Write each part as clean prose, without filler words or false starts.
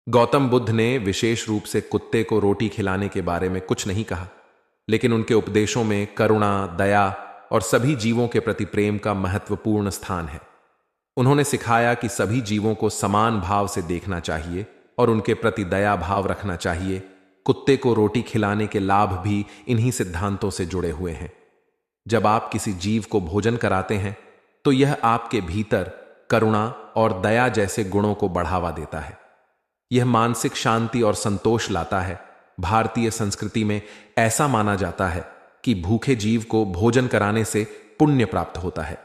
गौतम बुद्ध ने विशेष रूप से कुत्ते को रोटी खिलाने के बारे में कुछ नहीं कहा, लेकिन उनके उपदेशों में करुणा, दया और सभी जीवों के प्रति प्रेम का महत्वपूर्ण स्थान है। उन्होंने सिखाया कि सभी जीवों को समान भाव से देखना चाहिए और उनके प्रति दया भाव रखना चाहिए। कुत्ते को रोटी खिलाने के लाभ भी इन्हीं सिद्धांतों से जुड़े हुए हैं। जब आप किसी जीव को भोजन कराते हैं तो यह आपके भीतर करुणा और दया जैसे गुणों को बढ़ावा देता है। यह मानसिक शांति और संतोष लाता है। भारतीय संस्कृति में ऐसा माना जाता है कि भूखे जीव को भोजन कराने से पुण्य प्राप्त होता है।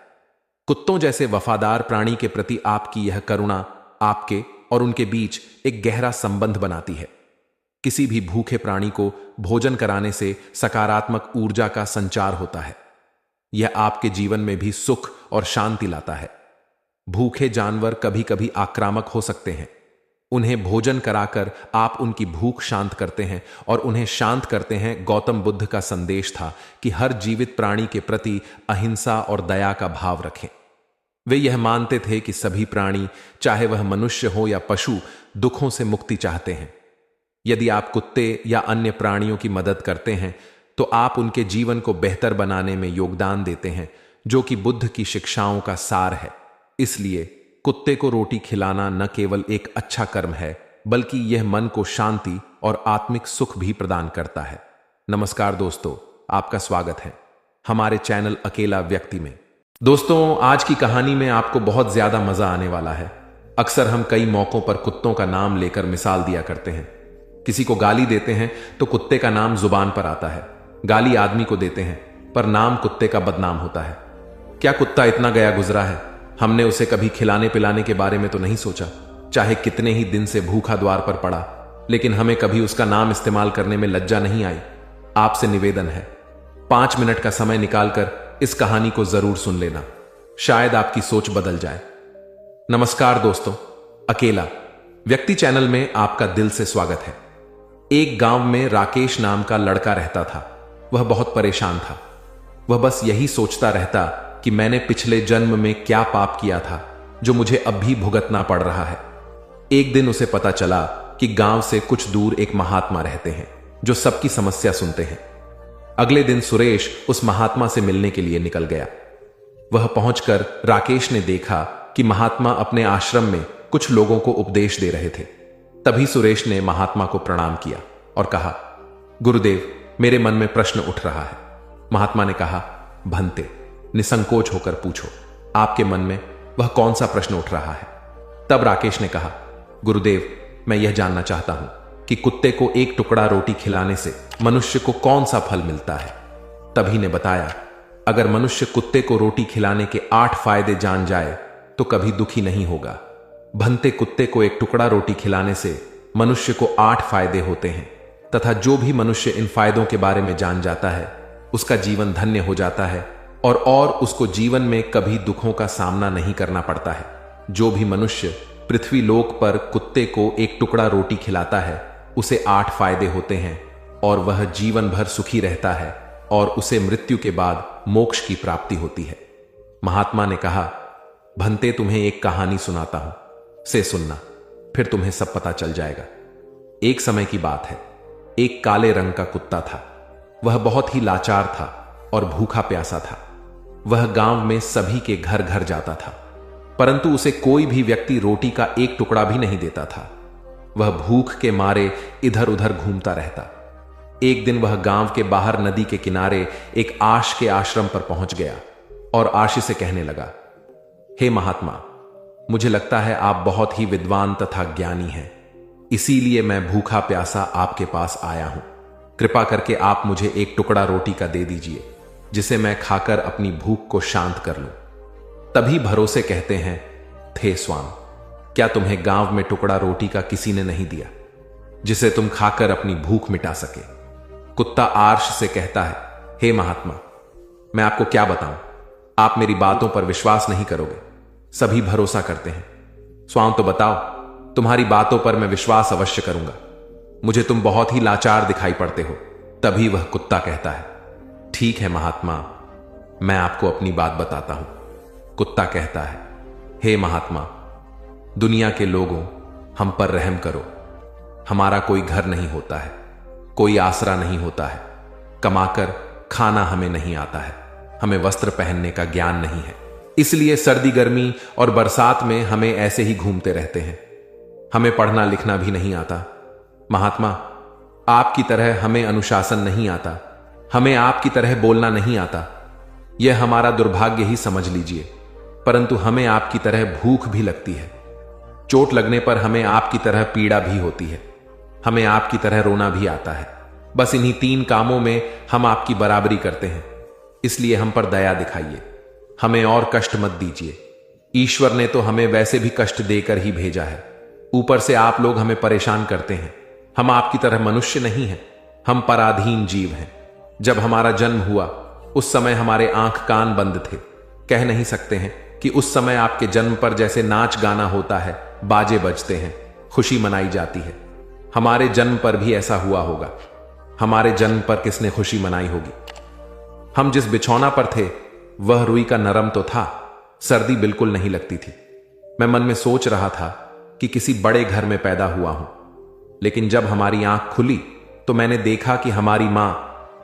कुत्तों जैसे वफादार प्राणी के प्रति आपकी यह करुणा आपके और उनके बीच एक गहरा संबंध बनाती है। किसी भी भूखे प्राणी को भोजन कराने से सकारात्मक ऊर्जा का संचार होता है। यह आपके जीवन में भी सुख और शांति लाता है। भूखे जानवर कभी कभी आक्रामक हो सकते हैं। उन्हें भोजन कराकर आप उनकी भूख शांत करते हैं और उन्हें शांत करते हैं। गौतम बुद्ध का संदेश था कि हर जीवित प्राणी के प्रति अहिंसा और दया का भाव रखें। वे यह मानते थे कि सभी प्राणी, चाहे वह मनुष्य हो या पशु, दुखों से मुक्ति चाहते हैं। यदि आप कुत्ते या अन्य प्राणियों की मदद करते हैं तो आप उनके जीवन को बेहतर बनाने में योगदान देते हैं, जो कि बुद्ध की शिक्षाओं का सार है। इसलिए कुत्ते को रोटी खिलाना न केवल एक अच्छा कर्म है, बल्कि यह मन को शांति और आत्मिक सुख भी प्रदान करता है। नमस्कार दोस्तों, आपका स्वागत है हमारे चैनल अकेला व्यक्ति में। दोस्तों, आज की कहानी में आपको बहुत ज्यादा मजा आने वाला है। अक्सर हम कई मौकों पर कुत्तों का नाम लेकर मिसाल दिया करते हैं। किसी को गाली देते हैं तो कुत्ते का नाम जुबान पर आता है। गाली आदमी को देते हैं पर नाम कुत्ते का बदनाम होता है। क्या कुत्ता इतना गया गुजरा है? हमने उसे कभी खिलाने पिलाने के बारे में तो नहीं सोचा। चाहे कितने ही दिन से भूखा द्वार पर पड़ा, लेकिन हमें कभी उसका नाम इस्तेमाल करने में लज्जा नहीं आई। आपसे निवेदन है, 5 मिनट का समय निकालकर इस कहानी को जरूर सुन लेना। शायद आपकी सोच बदल जाए। नमस्कार दोस्तों, अकेला व्यक्ति चैनल में आपका दिल से स्वागत है। एक गांव में राकेश नाम का लड़का रहता था। वह बहुत परेशान था। वह बस यही सोचता रहता कि मैंने पिछले जन्म में क्या पाप किया था जो मुझे अब भी भुगतना पड़ रहा है। एक दिन उसे पता चला कि गांव से कुछ दूर एक महात्मा रहते हैं जो सबकी समस्या सुनते हैं। अगले दिन सुरेश उस महात्मा से मिलने के लिए निकल गया। वह पहुंचकर राकेश ने देखा कि महात्मा अपने आश्रम में कुछ लोगों को उपदेश दे रहे थे। तभी सुरेश ने महात्मा को प्रणाम किया और कहा, गुरुदेव, मेरे मन में प्रश्न उठ रहा है। महात्मा ने कहा, भंते, निसंकोच होकर पूछो, आपके मन में वह कौन सा प्रश्न उठ रहा है? तब राकेश ने कहा, गुरुदेव, मैं यह जानना चाहता हूं कि कुत्ते को एक टुकड़ा रोटी खिलाने से मनुष्य को कौन सा फल मिलता है? तभी ने बताया, अगर मनुष्य कुत्ते को रोटी खिलाने के 8 फायदे जान जाए तो कभी दुखी नहीं होगा। भंते, कुत्ते को एक टुकड़ा रोटी खिलाने से मनुष्य को 8 फायदे होते हैं तथा जो भी मनुष्य इन फायदों के बारे में जान जाता है उसका जीवन धन्य हो जाता है और उसको जीवन में कभी दुखों का सामना नहीं करना पड़ता है। जो भी मनुष्य पृथ्वी लोक पर कुत्ते को एक टुकड़ा रोटी खिलाता है उसे 8 फायदे होते हैं और वह जीवन भर सुखी रहता है और उसे मृत्यु के बाद मोक्ष की प्राप्ति होती है। महात्मा ने कहा, भंते, तुम्हें एक कहानी सुनाता हूं, से सुनना, फिर तुम्हें सब पता चल जाएगा। एक समय की बात है। एक काले रंग का कुत्ता था। वह बहुत ही लाचार था और भूखा प्यासा था। वह गांव में सभी के घर घर जाता था, परंतु उसे कोई भी व्यक्ति रोटी का एक टुकड़ा भी नहीं देता था। वह भूख के मारे इधर उधर घूमता रहता। एक दिन वह गांव के बाहर नदी के किनारे एक आश के आश्रम पर पहुंच गया और आशी से कहने लगा, हे महात्मा, मुझे लगता है आप बहुत ही विद्वान तथा ज्ञानी हैं, इसीलिए मैं भूखा प्यासा आपके पास आया हूं। कृपा करके आप मुझे एक टुकड़ा रोटी का दे दीजिए, जिसे मैं खाकर अपनी भूख को शांत कर लूं। तभी भरोसे कहते हैं, थे स्वाम, क्या तुम्हें गांव में टुकड़ा रोटी का किसी ने नहीं दिया जिसे तुम खाकर अपनी भूख मिटा सके? कुत्ता आर्ष से कहता है, हे महात्मा, मैं आपको क्या बताऊं, आप मेरी बातों पर विश्वास नहीं करोगे। सभी भरोसा करते हैं। स्वाम, तो बताओ, तुम्हारी बातों पर मैं विश्वास अवश्य करूंगा। मुझे तुम बहुत ही लाचार दिखाई पड़ते हो। तभी वह कुत्ता कहता है, ठीक है महात्मा, मैं आपको अपनी बात बताता हूं। कुत्ता कहता है, हे महात्मा, दुनिया के लोगों, हम पर रहम करो। हमारा कोई घर नहीं होता है, कोई आसरा नहीं होता है, कमाकर खाना हमें नहीं आता है, हमें वस्त्र पहनने का ज्ञान नहीं है, इसलिए सर्दी गर्मी और बरसात में हमें ऐसे ही घूमते रहते हैं। हमें पढ़ना लिखना भी नहीं आता। महात्मा, आपकी तरह हमें अनुशासन नहीं आता, हमें आपकी तरह बोलना नहीं आता। यह हमारा दुर्भाग्य ही समझ लीजिए, परंतु हमें आपकी तरह भूख भी लगती है। चोट लगने पर हमें आपकी तरह पीड़ा भी होती है, हमें आपकी तरह रोना भी आता है। बस इन्हीं 3 कामों में हम आपकी बराबरी करते हैं, इसलिए हम पर दया दिखाइए, हमें और कष्ट मत दीजिए। ईश्वर ने तो हमें वैसे भी कष्ट देकर ही भेजा है, ऊपर से आप लोग हमें परेशान करते हैं। हम आपकी तरह मनुष्य नहीं हैं, हम पराधीन जीव हैं। जब हमारा जन्म हुआ उस समय हमारे आंख कान बंद थे। कह नहीं सकते हैं कि उस समय आपके जन्म पर जैसे नाच गाना होता है, बाजे बजते हैं, खुशी मनाई जाती है। हमारे जन्म पर भी ऐसा हुआ होगा। हमारे जन्म पर किसने खुशी मनाई होगी? हम जिस बिछौना पर थे वह रुई का नरम तो था, सर्दी बिल्कुल नहीं लगती थी। मैं मन में सोच रहा था कि किसी बड़े घर में पैदा हुआ हूं, लेकिन जब हमारी आंख खुली तो मैंने देखा कि हमारी मां,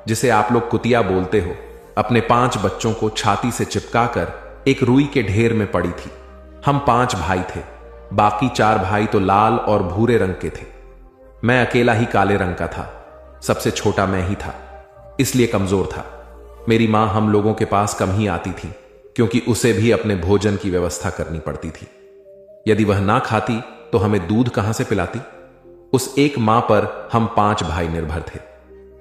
जिसे आप लोग कुतिया बोलते हो, अपने 5 बच्चों को छाती से चिपकाकर एक रुई के ढेर में पड़ी थी। हम 5 भाई थे, बाकी 4 भाई तो लाल और भूरे रंग के थे। मैं अकेला ही काले रंग का था। सबसे छोटा मैं ही था, इसलिए कमजोर था। मेरी मां हम लोगों के पास कम ही आती थी, क्योंकि उसे भी अपने भोजन की व्यवस्था करनी पड़ती थी। यदि वह ना खाती तो हमें दूध कहां से पिलाती? उस एक मां पर हम 5 भाई निर्भर थे।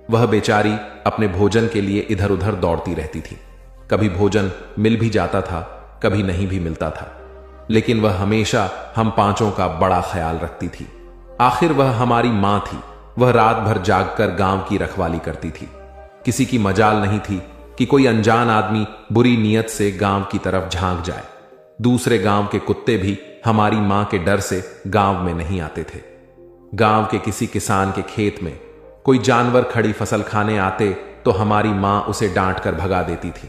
वह बेचारी अपने भोजन के लिए इधर उधर दौड़ती रहती थी। कभी भोजन मिल भी जाता था, कभी नहीं भी मिलता था, लेकिन वह हमेशा हम 5 का बड़ा ख्याल रखती थी। आखिर वह हमारी मां थी। वह रात भर जागकर गांव की रखवाली करती थी। किसी की मजाल नहीं थी कि कोई अनजान आदमी बुरी नीयत से गांव की तरफ झांक जाए। दूसरे गांव के कुत्ते भी हमारी मां के डर से गांव में नहीं आते थे। गांव के किसी किसान के खेत में कोई जानवर खड़ी फसल खाने आते तो हमारी मां उसे डांट कर भगा देती थी।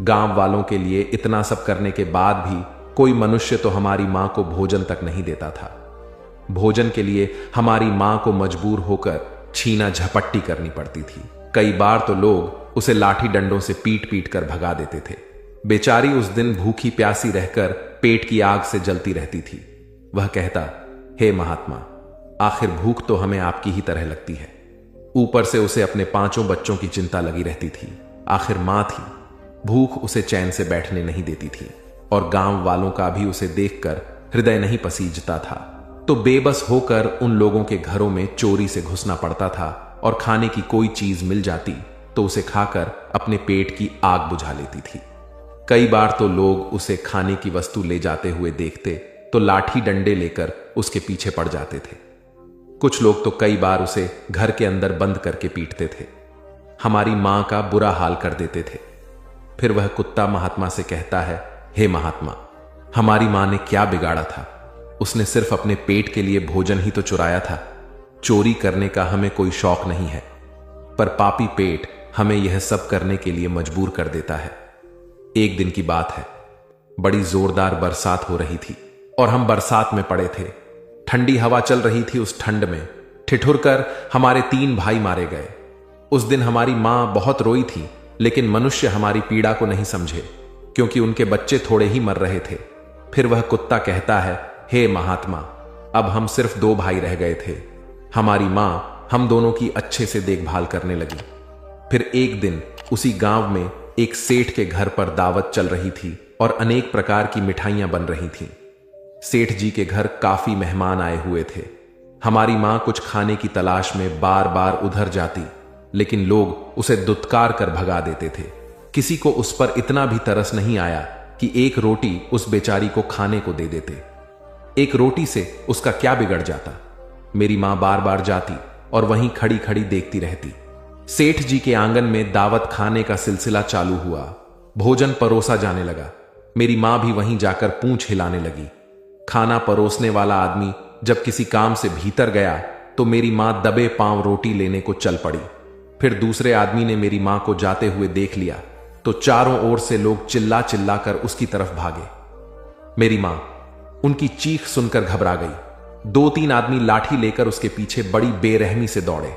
गांव वालों के लिए इतना सब करने के बाद भी कोई मनुष्य तो हमारी मां को भोजन तक नहीं देता था। भोजन के लिए हमारी मां को मजबूर होकर छीना झपट्टी करनी पड़ती थी। कई बार तो लोग उसे लाठी डंडों से पीट पीट कर भगा देते थे। बेचारी उस दिन भूखी प्यासी रहकर पेट की आग से जलती रहती थी। वह कहता, हे महात्मा, आखिर भूख तो हमें आपकी ही तरह लगती है। ऊपर से उसे अपने 5 बच्चों की चिंता लगी रहती थी। आखिर मां थी, भूख उसे चैन से बैठने नहीं देती थी, और गांव वालों का भी उसे देखकर हृदय नहीं पसीजता था। तो बेबस होकर उन लोगों के घरों में चोरी से घुसना पड़ता था, और खाने की कोई चीज मिल जाती तो उसे खाकर अपने पेट की आग बुझा लेती थी। कई बार तो लोग उसे खाने की वस्तु ले जाते हुए देखते तो लाठी डंडे लेकर उसके पीछे पड़ जाते थे। कुछ लोग तो कई बार उसे घर के अंदर बंद करके पीटते थे। हमारी मां का बुरा हाल कर देते थे। फिर वह कुत्ता महात्मा से कहता है, हे महात्मा, हमारी मां ने क्या बिगाड़ा था? उसने सिर्फ अपने पेट के लिए भोजन ही तो चुराया था। चोरी करने का हमें कोई शौक नहीं है, पर पापी पेट हमें यह सब करने के लिए मजबूर कर देता है। एक दिन की बात है, बड़ी जोरदार बरसात हो रही थी और हम बरसात में पड़े थे। ठंडी हवा चल रही थी। उस ठंड में ठिठुर कर हमारे 3 भाई मारे गए। उस दिन हमारी मां बहुत रोई थी, लेकिन मनुष्य हमारी पीड़ा को नहीं समझे, क्योंकि उनके बच्चे थोड़े ही मर रहे थे। फिर वह कुत्ता कहता है, हे महात्मा, अब हम सिर्फ 2 भाई रह गए थे। हमारी मां हम दोनों की अच्छे से देखभाल करने लगी। फिर एक दिन उसी गांव में एक सेठ के घर पर दावत चल रही थी और अनेक प्रकार की मिठाइयां बन रही थीं। सेठ जी के घर काफी मेहमान आए हुए थे। हमारी मां कुछ खाने की तलाश में बार बार उधर जाती, लेकिन लोग उसे दुत्कार कर भगा देते थे। किसी को उस पर इतना भी तरस नहीं आया कि एक रोटी उस बेचारी को खाने को दे देते। एक रोटी से उसका क्या बिगड़ जाता? मेरी मां बार बार जाती और वहीं खड़ी खड़ी देखती रहती। सेठ जी के आंगन में दावत खाने का सिलसिला चालू हुआ। भोजन परोसा जाने लगा। मेरी मां भी वहीं जाकर पूंछ हिलाने लगी। खाना परोसने वाला आदमी जब किसी काम से भीतर गया तो मेरी मां दबे पांव रोटी लेने को चल पड़ी। फिर दूसरे आदमी ने मेरी मां को जाते हुए देख लिया तो चारों ओर से लोग चिल्ला चिल्ला कर उसकी तरफ भागे। मेरी मां उनकी चीख सुनकर घबरा गई। 2-3 आदमी लाठी लेकर उसके पीछे बड़ी बेरहमी से दौड़े।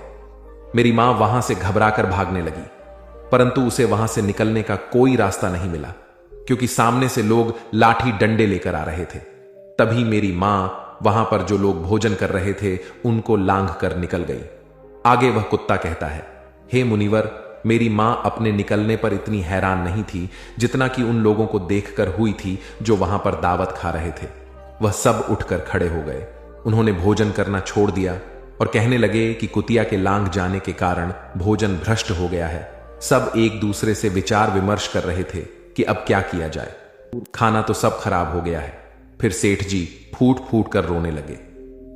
मेरी मां वहां से घबराकर भागने लगी, परंतु उसे वहां से निकलने का कोई रास्ता नहीं मिला, क्योंकि सामने से लोग लाठी डंडे लेकर आ रहे थे। तभी मेरी मां वहां पर जो लोग भोजन कर रहे थे उनको लांघ कर निकल गई। आगे वह कुत्ता कहता है, हे मुनिवर, मेरी मां अपने निकलने पर इतनी हैरान नहीं थी जितना कि उन लोगों को देखकर हुई थी जो वहां पर दावत खा रहे थे। वह सब उठकर खड़े हो गए। उन्होंने भोजन करना छोड़ दिया और कहने लगे कि कुतिया के लांघ जाने के कारण भोजन भ्रष्ट हो गया है। सब एक दूसरे से विचार विमर्श कर रहे थे कि अब क्या किया जाए। खाना तो सब खराब हो गया है। फिर सेठ जी फूट फूट कर रोने लगे।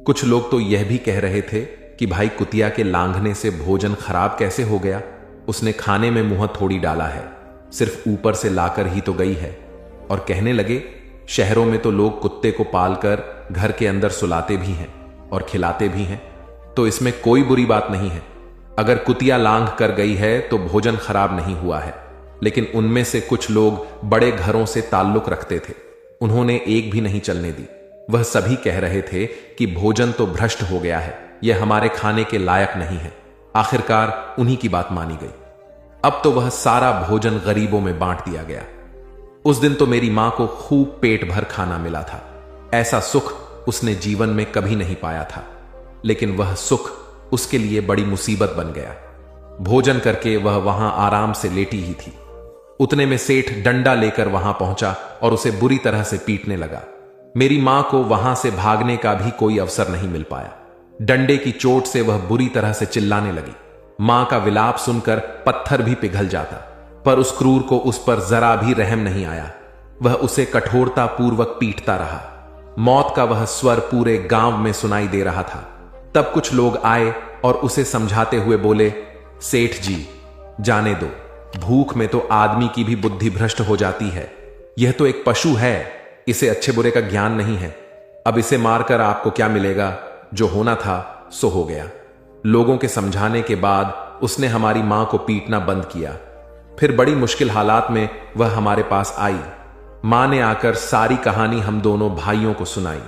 कुछ लोग तो यह भी कह रहे थे कि भाई, कुतिया के लांघने से भोजन खराब कैसे हो गया? उसने खाने में मुंह थोड़ी डाला है, सिर्फ ऊपर से लाकर ही तो गई है। और कहने लगे, शहरों में तो लोग कुत्ते को पालकर घर के अंदर सुलाते भी हैं और खिलाते भी हैं, तो इसमें कोई बुरी बात नहीं है। अगर कुतिया लांघ कर गई है तो भोजन खराब नहीं हुआ है। लेकिन उनमें से कुछ लोग बड़े घरों से ताल्लुक रखते थे, उन्होंने एक भी नहीं चलने दी। वह सभी कह रहे थे कि भोजन तो भ्रष्ट हो गया है, यह हमारे खाने के लायक नहीं है। आखिरकार उन्हीं की बात मानी गई। अब तो वह सारा भोजन गरीबों में बांट दिया गया। उस दिन तो मेरी मां को खूब पेट भर खाना मिला था। ऐसा सुख उसने जीवन में कभी नहीं पाया था, लेकिन वह सुख उसके लिए बड़ी मुसीबत बन गया। भोजन करके वह वहां आराम से लेटी ही थी। उतने में सेठ डंडा लेकर वहां पहुंचा और उसे बुरी तरह से पीटने लगा। मेरी मां को वहां से भागने का भी कोई अवसर नहीं मिल पाया। डंडे की चोट से वह बुरी तरह से चिल्लाने लगी। मां का विलाप सुनकर पत्थर भी पिघल जाता, पर उस क्रूर को उस पर जरा भी रहम नहीं आया। वह उसे कठोरता पूर्वक पीटता रहा। मौत का वह स्वर पूरे गांव में सुनाई दे रहा था। तब कुछ लोग आए और उसे समझाते हुए बोले, सेठ जी, जाने दो, भूख में तो आदमी की भी बुद्धि भ्रष्ट हो जाती है। यह तो एक पशु है, इसे अच्छे बुरे का ज्ञान नहीं है। अब इसे मारकर आपको क्या मिलेगा? जो होना था सो हो गया। लोगों के समझाने के बाद उसने हमारी मां को पीटना बंद किया। फिर बड़ी मुश्किल हालात में वह हमारे पास आई। मां ने आकर सारी कहानी हम दोनों भाइयों को सुनाई।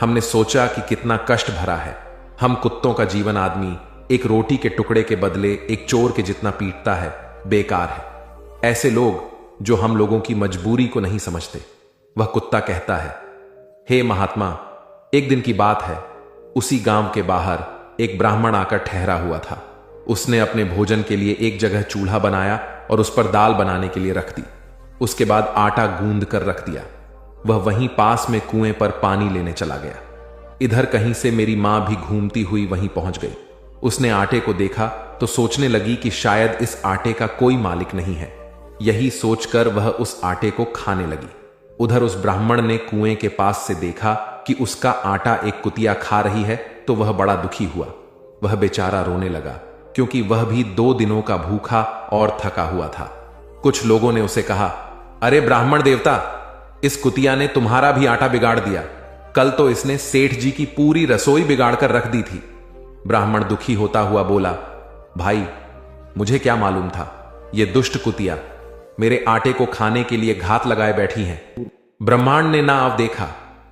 हमने सोचा कि कितना कष्ट भरा है। हम कुत्तों का जीवन आदमी एक रोटी के टुकड़े के बदले एक चोर के जितना पीटता है, बेकार है। ऐसे लोग जो हम लोगों की मजबूरी को नहीं समझते। वह कुत्ता कहता है, हे महात्मा, एक दिन की बात है, उसी गांव के बाहर एक ब्राह्मण आकर ठहरा हुआ था। उसने अपने भोजन के लिए एक जगह चूल्हा बनाया और उस पर दाल बनाने के लिए रख दी। उसके बाद आटा गूंद कर रख दिया। वह वहीं पास में कुएं पर पानी लेने चला गया। इधर कहीं से मेरी मां भी घूमती हुई वहीं पहुंच गई। उसने आटे को देखा तो सोचने लगी कि शायद इस आटे का कोई मालिक नहीं है। यही सोचकर वह उस आटे को खाने लगी। उधर उस ब्राह्मण ने कुएं के पास से देखा कि उसका आटा एक कुतिया खा रही है, तो वह बड़ा दुखी हुआ। वह बेचारा रोने लगा, क्योंकि वह भी 2 दिनों का भूखा और थका हुआ था। कुछ लोगों ने उसे कहा, अरे ब्राह्मण देवता, इस कुतिया ने तुम्हारा भी आटा बिगाड़ दिया। कल तो इसने सेठ जी की पूरी रसोई बिगाड़ कर रख दी थी। ब्राह्मण दुखी होता हुआ बोला, भाई, मुझे क्या मालूम था, ये दुष्ट कुतिया मेरे आटे को खाने के लिए घात लगाए बैठी है। ब्रह्मांड ने ना आव देखा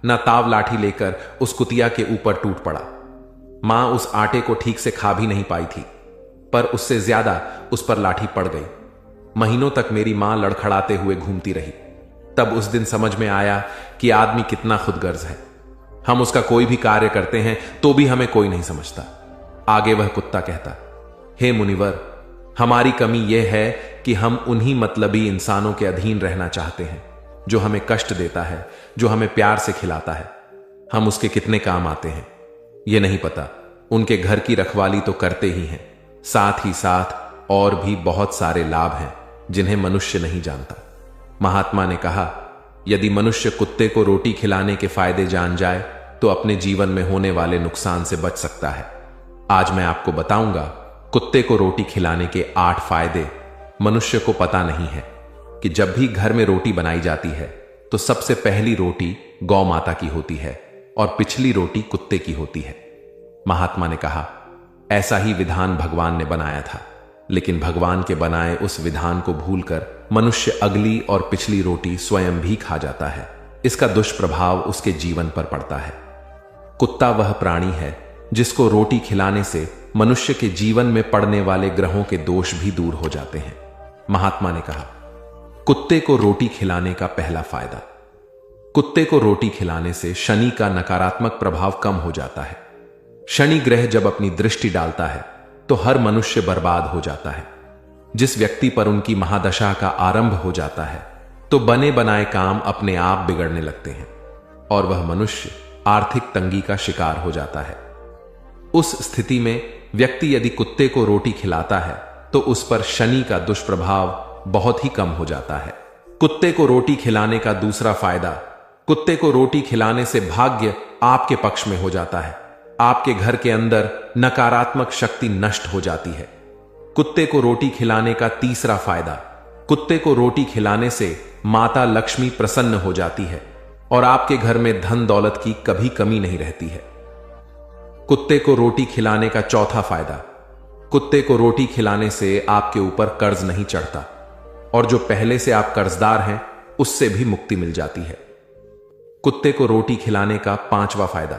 ना ताव लाठी लेकर उस कुतिया के ऊपर टूट पड़ा। मां उस आटे को ठीक से खा भी नहीं पाई थी, पर उससे ज्यादा उस पर लाठी पड़ गई। महीनों तक मेरी मां लड़खड़ाते हुए घूमती रही। तब उस दिन समझ में आया कि आदमी कितना खुदगर्ज है। हम उसका कोई भी कार्य करते हैं तो भी हमें कोई नहीं समझता। आगे वह कुत्ता कहता, हे मुनिवर, हमारी कमी यह है कि हम उन्हीं मतलबी इंसानों के अधीन रहना चाहते हैं, जो हमें कष्ट देता है, जो हमें प्यार से खिलाता है। हम उसके कितने काम आते हैं ये नहीं पता। उनके घर की रखवाली तो करते ही हैं, साथ ही साथ और भी बहुत सारे लाभ हैं जिन्हें मनुष्य नहीं जानता। महात्मा ने कहा, यदि मनुष्य कुत्ते को रोटी खिलाने के फायदे जान जाए तो अपने जीवन में होने वाले नुकसान से बच सकता है। आज मैं आपको बताऊंगा कुत्ते को रोटी खिलाने के 8 फायदे। मनुष्य को पता नहीं है कि जब भी घर में रोटी बनाई जाती है तो सबसे पहली रोटी गौ माता की होती है और पिछली रोटी कुत्ते की होती है। महात्मा ने कहा, ऐसा ही विधान भगवान ने बनाया था, लेकिन भगवान के बनाए उस विधान को भूलकर मनुष्य अगली और पिछली रोटी स्वयं भी खा जाता है। इसका दुष्प्रभाव उसके जीवन पर पड़ता है। कुत्ता वह प्राणी है जिसको रोटी खिलाने से मनुष्य के जीवन में पड़ने वाले ग्रहों के दोष भी दूर हो जाते हैं। महात्मा ने कहा, कुत्ते को रोटी खिलाने का पहला फायदा। कुत्ते को रोटी खिलाने से शनि का नकारात्मक प्रभाव कम हो जाता है। शनि ग्रह जब अपनी दृष्टि डालता है तो हर मनुष्य बर्बाद हो जाता है। जिस व्यक्ति पर उनकी महादशा का आरंभ हो जाता है तो बने बनाए काम अपने आप बिगड़ने लगते हैं और वह मनुष्य आर्थिक तंगी का शिकार हो जाता है। उस स्थिति में व्यक्ति यदि कुत्ते को रोटी खिलाता है तो उस पर शनि का दुष्प्रभाव बहुत ही कम हो जाता है। कुत्ते को रोटी खिलाने का दूसरा फायदा, कुत्ते को रोटी खिलाने से भाग्य आपके पक्ष में हो जाता है। आपके घर के अंदर नकारात्मक शक्ति नष्ट हो जाती है। कुत्ते को रोटी खिलाने का तीसरा फायदा, कुत्ते को रोटी खिलाने से माता लक्ष्मी प्रसन्न हो जाती है और आपके घर में धन दौलत की कभी कमी नहीं रहती है। कुत्ते को रोटी खिलाने का चौथा फायदा, कुत्ते को रोटी खिलाने से आपके ऊपर कर्ज नहीं चढ़ता और जो पहले से आप कर्जदार हैं उससे भी मुक्ति मिल जाती है। कुत्ते को रोटी खिलाने का पांचवा फायदा,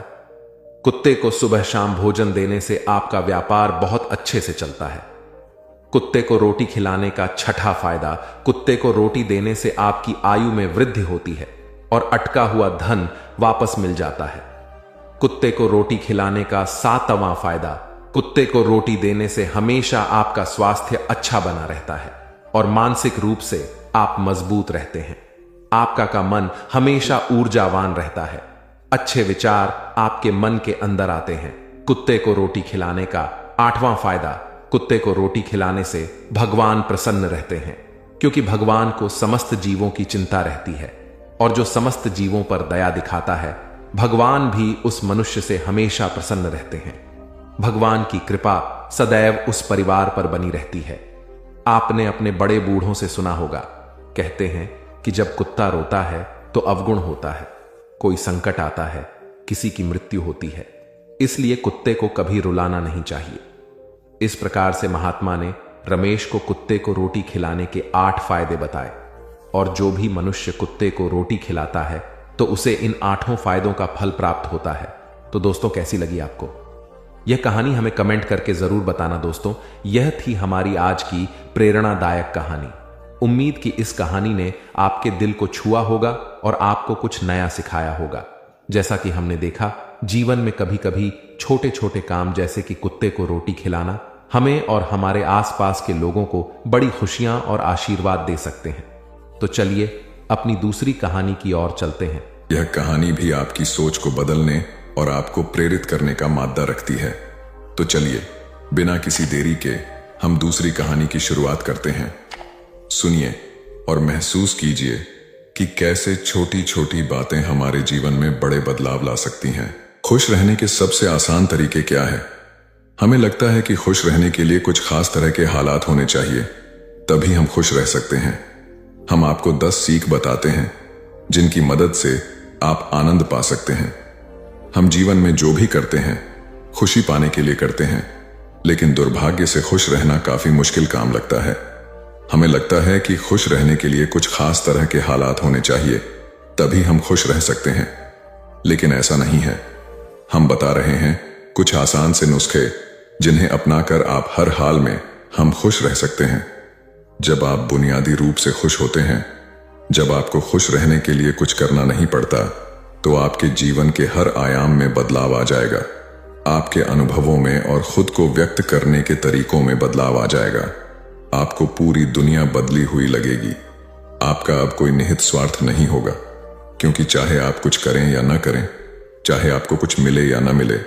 कुत्ते को सुबह शाम भोजन देने से आपका व्यापार बहुत अच्छे से चलता है। कुत्ते को रोटी खिलाने का छठा फायदा, कुत्ते को रोटी देने से आपकी आयु में वृद्धि होती है और अटका हुआ धन वापस मिल जाता है। कुत्ते को रोटी खिलाने का सातवां फायदा, कुत्ते को रोटी देने से हमेशा आपका स्वास्थ्य अच्छा बना रहता है और मानसिक रूप से आप मजबूत रहते हैं। आपका का मन हमेशा ऊर्जावान रहता है। अच्छे विचार आपके मन के अंदर आते हैं। कुत्ते को रोटी खिलाने का आठवां फायदा, कुत्ते को रोटी खिलाने से भगवान प्रसन्न रहते हैं क्योंकि भगवान को समस्त जीवों की चिंता रहती है और जो समस्त जीवों पर दया दिखाता है भगवान भी उस मनुष्य से हमेशा प्रसन्न रहते हैं। भगवान की कृपा सदैव उस परिवार पर बनी रहती है। आपने अपने बड़े बूढ़ों से सुना होगा, कहते हैं कि जब कुत्ता रोता है तो अवगुण होता है, कोई संकट आता है, किसी की मृत्यु होती है, इसलिए कुत्ते को कभी रुलाना नहीं चाहिए। इस प्रकार से महात्मा ने रमेश को कुत्ते को रोटी खिलाने के 8 फायदे बताए और जो भी मनुष्य कुत्ते को रोटी खिलाता है तो उसे इन 8 फायदों का फल प्राप्त होता है। तो दोस्तों, कैसी लगी आपको यह कहानी? हमें कमेंट करके जरूर बताना दोस्तों। यह थी हमारी आज की प्रेरणादायक कहानी। उम्मीद कि इस कहानी ने आपके दिल को छुआ होगा और आपको कुछ नया सिखाया होगा। जैसा कि हमने देखा, जीवन में कभी कभी छोटे छोटे काम जैसे कि कुत्ते को रोटी खिलाना हमें और हमारे आसपास के लोगों को बड़ी खुशियां और आशीर्वाद दे सकते हैं। तो चलिए अपनी दूसरी कहानी की ओर चलते हैं। यह कहानी भी आपकी सोच को बदलने और आपको प्रेरित करने का मादा रखती है। तो चलिए बिना किसी देरी के हम दूसरी कहानी की शुरुआत करते हैं। सुनिए और महसूस कीजिए कि कैसे छोटी छोटी बातें हमारे जीवन में बड़े बदलाव ला सकती हैं। खुश रहने के सबसे आसान तरीके क्या है? हमें लगता है कि खुश रहने के लिए कुछ खास तरह के हालात होने चाहिए, तभी हम खुश रह सकते हैं। हम आपको 10 सीख बताते हैं जिनकी मदद से आप आनंद पा सकते हैं। हम जीवन में जो भी करते हैं खुशी पाने के लिए करते हैं, लेकिन दुर्भाग्य से खुश रहना काफी मुश्किल काम लगता है। हमें लगता है कि खुश रहने के लिए कुछ खास तरह के हालात होने चाहिए, तभी हम खुश रह सकते हैं, लेकिन ऐसा नहीं है। हम बता रहे हैं कुछ आसान से नुस्खे जिन्हें अपनाकर आप हर हाल में हम खुश रह सकते हैं। जब आप बुनियादी रूप से खुश होते हैं, जब आपको खुश रहने के लिए कुछ करना नहीं पड़ता, तो आपके जीवन के हर आयाम में बदलाव आ जाएगा। आपके अनुभवों में और खुद को व्यक्त करने के तरीकों में बदलाव आ जाएगा। आपको पूरी दुनिया बदली हुई लगेगी। आपका अब कोई निहित स्वार्थ नहीं होगा, क्योंकि चाहे आप कुछ करें या ना करें, चाहे आपको कुछ मिले या ना मिले,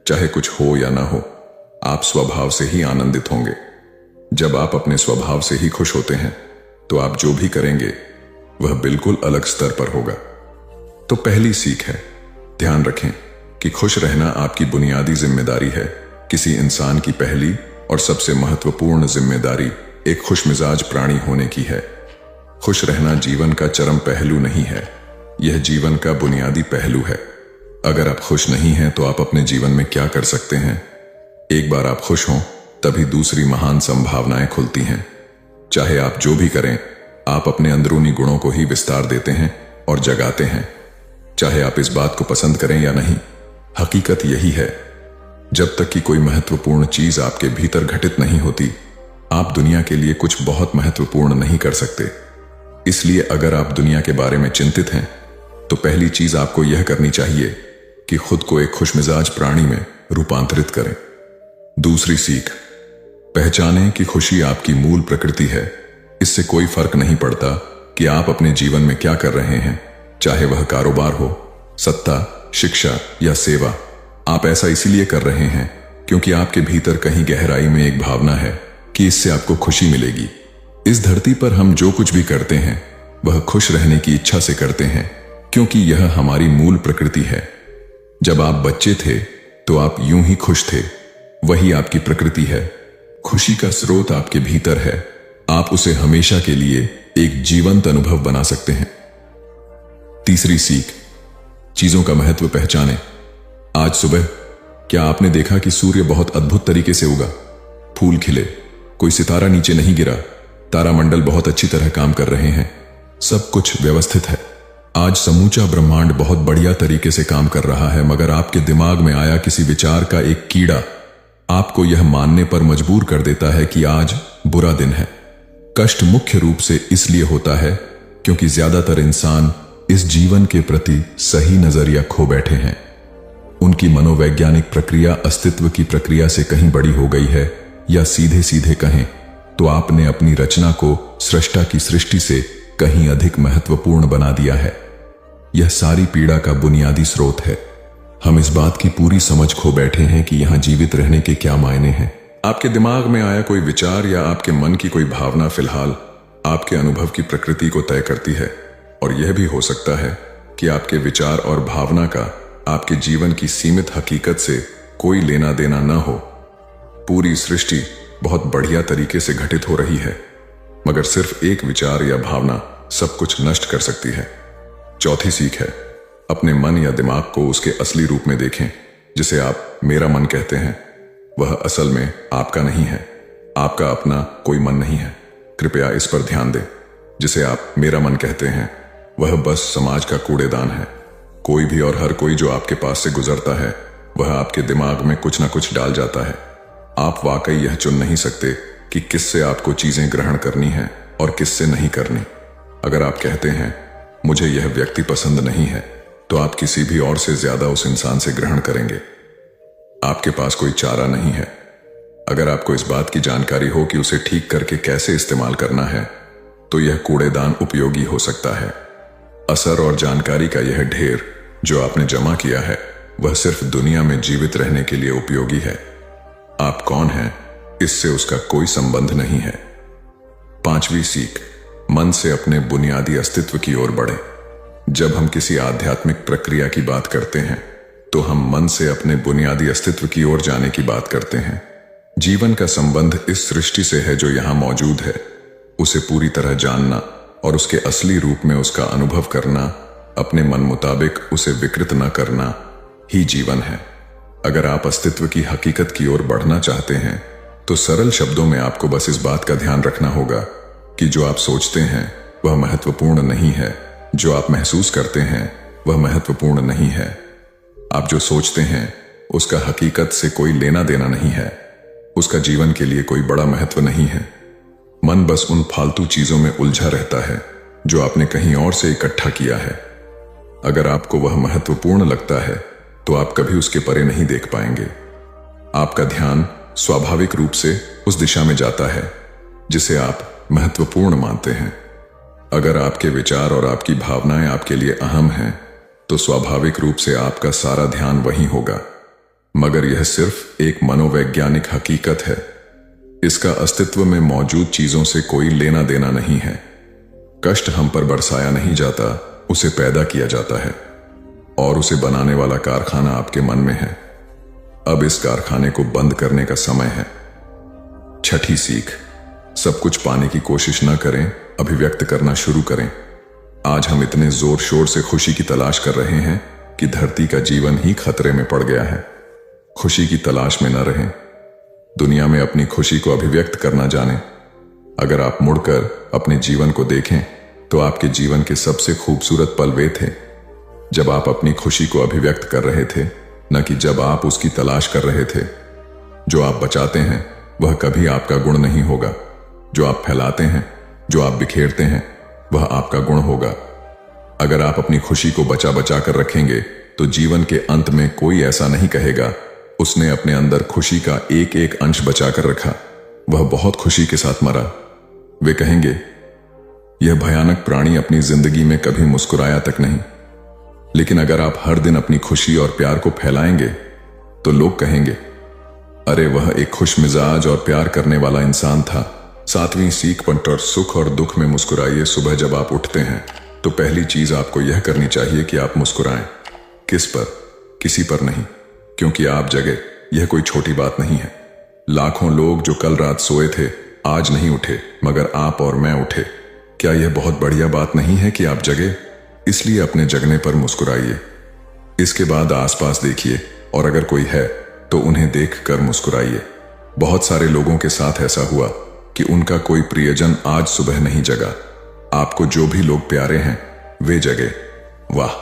चाहे कुछ हो या ना हो, आप स्वभाव से ही आनंदित होंगे। जब आप अपने स्वभाव से ही खुश होते हैं, तो आप जो भी करेंगे वह बिल्कुल अलग स्तर पर होगा। तो पहली सीख है, ध्यान रखें कि खुश रहना आपकी बुनियादी जिम्मेदारी है। किसी इंसान की पहली और सबसे महत्वपूर्ण जिम्मेदारी एक खुशमिजाज प्राणी होने की है। खुश रहना जीवन का चरम पहलू नहीं है, यह जीवन का बुनियादी पहलू है। अगर आप खुश नहीं हैं तो आप अपने जीवन में क्या कर सकते हैं? एक बार आप खुश हों, तभी दूसरी महान संभावनाएं खुलती हैं। चाहे आप जो भी करें, आप अपने अंदरूनी गुणों को ही विस्तार देते हैं और जगाते हैं। चाहे आप इस बात को पसंद करें या नहीं, हकीकत यही है, जब तक कि कोई महत्वपूर्ण चीज आपके भीतर घटित नहीं होती, आप दुनिया के लिए कुछ बहुत महत्वपूर्ण नहीं कर सकते। इसलिए अगर आप दुनिया के बारे में चिंतित हैं, तो पहली चीज आपको यह करनी चाहिए कि खुद को एक खुशमिजाज प्राणी में रूपांतरित करें। दूसरी सीख, पहचानें कि खुशी आपकी मूल प्रकृति है। इससे कोई फर्क नहीं पड़ता कि आप अपने जीवन में क्या कर रहे हैं, चाहे वह कारोबार हो, सत्ता, शिक्षा या सेवा। आप ऐसा इसीलिए कर रहे हैं क्योंकि आपके भीतर कहीं गहराई में एक भावना है कि इससे आपको खुशी मिलेगी। इस धरती पर हम जो कुछ भी करते हैं वह खुश रहने की इच्छा से करते हैं, क्योंकि यह हमारी मूल प्रकृति है। जब आप बच्चे थे तो आप यूं ही खुश थे, वही आपकी प्रकृति है। खुशी का स्रोत आपके भीतर है, आप उसे हमेशा के लिए एक जीवंत अनुभव बना सकते हैं। तीसरी सीख, चीजों का महत्व पहचानें। आज सुबह क्या आपने देखा कि सूर्य बहुत अद्भुत तरीके से उगा, फूल खिले, कोई सितारा नीचे नहीं गिरा, तारामंडल बहुत अच्छी तरह काम कर रहे हैं, सब कुछ व्यवस्थित है। आज समूचा ब्रह्मांड बहुत बढ़िया तरीके से काम कर रहा है, मगर आपके दिमाग में आया किसी विचार का एक कीड़ा आपको यह मानने पर मजबूर कर देता है कि आज बुरा दिन है। कष्ट मुख्य रूप से इसलिए होता है क्योंकि ज्यादातर इंसान इस जीवन के प्रति सही नजरिया खो बैठे हैं। उनकी मनोवैज्ञानिक प्रक्रिया अस्तित्व की प्रक्रिया से कहीं बड़ी हो गई है, या सीधे सीधे कहें तो आपने अपनी रचना को सृष्टा की सृष्टि से कहीं अधिक महत्वपूर्ण बना दिया है। यह सारी पीड़ा का बुनियादी स्रोत है। हम इस बात की पूरी समझ खो बैठे हैं कि यहां जीवित रहने के क्या मायने हैं। आपके दिमाग में आया कोई विचार या आपके मन की कोई भावना फिलहाल आपके अनुभव की प्रकृति को तय करती है, और यह भी हो सकता है कि आपके विचार और भावना का आपके जीवन की सीमित हकीकत से कोई लेना देना न हो। पूरी सृष्टि बहुत बढ़िया तरीके से घटित हो रही है, मगर सिर्फ एक विचार या भावना सब कुछ नष्ट कर सकती है। चौथी सीख है, अपने मन या दिमाग को उसके असली रूप में देखें। जिसे आप मेरा मन कहते हैं, वह असल में आपका नहीं है। आपका अपना कोई मन नहीं है, कृपया इस पर ध्यान दें। जिसे आप मेरा मन कहते हैं, वह बस समाज का कूड़ेदान है। कोई भी और हर कोई जो आपके पास से गुजरता है, वह आपके दिमाग में कुछ ना कुछ डाल जाता है। आप वाकई यह चुन नहीं सकते कि किससे आपको चीजें ग्रहण करनी है और किससे नहीं करनी। अगर आप कहते हैं मुझे यह व्यक्ति पसंद नहीं है, तो आप किसी भी और से ज्यादा उस इंसान से ग्रहण करेंगे। आपके पास कोई चारा नहीं है। अगर आपको इस बात की जानकारी हो कि उसे ठीक करके कैसे इस्तेमाल करना है, तो यह कूड़ेदान उपयोगी हो सकता है। असर और जानकारी का यह ढेर जो आपने जमा किया है, वह सिर्फ दुनिया में जीवित रहने के लिए उपयोगी है। आप कौन हैं, इससे उसका कोई संबंध नहीं है। पांचवी सीख, मन से अपने बुनियादी अस्तित्व की ओर बढ़ें। जब हम किसी आध्यात्मिक प्रक्रिया की बात करते हैं, तो हम मन से अपने बुनियादी अस्तित्व की ओर जाने की बात करते हैं। जीवन का संबंध इस सृष्टि से है जो यहां मौजूद है। उसे पूरी तरह जानना और उसके असली रूप में उसका अनुभव करना, अपने मन मुताबिक उसे विकृत न करना ही जीवन है। अगर आप अस्तित्व की हकीकत की ओर बढ़ना चाहते हैं, तो सरल शब्दों में आपको बस इस बात का ध्यान रखना होगा कि जो आप सोचते हैं वह महत्वपूर्ण नहीं है, जो आप महसूस करते हैं वह महत्वपूर्ण नहीं है। आप जो सोचते हैं उसका हकीकत से कोई लेना देना नहीं है, उसका जीवन के लिए कोई बड़ा महत्व नहीं है। मन बस उन फालतू चीजों में उलझा रहता है जो आपने कहीं और से इकट्ठा किया है। अगर आपको वह महत्वपूर्ण लगता है, तो आप कभी उसके परे नहीं देख पाएंगे। आपका ध्यान स्वाभाविक रूप से उस दिशा में जाता है जिसे आप महत्वपूर्ण मानते हैं। अगर आपके विचार और आपकी भावनाएं आपके लिए अहम हैं, तो स्वाभाविक रूप से आपका सारा ध्यान वहीं होगा। मगर यह सिर्फ एक मनोवैज्ञानिक हकीकत है। इसका अस्तित्व में मौजूद चीजों से कोई लेना देना नहीं है। कष्ट हम पर बरसाया नहीं जाता, उसे पैदा किया जाता है, और उसे बनाने वाला कारखाना आपके मन में है। अब इस कारखाने को बंद करने का समय है। छठी सीख, सब कुछ पाने की कोशिश न करें, अभिव्यक्त करना शुरू करें। आज हम इतने जोर शोर से खुशी की तलाश कर रहे हैं कि धरती का जीवन ही खतरे में पड़ गया है। खुशी की तलाश में न रहें, दुनिया में अपनी खुशी को अभिव्यक्त करना जानें। अगर आप मुड़कर अपने जीवन को देखें, तो आपके जीवन के सबसे खूबसूरत पल वे थे जब आप अपनी खुशी को अभिव्यक्त कर रहे थे। न कि जब आप उसकी तलाश कर रहे थे। जो आप बचाते हैं वह कभी आपका गुण नहीं होगा। जो आप फैलाते हैं, जो आप बिखेरते हैं, वह आपका गुण होगा। अगर आप अपनी खुशी को बचा बचा कर रखेंगे तो जीवन के अंत में कोई ऐसा नहीं कहेगा, उसने अपने अंदर खुशी का एक एक अंश बचा कर रखा, वह बहुत खुशी के साथ मरा। वे कहेंगे, यह भयानक प्राणी अपनी जिंदगी में कभी मुस्कुराया तक नहीं। लेकिन अगर आप हर दिन अपनी खुशी और प्यार को फैलाएंगे तो लोग कहेंगे, अरे वह एक खुश मिजाज और प्यार करने वाला इंसान था। 7वीं सीख पंटर, सुख और दुख में मुस्कुराइए। सुबह जब आप उठते हैं तो पहली चीज आपको यह करनी चाहिए कि आप मुस्कुराएं। किस पर? किसी पर नहीं, क्योंकि आप जगे, यह कोई छोटी बात नहीं है। लाखों लोग जो कल रात सोए थे आज नहीं उठे, मगर आप और मैं उठे। क्या यह बहुत बढ़िया बात नहीं है कि आप जगे? इसलिए अपने जगने पर मुस्कुराइए। इसके बाद आसपास देखिए और अगर कोई है तो उन्हें देखकर मुस्कुराइए। बहुत सारे लोगों के साथ ऐसा हुआ कि उनका कोई प्रियजन आज सुबह नहीं जगा। आपको जो भी लोग प्यारे हैं वे जगे। वाह,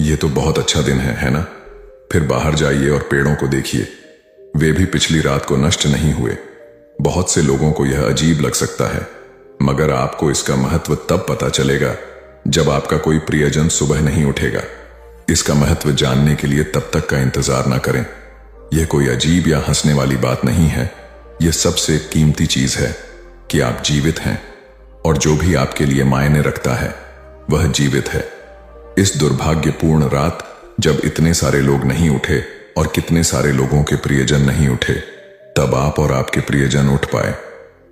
ये तो बहुत अच्छा दिन है ना? फिर बाहर जाइए और पेड़ों को देखिए, वे भी पिछली रात को नष्ट नहीं हुए। बहुत से लोगों को यह अजीब लग सकता है, मगर आपको इसका महत्व तब पता चलेगा जब आपका कोई प्रियजन सुबह नहीं उठेगा। इसका महत्व जानने के लिए तब तक का इंतजार न करें। यह कोई अजीब या हंसने वाली बात नहीं है। यह सबसे कीमती चीज है कि आप जीवित हैं, और जो भी आपके लिए मायने रखता है वह जीवित है। इस दुर्भाग्यपूर्ण रात जब इतने सारे लोग नहीं उठे और कितने सारे लोगों के प्रियजन नहीं उठे, तब आप और आपके प्रियजन उठ पाए।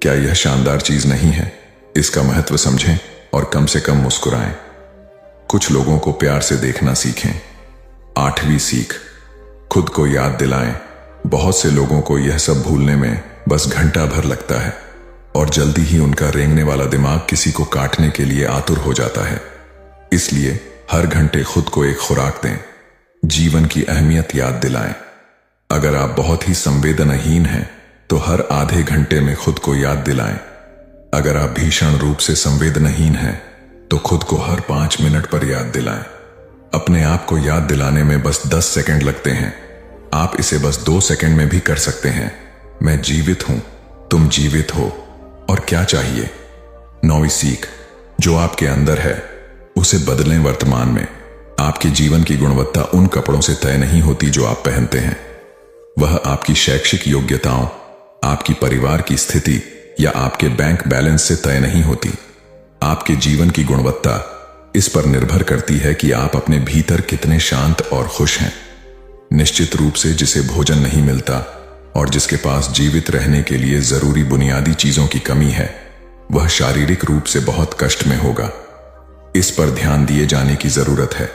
क्या यह शानदार चीज नहीं है? इसका महत्व समझें और कम से कम मुस्कुराएं। कुछ लोगों को प्यार से देखना सीखें। 8वीं सीख, खुद को याद दिलाएं। बहुत से लोगों को यह सब भूलने में बस घंटा भर लगता है और जल्दी ही उनका रेंगने वाला दिमाग किसी को काटने के लिए आतुर हो जाता है। इसलिए हर घंटे खुद को एक खुराक दें, जीवन की अहमियत याद दिलाएं। अगर आप बहुत ही संवेदनहीन हैं तो हर आधे घंटे में खुद को याद दिलाएं। अगर आप भीषण रूप से संवेदनहीन हैं तो खुद को हर 5 मिनट पर याद दिलाएं। अपने आप को याद दिलाने में बस 10 सेकंड लगते हैं। आप इसे बस 2 सेकंड में भी कर सकते हैं। मैं जीवित हूं, तुम जीवित हो, और क्या चाहिए? 9वीं सीख, जो आपके अंदर है उसे बदलें वर्तमान में। आपके जीवन की गुणवत्ता उन कपड़ों से तय नहीं होती जो आप पहनते हैं। वह आपकी शैक्षिक योग्यताओं, आपकी परिवार की स्थिति या आपके बैंक बैलेंस से तय नहीं होती। आपके जीवन की गुणवत्ता इस पर निर्भर करती है कि आप अपने भीतर कितने शांत और खुश हैं। निश्चित रूप से जिसे भोजन नहीं मिलता और जिसके पास जीवित रहने के लिए जरूरी बुनियादी चीजों की कमी है, वह शारीरिक रूप से बहुत कष्ट में होगा। इस पर ध्यान दिए जाने की जरूरत है।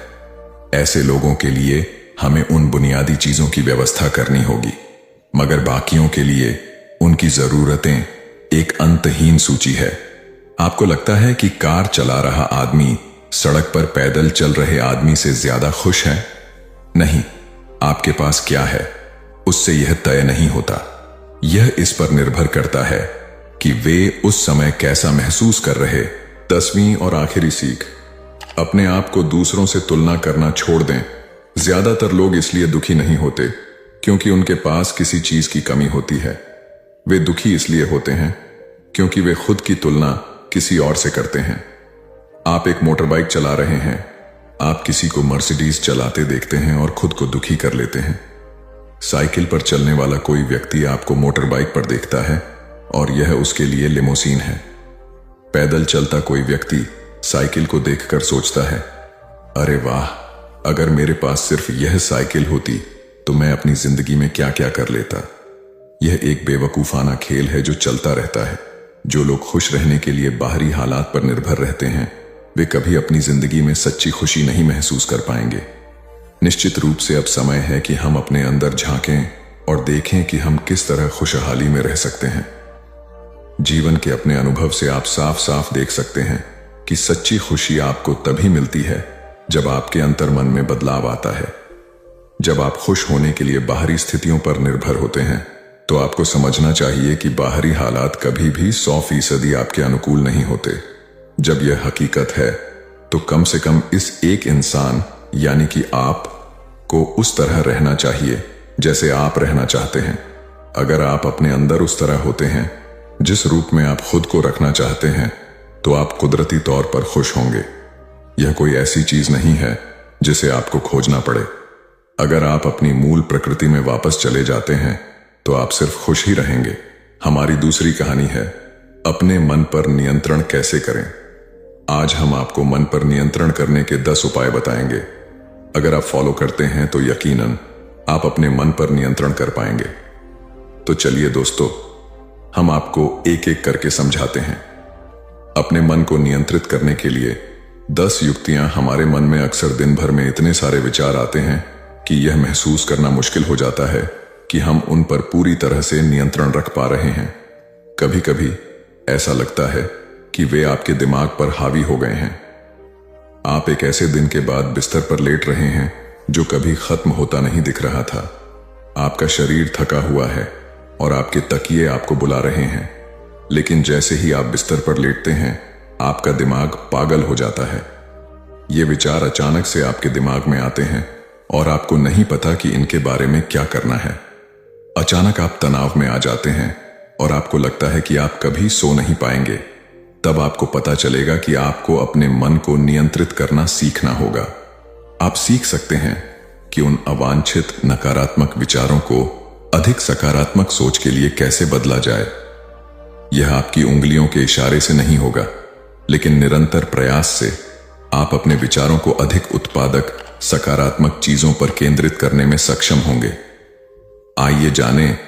ऐसे लोगों के लिए हमें उन बुनियादी चीजों की व्यवस्था करनी होगी, मगर बाकियों के लिए उनकी जरूरतें एक अंतहीन सूची है। आपको लगता है कि कार चला रहा आदमी सड़क पर पैदल चल रहे आदमी से ज्यादा खुश है? नहीं, आपके पास क्या है उससे यह तय नहीं होता। यह इस पर निर्भर करता है कि वे उस समय कैसा महसूस कर रहे। 10वीं और आखिरी सीख, अपने आप को दूसरों से तुलना करना छोड़ दें। ज्यादातर लोग इसलिए दुखी नहीं होते क्योंकि उनके पास किसी चीज की कमी होती है। वे दुखी इसलिए होते हैं क्योंकि वे खुद की तुलना किसी और से करते हैं। आप एक मोटरबाइक चला रहे हैं, आप किसी को मर्सिडीज चलाते देखते हैं और खुद को दुखी कर लेते हैं। साइकिल पर चलने वाला कोई व्यक्ति आपको मोटरबाइक पर देखता है और यह उसके लिए लिमोसीन है। पैदल चलता कोई व्यक्ति साइकिल को देखकर सोचता है, अरे वाह, अगर मेरे पास सिर्फ यह साइकिल होती तो मैं अपनी जिंदगी में क्या क्या कर लेता। यह एक बेवकूफाना खेल है जो चलता रहता है। जो लोग खुश रहने के लिए बाहरी हालात पर निर्भर रहते हैं, वे कभी अपनी जिंदगी में सच्ची खुशी नहीं महसूस कर पाएंगे। निश्चित रूप से अब समय है कि हम अपने अंदर झांकें और देखें कि हम किस तरह खुशहाली में रह सकते हैं। जीवन के अपने अनुभव से आप साफ साफ देख सकते हैं कि सच्ची खुशी आपको तभी मिलती है जब आपके अंतर्मन में बदलाव आता है। जब आप खुश होने के लिए बाहरी स्थितियों पर निर्भर होते हैं तो आपको समझना चाहिए कि बाहरी हालात कभी भी 100% आपके अनुकूल नहीं होते। जब यह हकीकत है तो कम से कम इस एक इंसान यानी कि आप को उस तरह रहना चाहिए जैसे आप रहना चाहते हैं। अगर आप अपने अंदर उस तरह होते हैं जिस रूप में आप खुद को रखना चाहते हैं, तो आप कुदरती तौर पर खुश होंगे। यह कोई ऐसी चीज नहीं है जिसे आपको खोजना पड़े। अगर आप अपनी मूल प्रकृति में वापस चले जाते हैं तो आप सिर्फ खुश ही रहेंगे। हमारी दूसरी कहानी है अपने मन पर नियंत्रण कैसे करें। आज हम आपको मन पर नियंत्रण करने के 10 उपाय बताएंगे। अगर आप फॉलो करते हैं तो यकीनन आप अपने मन पर नियंत्रण कर पाएंगे। तो चलिए दोस्तों, हम आपको एक एक करके समझाते हैं। अपने मन को नियंत्रित करने के लिए 10 युक्तियां। हमारे मन में अक्सर दिन भर में इतने सारे विचार आते हैं कि यह महसूस करना मुश्किल हो जाता है कि हम उन पर पूरी तरह से नियंत्रण रख पा रहे हैं। कभी कभी ऐसा लगता है कि वे आपके दिमाग पर हावी हो गए हैं। आप एक ऐसे दिन के बाद बिस्तर पर लेट रहे हैं जो कभी खत्म होता नहीं दिख रहा था। आपका शरीर थका हुआ है और आपके तकिए आपको बुला रहे हैं, लेकिन जैसे ही आप बिस्तर पर लेटते हैं आपका दिमाग पागल हो जाता है। ये विचार अचानक से आपके दिमाग में आते हैं और आपको नहीं पता कि इनके बारे में क्या करना है। अचानक आप तनाव में आ जाते हैं और आपको लगता है कि आप कभी सो नहीं पाएंगे। तब आपको पता चलेगा कि आपको अपने मन को नियंत्रित करना सीखना होगा। आप सीख सकते हैं कि उन अवांछित नकारात्मक विचारों को अधिक सकारात्मक सोच के लिए कैसे बदला जाए। यह आपकी उंगलियों के इशारे से नहीं होगा, लेकिन निरंतर प्रयास से आप अपने विचारों को अधिक उत्पादक, सकारात्मक चीजों पर केंद्रित करने में सक्षम होंगे। आइए जानें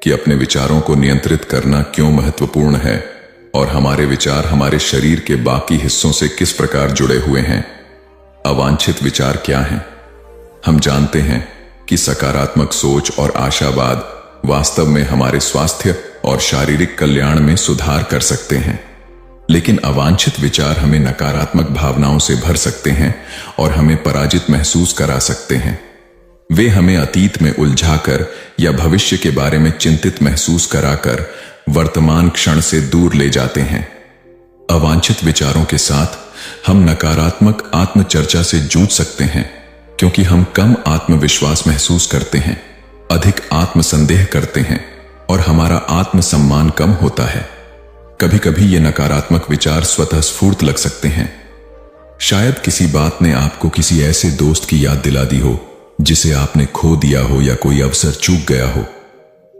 कि अपने विचारों को नियंत्रित करना क्यों महत्वपूर्ण है और हमारे विचार हमारे शरीर के बाकी हिस्सों से किस प्रकार जुड़े हुए हैं। अवांछित विचार क्या हैं? हम जानते हैं कि सकारात्मक सोच और आशावाद वास्तव में हमारे स्वास्थ्य और शारीरिक कल्याण में सुधार कर सकते हैं, लेकिन अवांछित विचार हमें नकारात्मक भावनाओं से भर सकते हैं और हमें पराजित महसूस करा सकते हैं। वे हमें अतीत में उलझाकर या भविष्य के बारे में चिंतित महसूस कराकर वर्तमान क्षण से दूर ले जाते हैं। अवांछित विचारों के साथ हम नकारात्मक आत्मचर्चा से जूझ सकते हैं, क्योंकि हम कम आत्मविश्वास महसूस करते हैं, अधिक आत्मसंदेह करते हैं और हमारा आत्मसम्मान कम होता है। कभी कभी ये नकारात्मक विचार स्वतः स्फूर्त लग सकते हैं। शायद किसी बात ने आपको किसी ऐसे दोस्त की याद दिला दी हो जिसे आपने खो दिया हो या कोई अवसर चूक गया हो।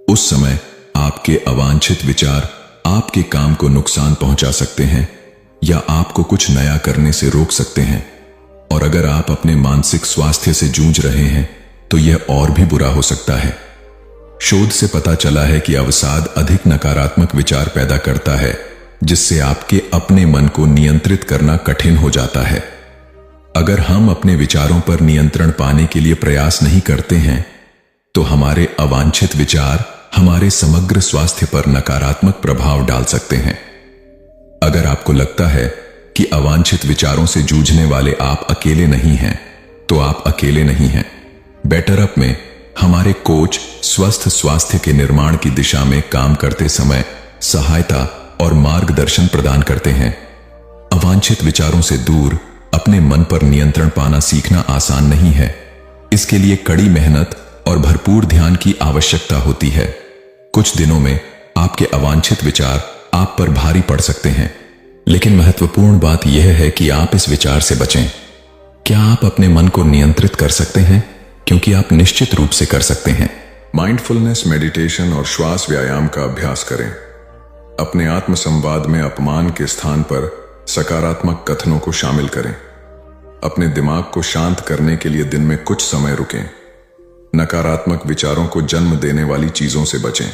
उस समय आपके अवांछित विचार आपके काम को नुकसान पहुंचा सकते हैं या आपको कुछ नया करने से रोक सकते हैं। और अगर आप अपने मानसिक स्वास्थ्य से जूझ रहे हैं तो यह और भी बुरा हो सकता है। शोध से पता चला है कि अवसाद अधिक नकारात्मक विचार पैदा करता है, जिससे आपके अपने मन को नियंत्रित करना कठिन हो जाता है। अगर हम अपने विचारों पर नियंत्रण पाने के लिए प्रयास नहीं करते हैं तो हमारे अवांछित विचार हमारे समग्र स्वास्थ्य पर नकारात्मक प्रभाव डाल सकते हैं। अगर आपको लगता है कि अवांछित विचारों से जूझने वाले आप अकेले नहीं हैं, तो आप अकेले नहीं हैं। बेटर अप में हमारे कोच स्वस्थ स्वास्थ्य के निर्माण की दिशा में काम करते समय सहायता और मार्गदर्शन प्रदान करते हैं। अवांछित विचारों से दूर अपने मन पर नियंत्रण पाना सीखना आसान नहीं है। इसके लिए कड़ी मेहनत और भरपूर ध्यान की आवश्यकता होती है। कुछ दिनों में आपके अवांछित विचार आप पर भारी पड़ सकते हैं, लेकिन महत्वपूर्ण बात यह है कि आप इस विचार से बचें। क्या आप अपने मन को नियंत्रित कर सकते हैं? क्योंकि आप निश्चित रूप से कर सकते हैं। माइंडफुलनेस, मेडिटेशन और श्वास व्यायाम का अभ्यास करें। अपने आत्म संवाद में अपमान के स्थान पर सकारात्मक कथनों को शामिल करें। अपने दिमाग को शांत करने के लिए दिन में कुछ समय रुकें। नकारात्मक विचारों को जन्म देने वाली चीजों से बचें,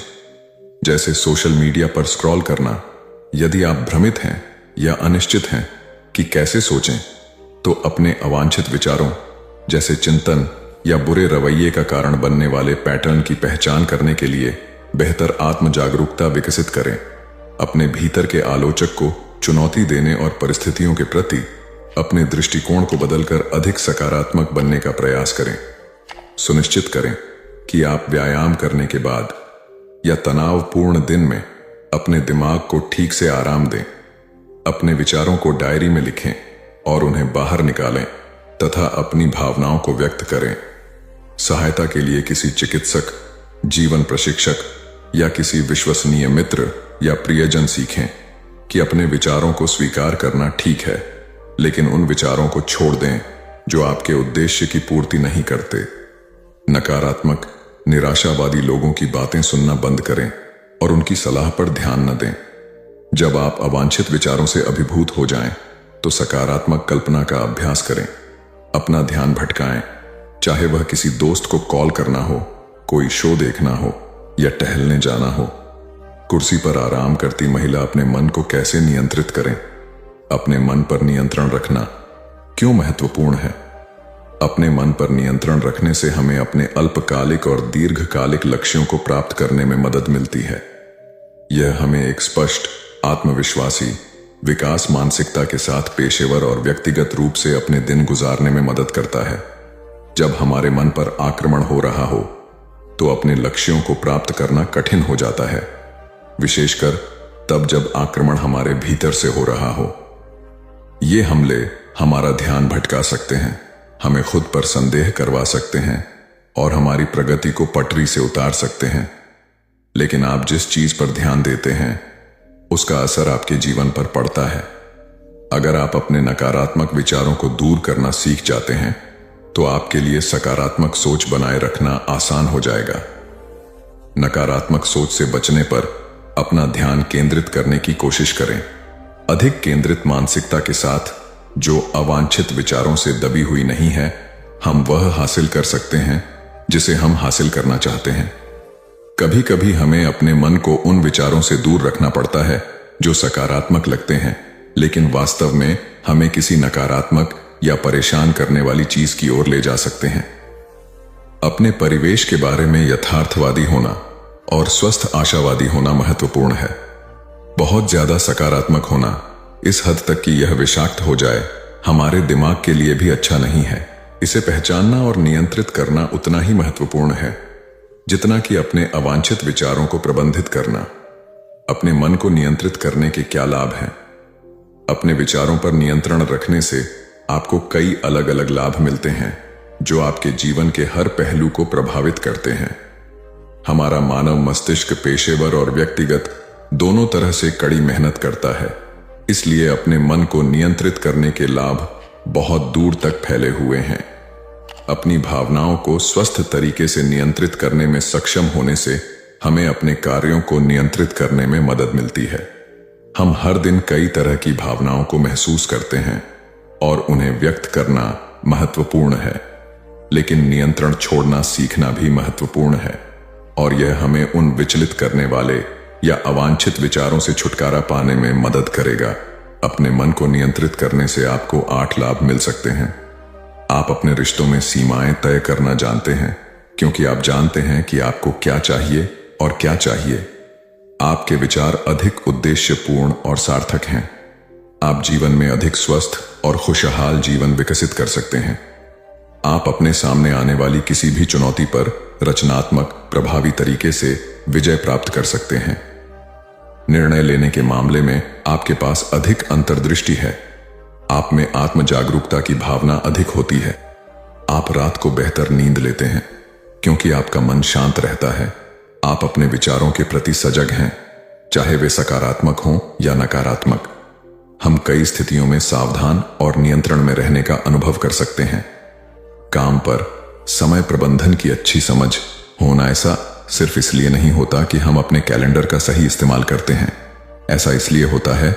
जैसे सोशल मीडिया पर स्क्रॉल करना। यदि आप भ्रमित हैं या अनिश्चित हैं कि कैसे सोचें, तो अपने अवांछित विचारों जैसे चिंतन या बुरे रवैये का कारण बनने वाले पैटर्न की पहचान करने के लिए बेहतर आत्म जागरूकता विकसित करें। अपने भीतर के आलोचक को चुनौती देने और परिस्थितियों के प्रति अपने दृष्टिकोण को बदलकर अधिक सकारात्मक बनने का प्रयास करें। सुनिश्चित करें कि आप व्यायाम करने के बाद या तनावपूर्ण दिन में अपने दिमाग को ठीक से आराम दें। अपने विचारों को डायरी में लिखें और उन्हें बाहर निकालें तथा अपनी भावनाओं को व्यक्त करें। सहायता के लिए किसी चिकित्सक, जीवन प्रशिक्षक या किसी विश्वसनीय मित्र या प्रियजन सीखें कि अपने विचारों को स्वीकार करना ठीक है, लेकिन उन विचारों को छोड़ दें जो आपके उद्देश्य की पूर्ति नहीं करते। नकारात्मक, निराशावादी लोगों की बातें सुनना बंद करें और उनकी सलाह पर ध्यान न दें। जब आप अवांछित विचारों से अभिभूत हो जाएं, तो सकारात्मक कल्पना का अभ्यास करें। अपना ध्यान भटकाएं, चाहे वह किसी दोस्त को कॉल करना हो, कोई शो देखना हो या टहलने जाना हो। कुर्सी पर आराम करती महिला अपने मन को कैसे नियंत्रित करें? अपने मन पर नियंत्रण रखना क्यों महत्वपूर्ण है? अपने मन पर नियंत्रण रखने से हमें अपने अल्पकालिक और दीर्घकालिक लक्ष्यों को प्राप्त करने में मदद मिलती है। यह हमें एक स्पष्ट, आत्मविश्वासी, विकास मानसिकता के साथ पेशेवर और व्यक्तिगत रूप से अपने दिन गुजारने में मदद करता है। जब हमारे मन पर आक्रमण हो रहा हो, तो अपने लक्ष्यों को प्राप्त करना कठिन हो जाता है, विशेषकर तब जब आक्रमण हमारे भीतर से हो रहा हो। ये हमले हमारा ध्यान भटका सकते हैं, हमें खुद पर संदेह करवा सकते हैं और हमारी प्रगति को पटरी से उतार सकते हैं। लेकिन आप जिस चीज पर ध्यान देते हैं, उसका असर आपके जीवन पर पड़ता है। अगर आप अपने नकारात्मक विचारों को दूर करना सीख जाते हैं, तो आपके लिए सकारात्मक सोच बनाए रखना आसान हो जाएगा। नकारात्मक सोच से बचने पर अपना ध्यान केंद्रित करने की कोशिश करें। अधिक केंद्रित मानसिकता के साथ, जो अवांछित विचारों से दबी हुई नहीं है, हम वह हासिल कर सकते हैं जिसे हम हासिल करना चाहते हैं। कभी कभी हमें अपने मन को उन विचारों से दूर रखना पड़ता है जो सकारात्मक लगते हैं, लेकिन वास्तव में हमें किसी नकारात्मक या परेशान करने वाली चीज की ओर ले जा सकते हैं। अपने परिवेश के बारे में यथार्थवादी होना और स्वस्थ आशावादी होना महत्वपूर्ण है। बहुत ज्यादा सकारात्मक होना, इस हद तक कि यह विषाक्त हो जाए, हमारे दिमाग के लिए भी अच्छा नहीं है। इसे पहचानना और नियंत्रित करना उतना ही महत्वपूर्ण है जितना कि अपने अवांछित विचारों को प्रबंधित करना। अपने मन को नियंत्रित करने के क्या लाभ हैं? अपने विचारों पर नियंत्रण रखने से आपको कई अलग अलग लाभ मिलते हैं जो आपके जीवन के हर पहलू को प्रभावित करते हैं। हमारा मानव मस्तिष्क पेशेवर और व्यक्तिगत दोनों तरह से कड़ी मेहनत करता है, इसलिए अपने मन को नियंत्रित करने के लाभ बहुत दूर तक फैले हुए हैं। अपनी भावनाओं को स्वस्थ तरीके से नियंत्रित करने में सक्षम होने से हमें अपने कार्यों को नियंत्रित करने में मदद मिलती है। हम हर दिन कई तरह की भावनाओं को महसूस करते हैं और उन्हें व्यक्त करना महत्वपूर्ण है, लेकिन नियंत्रण छोड़ना सीखना भी महत्वपूर्ण है, और यह हमें उन विचलित करने वाले या अवांछित विचारों से छुटकारा पाने में मदद करेगा। अपने मन को नियंत्रित करने से आपको 8 लाभ मिल सकते हैं। आप अपने रिश्तों में सीमाएं तय करना जानते हैं, क्योंकि आप जानते हैं कि आपको क्या चाहिए और क्या चाहिए। आपके विचार अधिक उद्देश्यपूर्ण और सार्थक हैं। आप जीवन में अधिक स्वस्थ और खुशहाल जीवन विकसित कर सकते हैं। आप अपने सामने आने वाली किसी भी चुनौती पर रचनात्मक, प्रभावी तरीके से विजय प्राप्त कर सकते हैं। निर्णय लेने के मामले में आपके पास अधिक अंतर्दृष्टि है। आप में आत्म जागरूकता की भावना अधिक होती है। आप रात को बेहतर नींद लेते हैं क्योंकि आपका मन शांत रहता है। आप अपने विचारों के प्रति सजग हैं, चाहे वे सकारात्मक हों या नकारात्मक। हम कई स्थितियों में सावधान और नियंत्रण में रहने का अनुभव कर सकते हैं। काम पर समय प्रबंधन की अच्छी समझ होना ऐसा सिर्फ इसलिए नहीं होता कि हम अपने कैलेंडर का सही इस्तेमाल करते हैं। ऐसा इसलिए होता है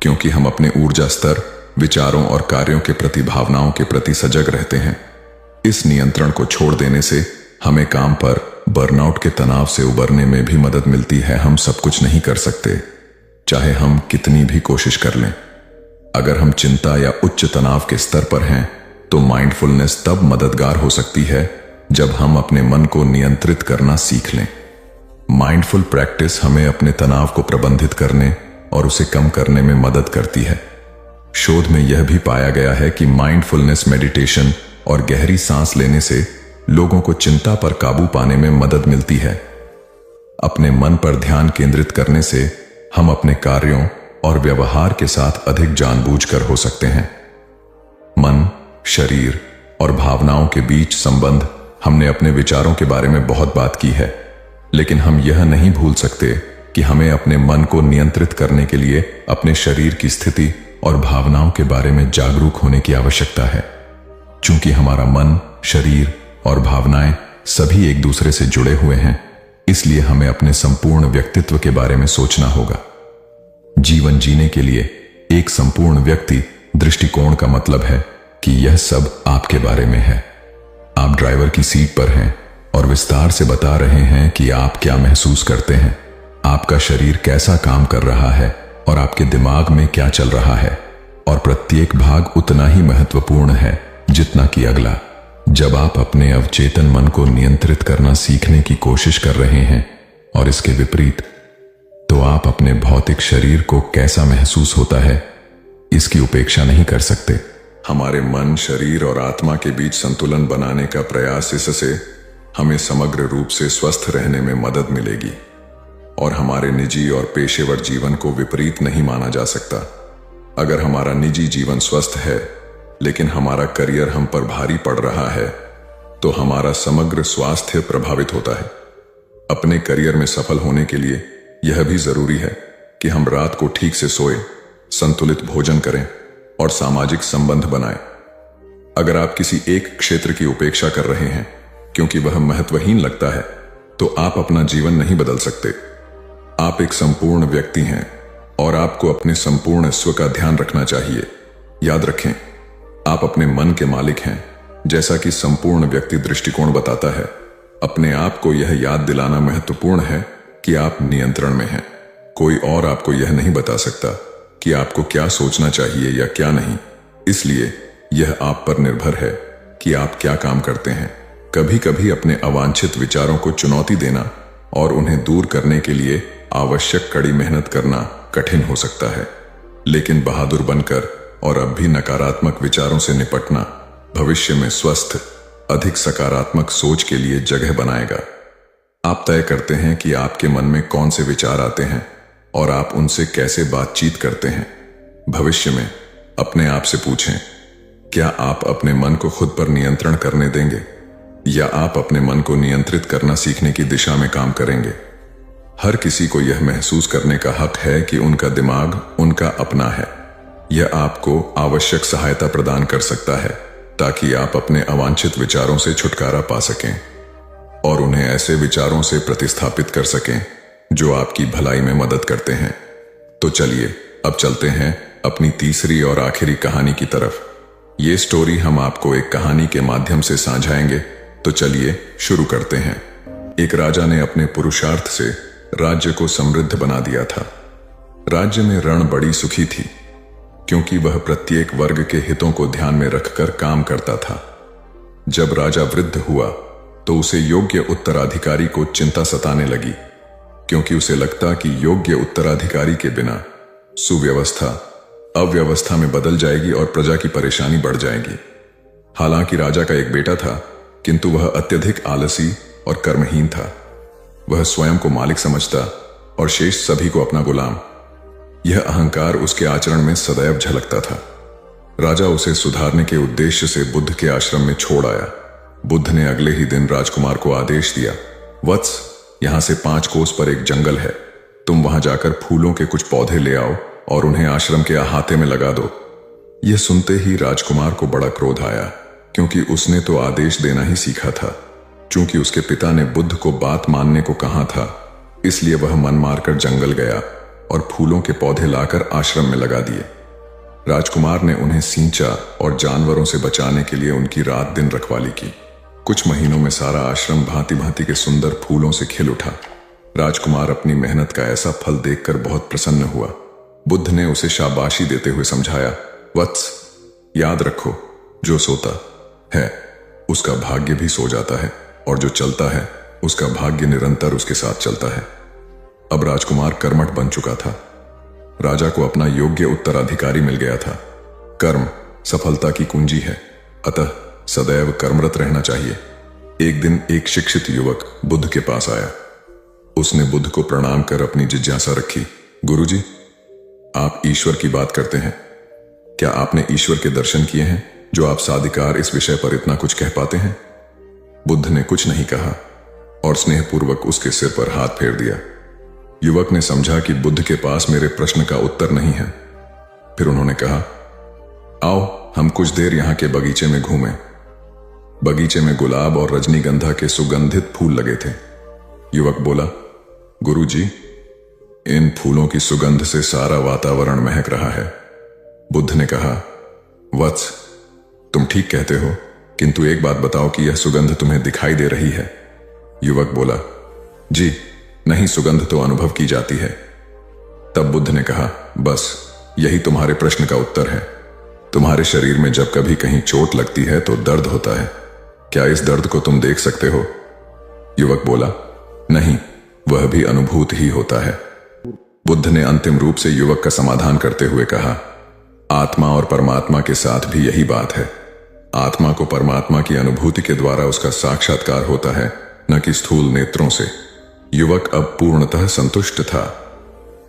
क्योंकि हम अपने ऊर्जा स्तर, विचारों और कार्यों के प्रति, भावनाओं के प्रति सजग रहते हैं। इस नियंत्रण को छोड़ देने से हमें काम पर बर्नआउट के तनाव से उबरने में भी मदद मिलती है। हम सब कुछ नहीं कर सकते, चाहे हम कितनी भी कोशिश कर लें। अगर हम चिंता या उच्च तनाव के स्तर पर हैं, तो माइंडफुलनेस तब मददगार हो सकती है जब हम अपने मन को नियंत्रित करना सीख लें। माइंडफुल प्रैक्टिस हमें अपने तनाव को प्रबंधित करने और उसे कम करने में मदद करती है। शोध में यह भी पाया गया है कि माइंडफुलनेस मेडिटेशन और गहरी सांस लेने से लोगों को चिंता पर काबू पाने में मदद मिलती है। अपने मन पर ध्यान केंद्रित करने से हम अपने कार्यों और व्यवहार के साथ अधिक जानबूझकर हो सकते हैं। मन, शरीर और भावनाओं के बीच संबंध हमने अपने विचारों के बारे में बहुत बात की है, लेकिन हम यह नहीं भूल सकते कि हमें अपने मन को नियंत्रित करने के लिए अपने शरीर की स्थिति और भावनाओं के बारे में जागरूक होने की आवश्यकता है। चूंकि हमारा मन, शरीर और भावनाएं सभी एक दूसरे से जुड़े हुए हैं, इसलिए हमें अपने संपूर्ण व्यक्तित्व के बारे में सोचना होगा। जीवन जीने के लिए एक संपूर्ण व्यक्ति दृष्टिकोण का मतलब है कि यह सब आपके बारे में है। आप ड्राइवर की सीट पर हैं और विस्तार से बता रहे हैं कि आप क्या महसूस करते हैं, आपका शरीर कैसा काम कर रहा है और आपके दिमाग में क्या चल रहा है, और प्रत्येक भाग उतना ही महत्वपूर्ण है जितना कि अगला। जब आप अपने अवचेतन मन को नियंत्रित करना सीखने की कोशिश कर रहे हैं और इसके विपरीत, तो आप अपने भौतिक शरीर को कैसा महसूस होता है इसकी उपेक्षा नहीं कर सकते। हमारे मन, शरीर और आत्मा के बीच संतुलन बनाने का प्रयास, इससे हमें समग्र रूप से स्वस्थ रहने में मदद मिलेगी और हमारे निजी और पेशेवर जीवन को विपरीत नहीं माना जा सकता। अगर हमारा निजी जीवन स्वस्थ है लेकिन हमारा करियर हम पर भारी पड़ रहा है, तो हमारा समग्र स्वास्थ्य प्रभावित होता है। अपने करियर में सफल होने के लिए यह भी जरूरी है कि हम रात को ठीक से सोएं, संतुलित भोजन करें और सामाजिक संबंध बनाएं। अगर आप किसी एक क्षेत्र की उपेक्षा कर रहे हैं क्योंकि वह महत्वहीन लगता है, तो आप अपना जीवन नहीं बदल सकते। आप एक संपूर्ण व्यक्ति हैं और आपको अपने संपूर्ण स्व का ध्यान रखना चाहिए। याद रखें, आप अपने मन के मालिक हैं, जैसा कि संपूर्ण व्यक्ति दृष्टिकोण बताता है। अपने आप को यह याद दिलाना महत्वपूर्ण है कि आप नियंत्रण में हैं। कोई और आपको यह नहीं बता सकता कि आपको क्या सोचना चाहिए या क्या नहीं, इसलिए यह आप पर निर्भर है कि आप क्या काम करते हैं। कभी कभी अपने अवांछित विचारों को चुनौती देना और उन्हें दूर करने के लिए आवश्यक कड़ी मेहनत करना कठिन हो सकता है, लेकिन बहादुर बनकर और अब भी नकारात्मक विचारों से निपटना भविष्य में स्वस्थ, अधिक सकारात्मक सोच के लिए जगह बनाएगा। आप तय करते हैं कि आपके मन में कौन से विचार आते हैं और आप उनसे कैसे बातचीत करते हैं। भविष्य में अपने आप से पूछें, क्या आप अपने मन को खुद पर नियंत्रण करने देंगे या आप अपने मन को नियंत्रित करना सीखने की दिशा में काम करेंगे। हर किसी को यह महसूस करने का हक है कि उनका दिमाग उनका अपना है। यह आपको आवश्यक सहायता प्रदान कर सकता है ताकि आप अपने अवांछित विचारों से छुटकारा पा सकें और उन्हें ऐसे विचारों से प्रतिस्थापित कर सकें जो आपकी भलाई में मदद करते हैं। तो चलिए अब चलते हैं अपनी तीसरी और आखिरी कहानी की तरफ। ये स्टोरी हम आपको एक कहानी के माध्यम से साझाएंगे, तो चलिए शुरू करते हैं। एक राजा ने अपने पुरुषार्थ से राज्य को समृद्ध बना दिया था। राज्य में रण बड़ी सुखी थी क्योंकि वह प्रत्येक वर्ग के हितों को ध्यान में रखकर काम करता था। जब राजा वृद्ध हुआ तो उसे योग्य उत्तराधिकारी को चिंता सताने लगी, क्योंकि उसे लगता कि योग्य उत्तराधिकारी के बिना सुव्यवस्था अव्यवस्था में बदल जाएगी और प्रजा की परेशानी बढ़ जाएगी। हालांकि राजा का एक बेटा था, किंतु वह अत्यधिक आलसी और कर्महीन था। वह स्वयं को मालिक समझता और शेष सभी को अपना गुलाम। यह अहंकार उसके आचरण में सदैव झलकता था। राजा उसे सुधारने के उद्देश्य से बुद्ध के आश्रम में छोड़ आया। बुद्ध ने अगले ही दिन राजकुमार को आदेश दिया, वत्स, यहां से 5 कोस पर एक जंगल है, तुम वहां जाकर फूलों के कुछ पौधे ले आओ और उन्हें आश्रम के अहाते में लगा दो। यह सुनते ही राजकुमार को बड़ा क्रोध आया, क्योंकि उसने तो आदेश देना ही सीखा था। चूंकि उसके पिता ने बुद्ध को बात मानने को कहा था, इसलिए वह मन मारकर जंगल गया और फूलों के पौधे लाकर आश्रम में लगा दिए। राजकुमार ने उन्हें सींचा और जानवरों से बचाने के लिए उनकी रात दिन रखवाली की। कुछ महीनों में सारा आश्रम भांति भांति के सुंदर फूलों से खिल उठा। राजकुमार अपनी मेहनत का ऐसा फल देखकर बहुत प्रसन्न हुआ। बुद्ध ने उसे शाबाशी देते हुए समझाया, वत्स, याद रखो, जो सोता है उसका भाग्य भी सो जाता है और जो चलता है उसका भाग्य निरंतर उसके साथ चलता है। अब राजकुमार कर्मठ बन चुका था। राजा को अपना योग्य उत्तराधिकारी मिल गया था। कर्म सफलता की कुंजी है, अतः सदैव कर्मरत रहना चाहिए। एक दिन एक शिक्षित युवक बुद्ध के पास आया। उसने बुद्ध को प्रणाम कर अपनी जिज्ञासा रखी, गुरुजी, आप ईश्वर की बात करते हैं, क्या आपने ईश्वर के दर्शन किए हैं जो आप साधिकार इस विषय पर इतना कुछ कह पाते हैं? बुद्ध ने कुछ नहीं कहा और स्नेहपूर्वक उसके सिर पर हाथ फेर दिया। युवक ने समझा कि बुद्ध के पास मेरे प्रश्न का उत्तर नहीं है। फिर उन्होंने कहा, आओ हम कुछ देर यहां के बगीचे में घूमें। बगीचे में गुलाब और रजनीगंधा के सुगंधित फूल लगे थे। युवक बोला, गुरुजी, इन फूलों की सुगंध से सारा वातावरण महक रहा है। बुद्ध ने कहा, वत्स, तुम ठीक कहते हो, किंतु एक बात बताओ कि यह सुगंध तुम्हें दिखाई दे रही है? युवक बोला, जी नहीं, सुगंध तो अनुभव की जाती है। तब बुद्ध ने कहा, बस यही तुम्हारे प्रश्न का उत्तर है। तुम्हारे शरीर में जब कभी कहीं चोट लगती है तो दर्द होता है। क्या इस दर्द को तुम देख सकते हो? युवक बोला, नहीं, वह भी अनुभूत ही होता है। बुद्ध ने अंतिम रूप से युवक का समाधान करते हुए कहा, आत्मा और परमात्मा के साथ भी यही बात है। आत्मा को परमात्मा की अनुभूति के द्वारा उसका साक्षात्कार होता है, न कि स्थूल नेत्रों से। युवक अब पूर्णतः संतुष्ट था।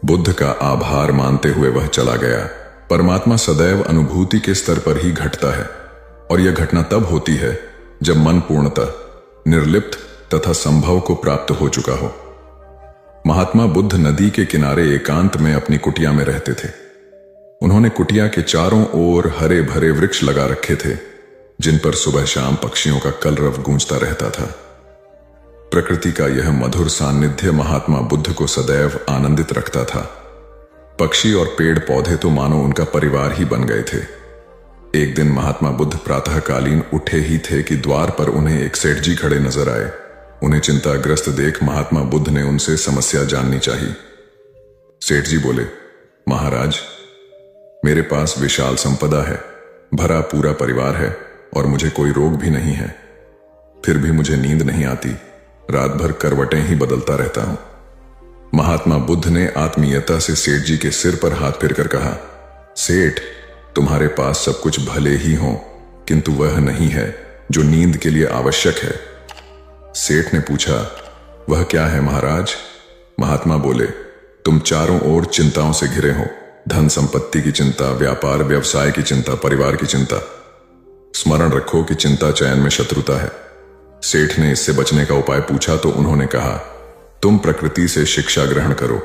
बुद्ध का आभार मानते हुए वह चला गया। परमात्मा सदैव अनुभूति के स्तर पर ही घटता है, और यह घटना तब होती है जब मन पूर्णतः निर्लिप्त तथा संभव को प्राप्त हो चुका हो। महात्मा बुद्ध नदी के किनारे एकांत में अपनी कुटिया में रहते थे। उन्होंने कुटिया के चारों ओर हरे भरे वृक्ष लगा रखे थे, जिन पर सुबह शाम पक्षियों का कलरव गूंजता रहता था। प्रकृति का यह मधुर सान्निध्य महात्मा बुद्ध को सदैव आनंदित रखता था। पक्षी और पेड़ पौधे तो मानो उनका परिवार ही बन गए थे। एक दिन महात्मा बुद्ध प्रातःकालीन उठे ही थे कि द्वार पर उन्हें एक सेठ जी खड़े नजर आए। उन्हें चिंताग्रस्त देख महात्मा बुद्ध ने उनसे समस्या जाननी चाहिए। सेठ जी बोले, महाराज, मेरे पास विशाल संपदा है, भरा पूरा परिवार है और मुझे कोई रोग भी नहीं है। फिर भी मुझे नींद नहीं आती, रात भर करवटें ही बदलता रहता हूं। महात्मा बुद्ध ने आत्मीयता से सेठ जी के सिर पर हाथ फेरकर कहा, सेठ, तुम्हारे पास सब कुछ भले ही हो, किंतु वह नहीं है जो नींद के लिए आवश्यक है। सेठ ने पूछा, वह क्या है महाराज? महात्मा बोले, तुम चारों ओर चिंताओं से घिरे हो। धन संपत्ति की चिंता, व्यापार व्यवसाय की चिंता, परिवार की चिंता। स्मरण रखो कि चिंता चयन में शत्रुता है। सेठ ने इससे बचने का उपाय पूछा तो उन्होंने कहा, तुम प्रकृति से शिक्षा ग्रहण करो।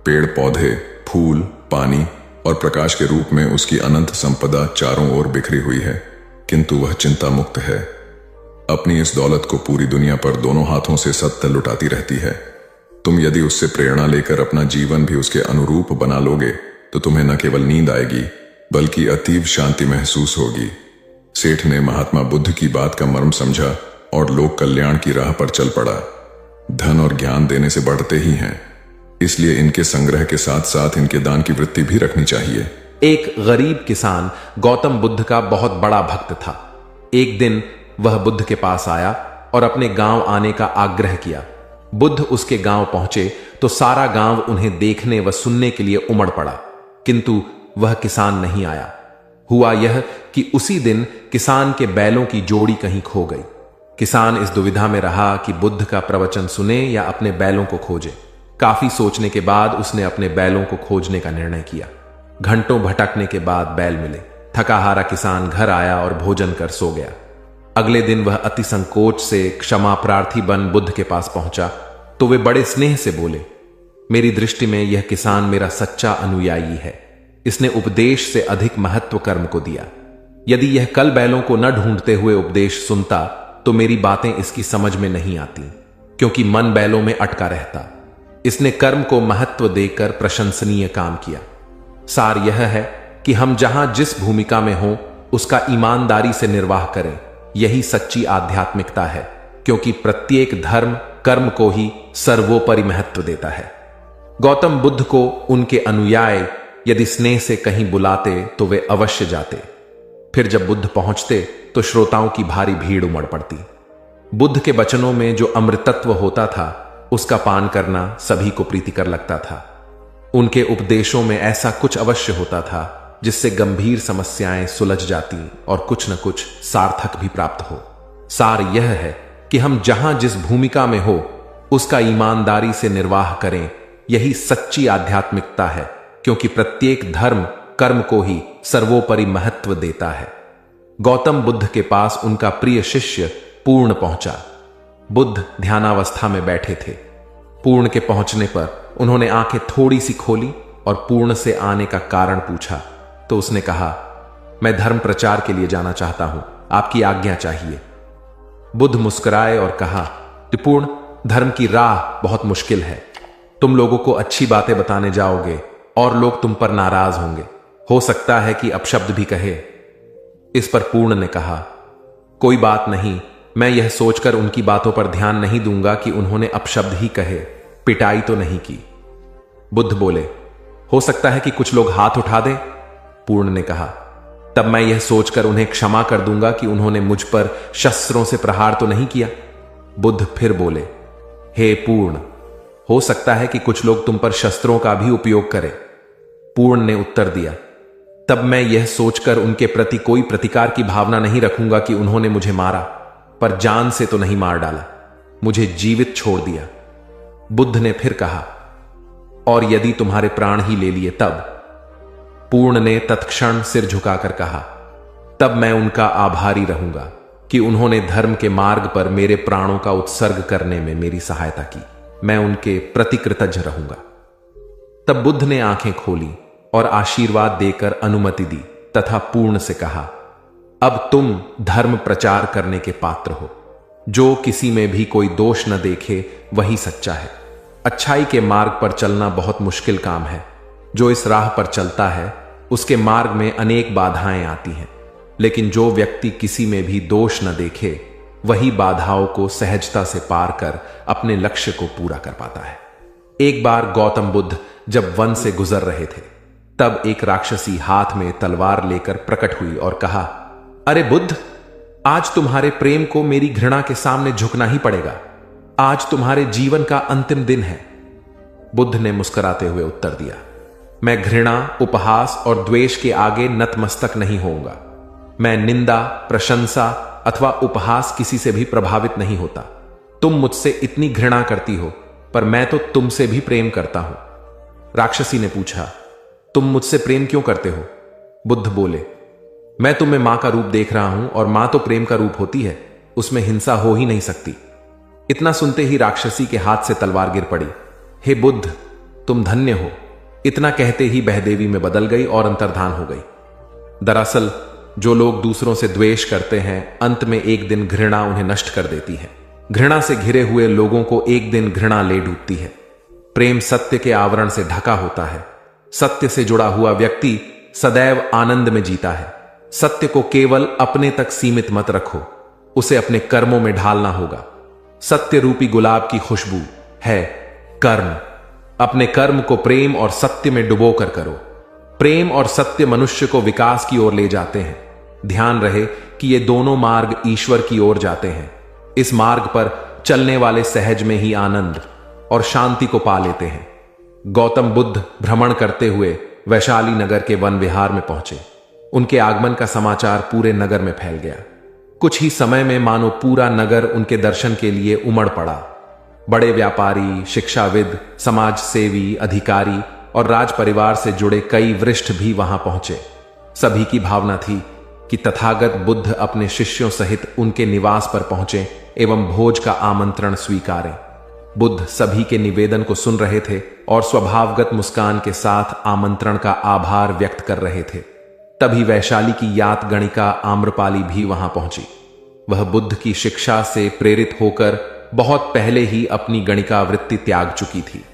पेड़ पौधे, फूल, पानी और प्रकाश के रूप में उसकी अनंत संपदा चारों ओर बिखरी हुई है, किंतु वह चिंता मुक्त है। अपनी इस दौलत को पूरी दुनिया पर दोनों हाथों से सत्य लुटाती रहती है। तुम यदि उससे प्रेरणा लेकर अपना जीवन भी उसके अनुरूप बना लोगे तो तुम्हें न केवल नींद आएगी बल्कि अतीव शांति महसूस होगी। सेठ ने महात्मा बुद्ध की बात का मर्म समझा और लोक कल्याण की राह पर चल पड़ा। धन और ज्ञान देने से बढ़ते ही हैं, इसलिए इनके संग्रह के साथ साथ इनके दान की वृत्ति भी रखनी चाहिए। एक गरीब किसान गौतम बुद्ध का बहुत बड़ा भक्त था। एक दिन वह बुद्ध के पास आया और अपने गांव आने का आग्रह किया। बुद्ध उसके गांव पहुंचे तो सारा गांव उन्हें देखने व सुनने के लिए उमड़ पड़ा, किंतु वह किसान नहीं आया। हुआ यह कि उसी दिन किसान के बैलों की जोड़ी कहीं खो गई। किसान इस दुविधा में रहा कि बुद्ध का प्रवचन सुने या अपने बैलों को खोजे। काफी सोचने के बाद उसने अपने बैलों को खोजने का निर्णय किया। घंटों भटकने के बाद बैल मिले। थका हारा किसान घर आया और भोजन कर सो गया। अगले दिन वह अति संकोच से क्षमा प्रार्थी बन बुद्ध के पास पहुंचा तो वे बड़े स्नेह से बोले, मेरी दृष्टि में यह किसान मेरा सच्चा अनुयायी है। इसने उपदेश से अधिक महत्व कर्म को दिया। यदि यह कल बैलों को न ढूंढते हुए उपदेश सुनता तो मेरी बातें इसकी समझ में नहीं आती, क्योंकि मन बैलों में अटका रहता। इसने कर्म को महत्व देकर प्रशंसनीय काम किया। सार यह है कि हम जहां जिस भूमिका में हो उसका ईमानदारी से निर्वाह करें। यही सच्ची आध्यात्मिकता है, क्योंकि प्रत्येक धर्म कर्म को ही सर्वोपरि महत्व देता है। गौतम बुद्ध को उनके अनुयायी यदि स्नेह से कहीं बुलाते तो वे अवश्य जाते। फिर जब बुद्ध पहुंचते तो श्रोताओं की भारी भीड़ उमड़ पड़ती। बुद्ध के वचनों में जो अमृतत्व होता था उसका पान करना सभी को प्रीतिकर लगता था। उनके उपदेशों में ऐसा कुछ अवश्य होता था जिससे गंभीर समस्याएं सुलझ जाती और कुछ न कुछ सार्थक भी प्राप्त हो। सार यह है कि हम जहां जिस भूमिका में हो उसका ईमानदारी से निर्वाह करें। यही सच्ची आध्यात्मिकता है, क्योंकि प्रत्येक धर्म कर्म को ही सर्वोपरि महत्व देता है। गौतम बुद्ध के पास उनका प्रिय शिष्य पूर्ण पहुंचा। बुद्ध ध्यानावस्था में बैठे थे। पूर्ण के पहुंचने पर उन्होंने आंखें थोड़ी सी खोली और पूर्ण से आने का कारण पूछा तो उसने कहा, मैं धर्म प्रचार के लिए जाना चाहता हूं, आपकी आज्ञा चाहिए। बुद्ध मुस्कुराए और कहा, पूर्ण, धर्म की राह बहुत मुश्किल है। तुम लोगों को अच्छी बातें बताने जाओगे और लोग तुम पर नाराज होंगे, हो सकता है कि अपशब्द भी कहे। इस पर पूर्ण ने कहा, कोई बात नहीं, मैं यह सोचकर उनकी बातों पर ध्यान नहीं दूंगा कि उन्होंने अपशब्द ही कहे, पिटाई तो नहीं की। बुद्ध बोले, हो सकता है कि कुछ लोग हाथ उठा दें। पूर्ण ने कहा, तब मैं यह सोचकर उन्हें क्षमा कर दूंगा कि उन्होंने मुझ पर शस्त्रों से प्रहार तो नहीं किया। बुद्ध फिर बोले, हे पूर्ण, हो सकता है कि कुछ लोग तुम पर शस्त्रों का भी उपयोग करें। पूर्ण ने उत्तर दिया, तब मैं यह सोचकर उनके प्रति कोई प्रतिकार की भावना नहीं रखूंगा कि उन्होंने मुझे मारा, पर जान से तो नहीं मार डाला, मुझे जीवित छोड़ दिया। बुद्ध ने फिर कहा, और यदि तुम्हारे प्राण ही ले लिए तब? पूर्ण ने तत्क्षण सिर झुकाकर कहा, तब मैं उनका आभारी रहूंगा कि उन्होंने धर्म के मार्ग पर मेरे प्राणों का उत्सर्ग करने में मेरी सहायता की। मैं उनके प्रति कृतज्ञ रहूंगा। तब बुद्ध ने आंखें खोली और आशीर्वाद देकर अनुमति दी तथा पूर्ण से कहा, अब तुम धर्म प्रचार करने के पात्र हो। जो किसी में भी कोई दोष न देखे वही सच्चा है। अच्छाई के मार्ग पर चलना बहुत मुश्किल काम है। जो इस राह पर चलता है उसके मार्ग में अनेक बाधाएं आती हैं, लेकिन जो व्यक्ति किसी में भी दोष न देखे वही बाधाओं को सहजता से पार कर अपने लक्ष्य को पूरा कर पाता है। एक बार गौतम बुद्ध जब वन से गुजर रहे थे, तब एक राक्षसी हाथ में तलवार लेकर प्रकट हुई और कहा, अरे बुद्ध, आज तुम्हारे प्रेम को मेरी घृणा के सामने झुकना ही पड़ेगा। आज तुम्हारे जीवन का अंतिम दिन है। बुद्ध ने मुस्कुराते हुए उत्तर दिया, मैं घृणा, उपहास और द्वेष के आगे नतमस्तक नहीं होऊंगा। मैं निंदा, प्रशंसा अथवा उपहास किसी से भी प्रभावित नहीं होता। तुम मुझसे इतनी घृणा करती हो, पर मैं तो तुमसे भी प्रेम करता हूं। राक्षसी ने पूछा, तुम मुझसे प्रेम क्यों करते हो? बुद्ध बोले, मैं तुम्हें मां का रूप देख रहा हूं और मां तो प्रेम का रूप होती है, उसमें हिंसा हो ही नहीं सकती। इतना सुनते ही राक्षसी के हाथ से तलवार गिर पड़ी। हे बुद्ध, तुम धन्य हो। इतना कहते ही बहदेवी में बदल गई और अंतर्धान हो गई। दरअसल जो लोग दूसरों से द्वेष करते हैं, अंत में एक दिन घृणा उन्हें नष्ट कर देती है। घृणा से घिरे हुए लोगों को एक दिन घृणा ले डूबती है। प्रेम सत्य के आवरण से ढका होता है। सत्य से जुड़ा हुआ व्यक्ति सदैव आनंद में जीता है। सत्य को केवल अपने तक सीमित मत रखो, उसे अपने कर्मों में ढालना होगा। सत्य रूपी गुलाब की खुशबू है कर्म। अपने कर्म को प्रेम और सत्य में डुबो कर करो। प्रेम और सत्य मनुष्य को विकास की ओर ले जाते हैं। ध्यान रहे कि ये दोनों मार्ग ईश्वर की ओर जाते हैं। इस मार्ग पर चलने वाले सहज में ही आनंद और शांति को पा लेते हैं। गौतम बुद्ध भ्रमण करते हुए वैशाली नगर के वन विहार में पहुंचे। उनके आगमन का समाचार पूरे नगर में फैल गया। कुछ ही समय में मानो पूरा नगर उनके दर्शन के लिए उमड़ पड़ा। बड़े व्यापारी, शिक्षाविद, समाज सेवी, अधिकारी और राज परिवार से जुड़े कई वरिष्ठ भी वहां पहुंचे। सभी की भावना थी कि तथागत बुद्ध अपने शिष्यों सहित उनके निवास पर पहुंचे एवं भोज का आमंत्रण स्वीकारें। बुद्ध सभी के निवेदन को सुन रहे थे और स्वभावगत मुस्कान के साथ आमंत्रण का आभार व्यक्त कर रहे थे। तभी वैशाली की यात गणिका आम्रपाली भी वहां पहुंची। वह बुद्ध की शिक्षा से प्रेरित होकर बहुत पहले ही अपनी गणिका वृत्ति त्याग चुकी थी।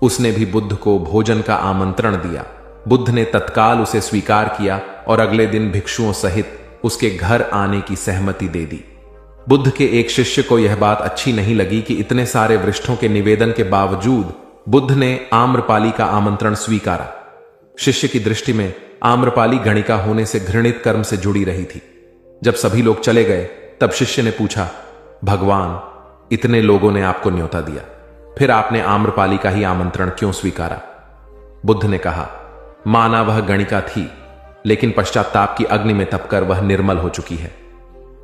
उसने भी बुद्ध को भोजन का आमंत्रण दिया। बुद्ध ने तत्काल उसे स्वीकार किया और अगले दिन भिक्षुओं सहित उसके घर आने की सहमति दे दी। बुद्ध के एक शिष्य को यह बात अच्छी नहीं लगी कि इतने सारे वरिष्ठों के निवेदन के बावजूद बुद्ध ने आम्रपाली का आमंत्रण स्वीकारा। शिष्य की दृष्टि में आम्रपाली गणिका होने से घृणित कर्म से जुड़ी रही थी। जब सभी लोग चले गए तब शिष्य ने पूछा, भगवान, इतने लोगों ने आपको न्योता दिया, फिर आपने आम्रपाली का ही आमंत्रण क्यों स्वीकारा? बुद्ध ने कहा, माना वह गणिका थी, लेकिन पश्चाताप की अग्नि में तपकर वह निर्मल हो चुकी है।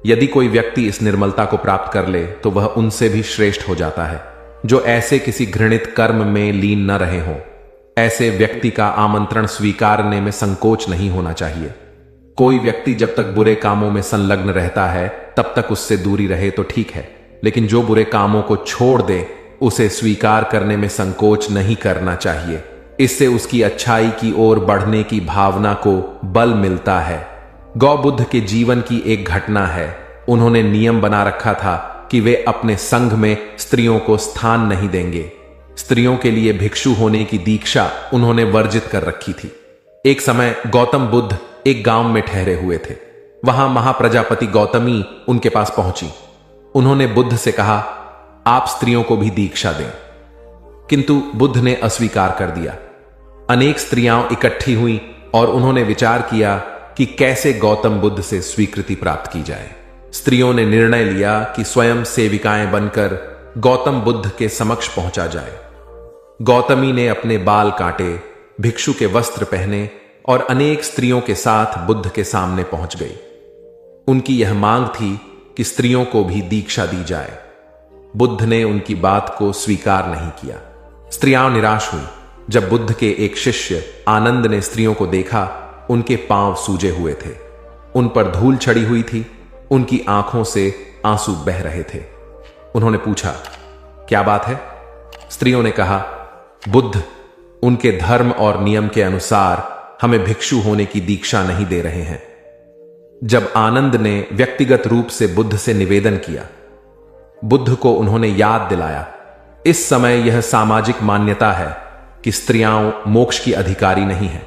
यदि कोई व्यक्ति इस निर्मलता को प्राप्त कर ले तो वह उनसे भी श्रेष्ठ हो जाता है जो ऐसे किसी घृणित कर्म में लीन न रहे हों। ऐसे व्यक्ति का आमंत्रण स्वीकारने में संकोच नहीं होना चाहिए। कोई व्यक्ति जब तक बुरे कामों में संलग्न रहता है तब तक उससे दूरी रहे तो ठीक है, लेकिन जो बुरे कामों को छोड़ दे उसे स्वीकार करने में संकोच नहीं करना चाहिए। इससे उसकी अच्छाई की ओर बढ़ने की भावना को बल मिलता है। गौ बुद्ध के जीवन की एक घटना है। उन्होंने नियम बना रखा था कि वे अपने संघ में स्त्रियों को स्थान नहीं देंगे। स्त्रियों के लिए भिक्षु होने की दीक्षा उन्होंने वर्जित कर रखी थी। एक समय गौतम बुद्ध एक गांव में ठहरे हुए थे। वहां महाप्रजापति गौतमी उनके पास पहुंची। उन्होंने बुद्ध से कहा, आप स्त्रियों को भी दीक्षा दें। किंतु बुद्ध ने अस्वीकार कर दिया। अनेक स्त्रियां इकट्ठी हुई और उन्होंने विचार किया कि कैसे गौतम बुद्ध से स्वीकृति प्राप्त की जाए। स्त्रियों ने निर्णय लिया कि स्वयं सेविकाएं बनकर गौतम बुद्ध के समक्ष पहुंचा जाए। गौतमी ने अपने बाल काटे, भिक्षु के वस्त्र पहने और अनेक स्त्रियों के साथ बुद्ध के सामने पहुंच गई। उनकी यह मांग थी कि स्त्रियों को भी दीक्षा दी जाए। बुद्ध ने उनकी बात को स्वीकार नहीं किया। स्त्रियां निराश हुई। जब बुद्ध के एक शिष्य आनंद ने स्त्रियों को देखा, उनके पांव सूजे हुए थे, उन पर धूल चढ़ी हुई थी, उनकी आंखों से आंसू बह रहे थे। उन्होंने पूछा, क्या बात है? स्त्रियों ने कहा, बुद्ध उनके धर्म और नियम के अनुसार हमें भिक्षु होने की दीक्षा नहीं दे रहे हैं। जब आनंद ने व्यक्तिगत रूप से बुद्ध से निवेदन किया, बुद्ध को उन्होंने याद दिलाया, इस समय यह सामाजिक मान्यता है कि स्त्रियां मोक्ष की अधिकारी नहीं हैं,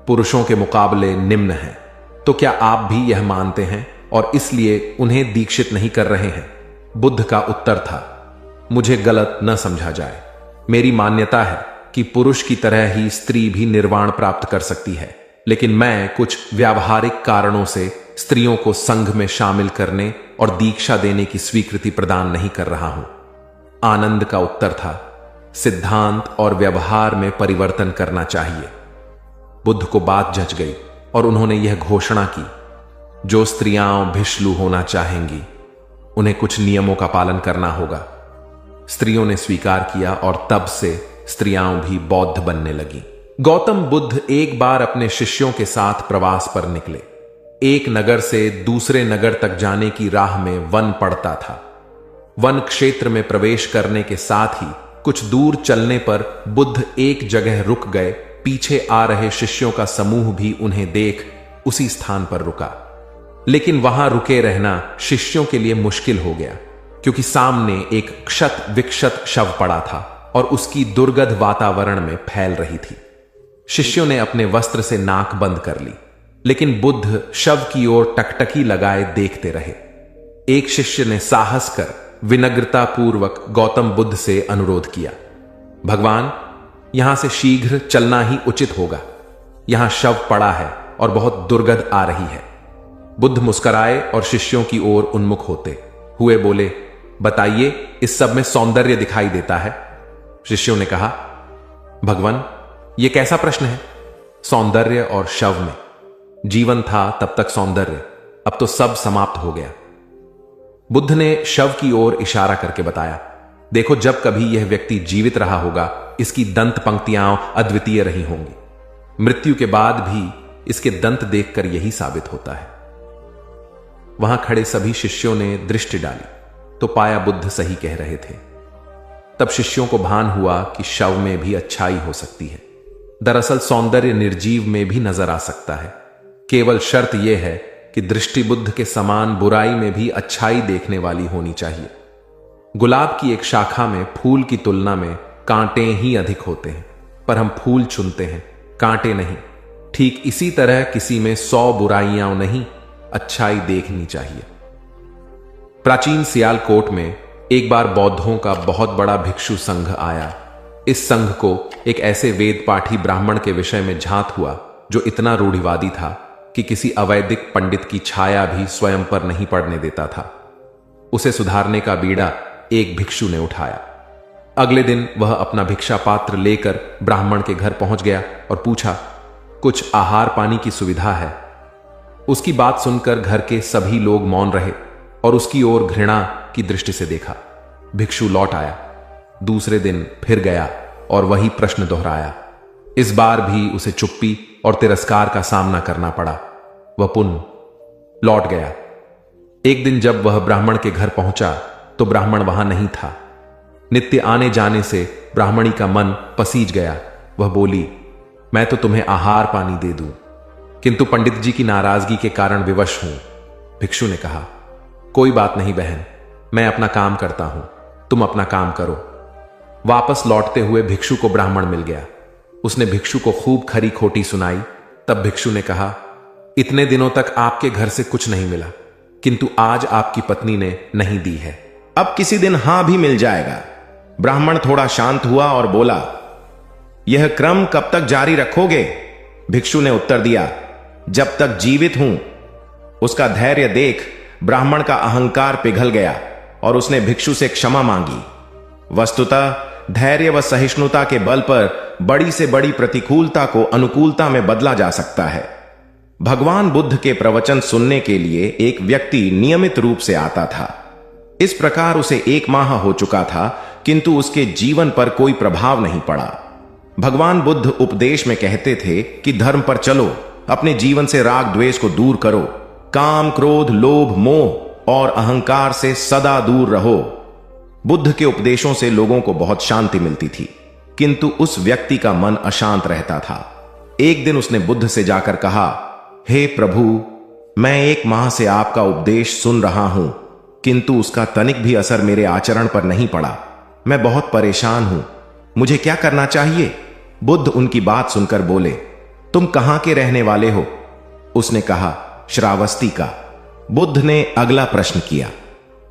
पुरुषों के मुकाबले निम्न हैं। तो क्या आप भी यह मानते हैं और इसलिए उन्हें दीक्षित नहीं कर रहे हैं? बुद्ध का उत्तर था, मुझे गलत न समझा जाए। मेरी मान्यता है कि पुरुष की तरह ही स्त्री भी निर्वाण प्राप्त कर सकती है, लेकिन मैं कुछ व्यावहारिक कारणों से स्त्रियों को संघ में शामिल करने और दीक्षा देने की स्वीकृति प्रदान नहीं कर रहा हूं। आनंद का उत्तर था, सिद्धांत और व्यवहार में परिवर्तन करना चाहिए। बुद्ध को बात जच गई और उन्होंने यह घोषणा की, जो स्त्रियां भिक्षु होना चाहेंगी उन्हें कुछ नियमों का पालन करना होगा। स्त्रियों ने स्वीकार किया और तब से स्त्रियां भी बौद्ध बनने लगीं। गौतम बुद्ध एक बार अपने शिष्यों के साथ प्रवास पर निकले। एक नगर से दूसरे नगर तक जाने की राह में वन पड़ता था। वन क्षेत्र में प्रवेश करने के साथ ही कुछ दूर चलने पर बुद्ध एक जगह रुक गए। पीछे आ रहे शिष्यों का समूह भी उन्हें देख उसी स्थान पर रुका, लेकिन वहां रुके रहना शिष्यों के लिए मुश्किल हो गया, क्योंकि सामने एक क्षत विक्षत शव पड़ा था और उसकी दुर्गंध वातावरण में फैल रही थी। शिष्यों ने अपने वस्त्र से नाक बंद कर ली, लेकिन बुद्ध शव की ओर टकटकी लगाए देखते रहे। एक शिष्य ने साहस कर विनम्रता पूर्वक गौतम बुद्ध से अनुरोध किया, भगवान, यहां से शीघ्र चलना ही उचित होगा। यहां शव पड़ा है और बहुत दुर्गंध आ रही है। बुद्ध मुस्कुराए और शिष्यों की ओर उन्मुख होते हुए बोले, बताइए, इस सब में सौंदर्य दिखाई देता है? शिष्यों ने कहा, भगवान, यह कैसा प्रश्न है? सौंदर्य और शव में? जीवन था तब तक सौंदर्य, अब तो सब समाप्त हो गया। बुद्ध ने शव की ओर इशारा करके बताया, देखो, जब कभी यह व्यक्ति जीवित रहा होगा, इसकी दंत पंक्तियां अद्वितीय रही होंगी। मृत्यु के बाद भी इसके दंत देखकर यही साबित होता है। वहां खड़े सभी शिष्यों ने दृष्टि डाली तो पाया बुद्ध सही कह रहे थे। तब शिष्यों को भान हुआ कि शव में भी अच्छाई हो सकती है। दरअसल सौंदर्य निर्जीव में भी नजर आ सकता है। केवल शर्त यह है कि दृष्टि बुद्ध के समान बुराई में भी अच्छाई देखने वाली होनी चाहिए। गुलाब की एक शाखा में फूल की तुलना में कांटे ही अधिक होते हैं, पर हम फूल चुनते हैं, कांटे नहीं। ठीक इसी तरह किसी में 100 बुराइयां नहीं, अच्छाई देखनी चाहिए। प्राचीन सियालकोट में एक बार बौद्धों का बहुत बड़ा भिक्षु संघ आया। इस संघ को एक ऐसे वेद पाठी ब्राह्मण के विषय में झांत हुआ जो इतना रूढ़िवादी था कि किसी अवैदिक पंडित की छाया भी स्वयं पर नहीं पड़ने देता था। उसे सुधारने का बीड़ा एक भिक्षु ने उठाया। अगले दिन वह अपना भिक्षा पात्र लेकर ब्राह्मण के घर पहुंच गया और पूछा, कुछ आहार पानी की सुविधा है? उसकी बात सुनकर घर के सभी लोग मौन रहे और उसकी ओर घृणा की दृष्टि से देखा। भिक्षु लौट आया। दूसरे दिन फिर गया और वही प्रश्न दोहराया। इस बार भी उसे चुप्पी और तिरस्कार का सामना करना पड़ा। वह पुनः लौट गया। एक दिन जब वह ब्राह्मण के घर पहुंचा तो ब्राह्मण वहां नहीं था। नित्य आने जाने से ब्राह्मणी का मन पसीज गया। वह बोली, मैं तो तुम्हें आहार पानी दे दूं, किंतु पंडित जी की नाराजगी के कारण विवश हूं। भिक्षु ने कहा, कोई बात नहीं बहन, मैं अपना काम करता हूं, तुम अपना काम करो। वापस लौटते हुए भिक्षु को ब्राह्मण मिल गया। उसने भिक्षु को खूब खरी खोटी सुनाई। तब भिक्षु ने कहा, इतने दिनों तक आपके घर से कुछ नहीं मिला, किंतु आज आपकी पत्नी ने नहीं दी है। अब किसी दिन हां भी मिल जाएगा। ब्राह्मण थोड़ा शांत हुआ और बोला, यह क्रम कब तक जारी रखोगे? भिक्षु ने उत्तर दिया, जब तक जीवित हूं। उसका धैर्य देख ब्राह्मण का अहंकार पिघल गया और उसने भिक्षु से क्षमा मांगी। वस्तुतः धैर्य व सहिष्णुता के बल पर बड़ी से बड़ी प्रतिकूलता को अनुकूलता में बदला जा सकता है। भगवान बुद्ध के प्रवचन सुनने के लिए एक व्यक्ति नियमित रूप से आता था। इस प्रकार उसे 1 माह हो चुका था, किंतु उसके जीवन पर कोई प्रभाव नहीं पड़ा। भगवान बुद्ध उपदेश में कहते थे कि धर्म पर चलो, अपने जीवन से राग द्वेष को दूर करो, काम क्रोध लोभ मोह और अहंकार से सदा दूर रहो। बुद्ध के उपदेशों से लोगों को बहुत शांति मिलती थी, किंतु उस व्यक्ति का मन अशांत रहता था। एक दिन उसने बुद्ध से जाकर कहा, हे प्रभु, मैं 1 माह से आपका उपदेश सुन रहा हूं, किंतु उसका तनिक भी असर मेरे आचरण पर नहीं पड़ा। मैं बहुत परेशान हूं, मुझे क्या करना चाहिए? बुद्ध उनकी बात सुनकर बोले, तुम कहां के रहने वाले हो? उसने कहा, श्रावस्ती का। बुद्ध ने अगला प्रश्न किया,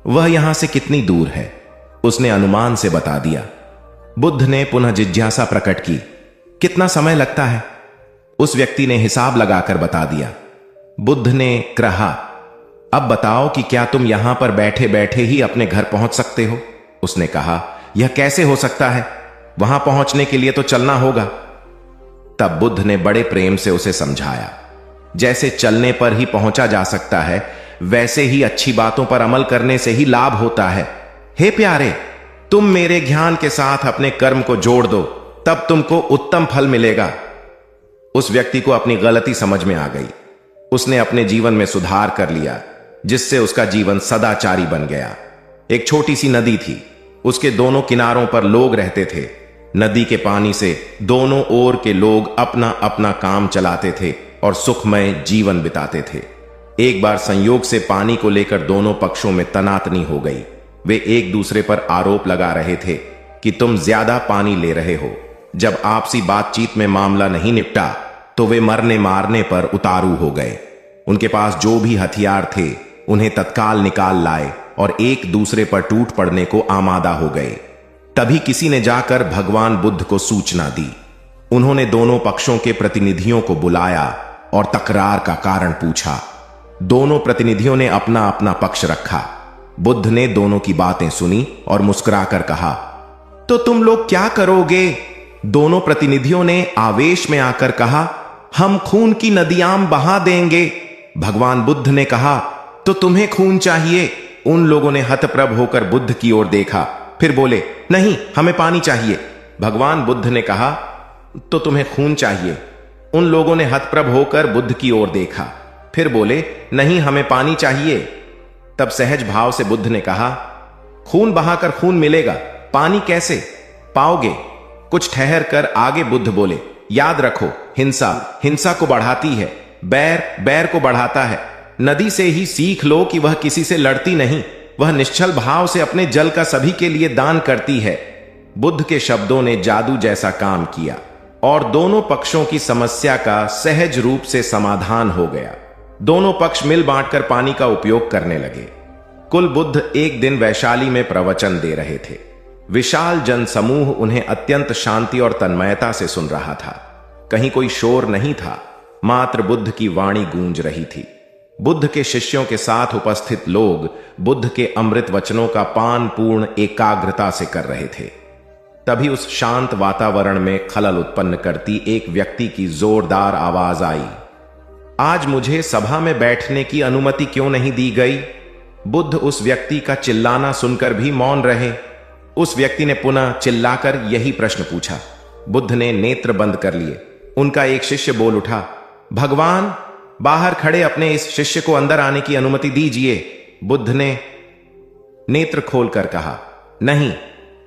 वह यहां से कितनी दूर है? उसने अनुमान से बता दिया। बुद्ध ने पुनः जिज्ञासा प्रकट की, कितना समय लगता है? उस व्यक्ति ने हिसाब लगाकर बता दिया। बुद्ध ने कहा, अब बताओ कि क्या तुम यहां पर बैठे बैठे ही अपने घर पहुंच सकते हो? उसने कहा, यह कैसे हो सकता है? वहां पहुंचने के लिए तो चलना होगा। तब बुद्ध ने बड़े प्रेम से उसे समझाया, जैसे चलने पर ही पहुंचा जा सकता है, वैसे ही अच्छी बातों पर अमल करने से ही लाभ होता है। हे प्यारे, तुम मेरे ज्ञान के साथ अपने कर्म को जोड़ दो, तब तुमको उत्तम फल मिलेगा। उस व्यक्ति को अपनी गलती समझ में आ गई। उसने अपने जीवन में सुधार कर लिया, जिससे उसका जीवन सदाचारी बन गया। एक छोटी सी नदी थी, उसके दोनों किनारों पर लोग रहते थे। नदी के पानी से दोनों ओर के लोग अपना अपना काम चलाते थे और सुखमय जीवन बिताते थे। एक बार संयोग से पानी को लेकर दोनों पक्षों में तनातनी हो गई। वे एक दूसरे पर आरोप लगा रहे थे कि तुम ज्यादा पानी ले रहे हो। जब आपसी बातचीत में मामला नहीं निपटा तो वे मरने मारने पर उतारू हो गए। उनके पास जो भी हथियार थे उन्हें तत्काल निकाल लाए और एक दूसरे पर टूट पड़ने को आमादा हो गए। तभी किसी ने जाकर भगवान बुद्ध को सूचना दी। उन्होंने दोनों पक्षों के प्रतिनिधियों को बुलाया और तकरार का कारण पूछा। दोनों प्रतिनिधियों ने अपना अपना पक्ष रखा। बुद्ध ने दोनों की बातें सुनी और मुस्कुराकर कहा, तो तुम लोग क्या करोगे? दोनों प्रतिनिधियों ने आवेश में आकर कहा, हम खून की नदियां बहा देंगे। भगवान बुद्ध ने कहा, तो तुम्हें खून चाहिए? उन लोगों ने हतप्रभ होकर बुद्ध की ओर देखा, फिर बोले, नहीं, हमें पानी चाहिए। भगवान बुद्ध ने कहा, तो तुम्हें खून चाहिए? उन लोगों ने हतप्रभ होकर बुद्ध की ओर देखा, फिर बोले, नहीं, हमें पानी चाहिए। तब सहज भाव से बुद्ध ने कहा, खून बहाकर खून मिलेगा, पानी कैसे पाओगे? कुछ ठहर कर आगे बुद्ध बोले, याद रखो, हिंसा हिंसा को बढ़ाती है, बैर बैर को बढ़ाता है। नदी से ही सीख लो कि वह किसी से लड़ती नहीं, वह निश्चल भाव से अपने जल का सभी के लिए दान करती है। बुद्ध के शब्दों ने जादू जैसा काम किया और दोनों पक्षों की समस्या का सहज रूप से समाधान हो गया। दोनों पक्ष मिल बांटकर पानी का उपयोग करने लगे। कुल बुद्ध एक दिन वैशाली में प्रवचन दे रहे थे। विशाल जन समूह उन्हें अत्यंत शांति और तन्मयता से सुन रहा था। कहीं कोई शोर नहीं था, मात्र बुद्ध की वाणी गूंज रही थी। बुद्ध के शिष्यों के साथ उपस्थित लोग बुद्ध के अमृत वचनों का पान पूर्ण एकाग्रता से कर रहे थे। तभी उस शांत वातावरण में खलल उत्पन्न करती एक व्यक्ति की जोरदार आवाज आई, आज मुझे सभा में बैठने की अनुमति क्यों नहीं दी गई? बुद्ध उस व्यक्ति का चिल्लाना सुनकर भी मौन रहे। उस व्यक्ति ने पुनः चिल्लाकर यही प्रश्न पूछा। बुद्ध ने नेत्र बंद कर लिए। उनका एक शिष्य बोल उठा, भगवान, बाहर खड़े अपने इस शिष्य को अंदर आने की अनुमति दीजिए। बुद्ध ने नेत्र खोलकर कहा, नहीं,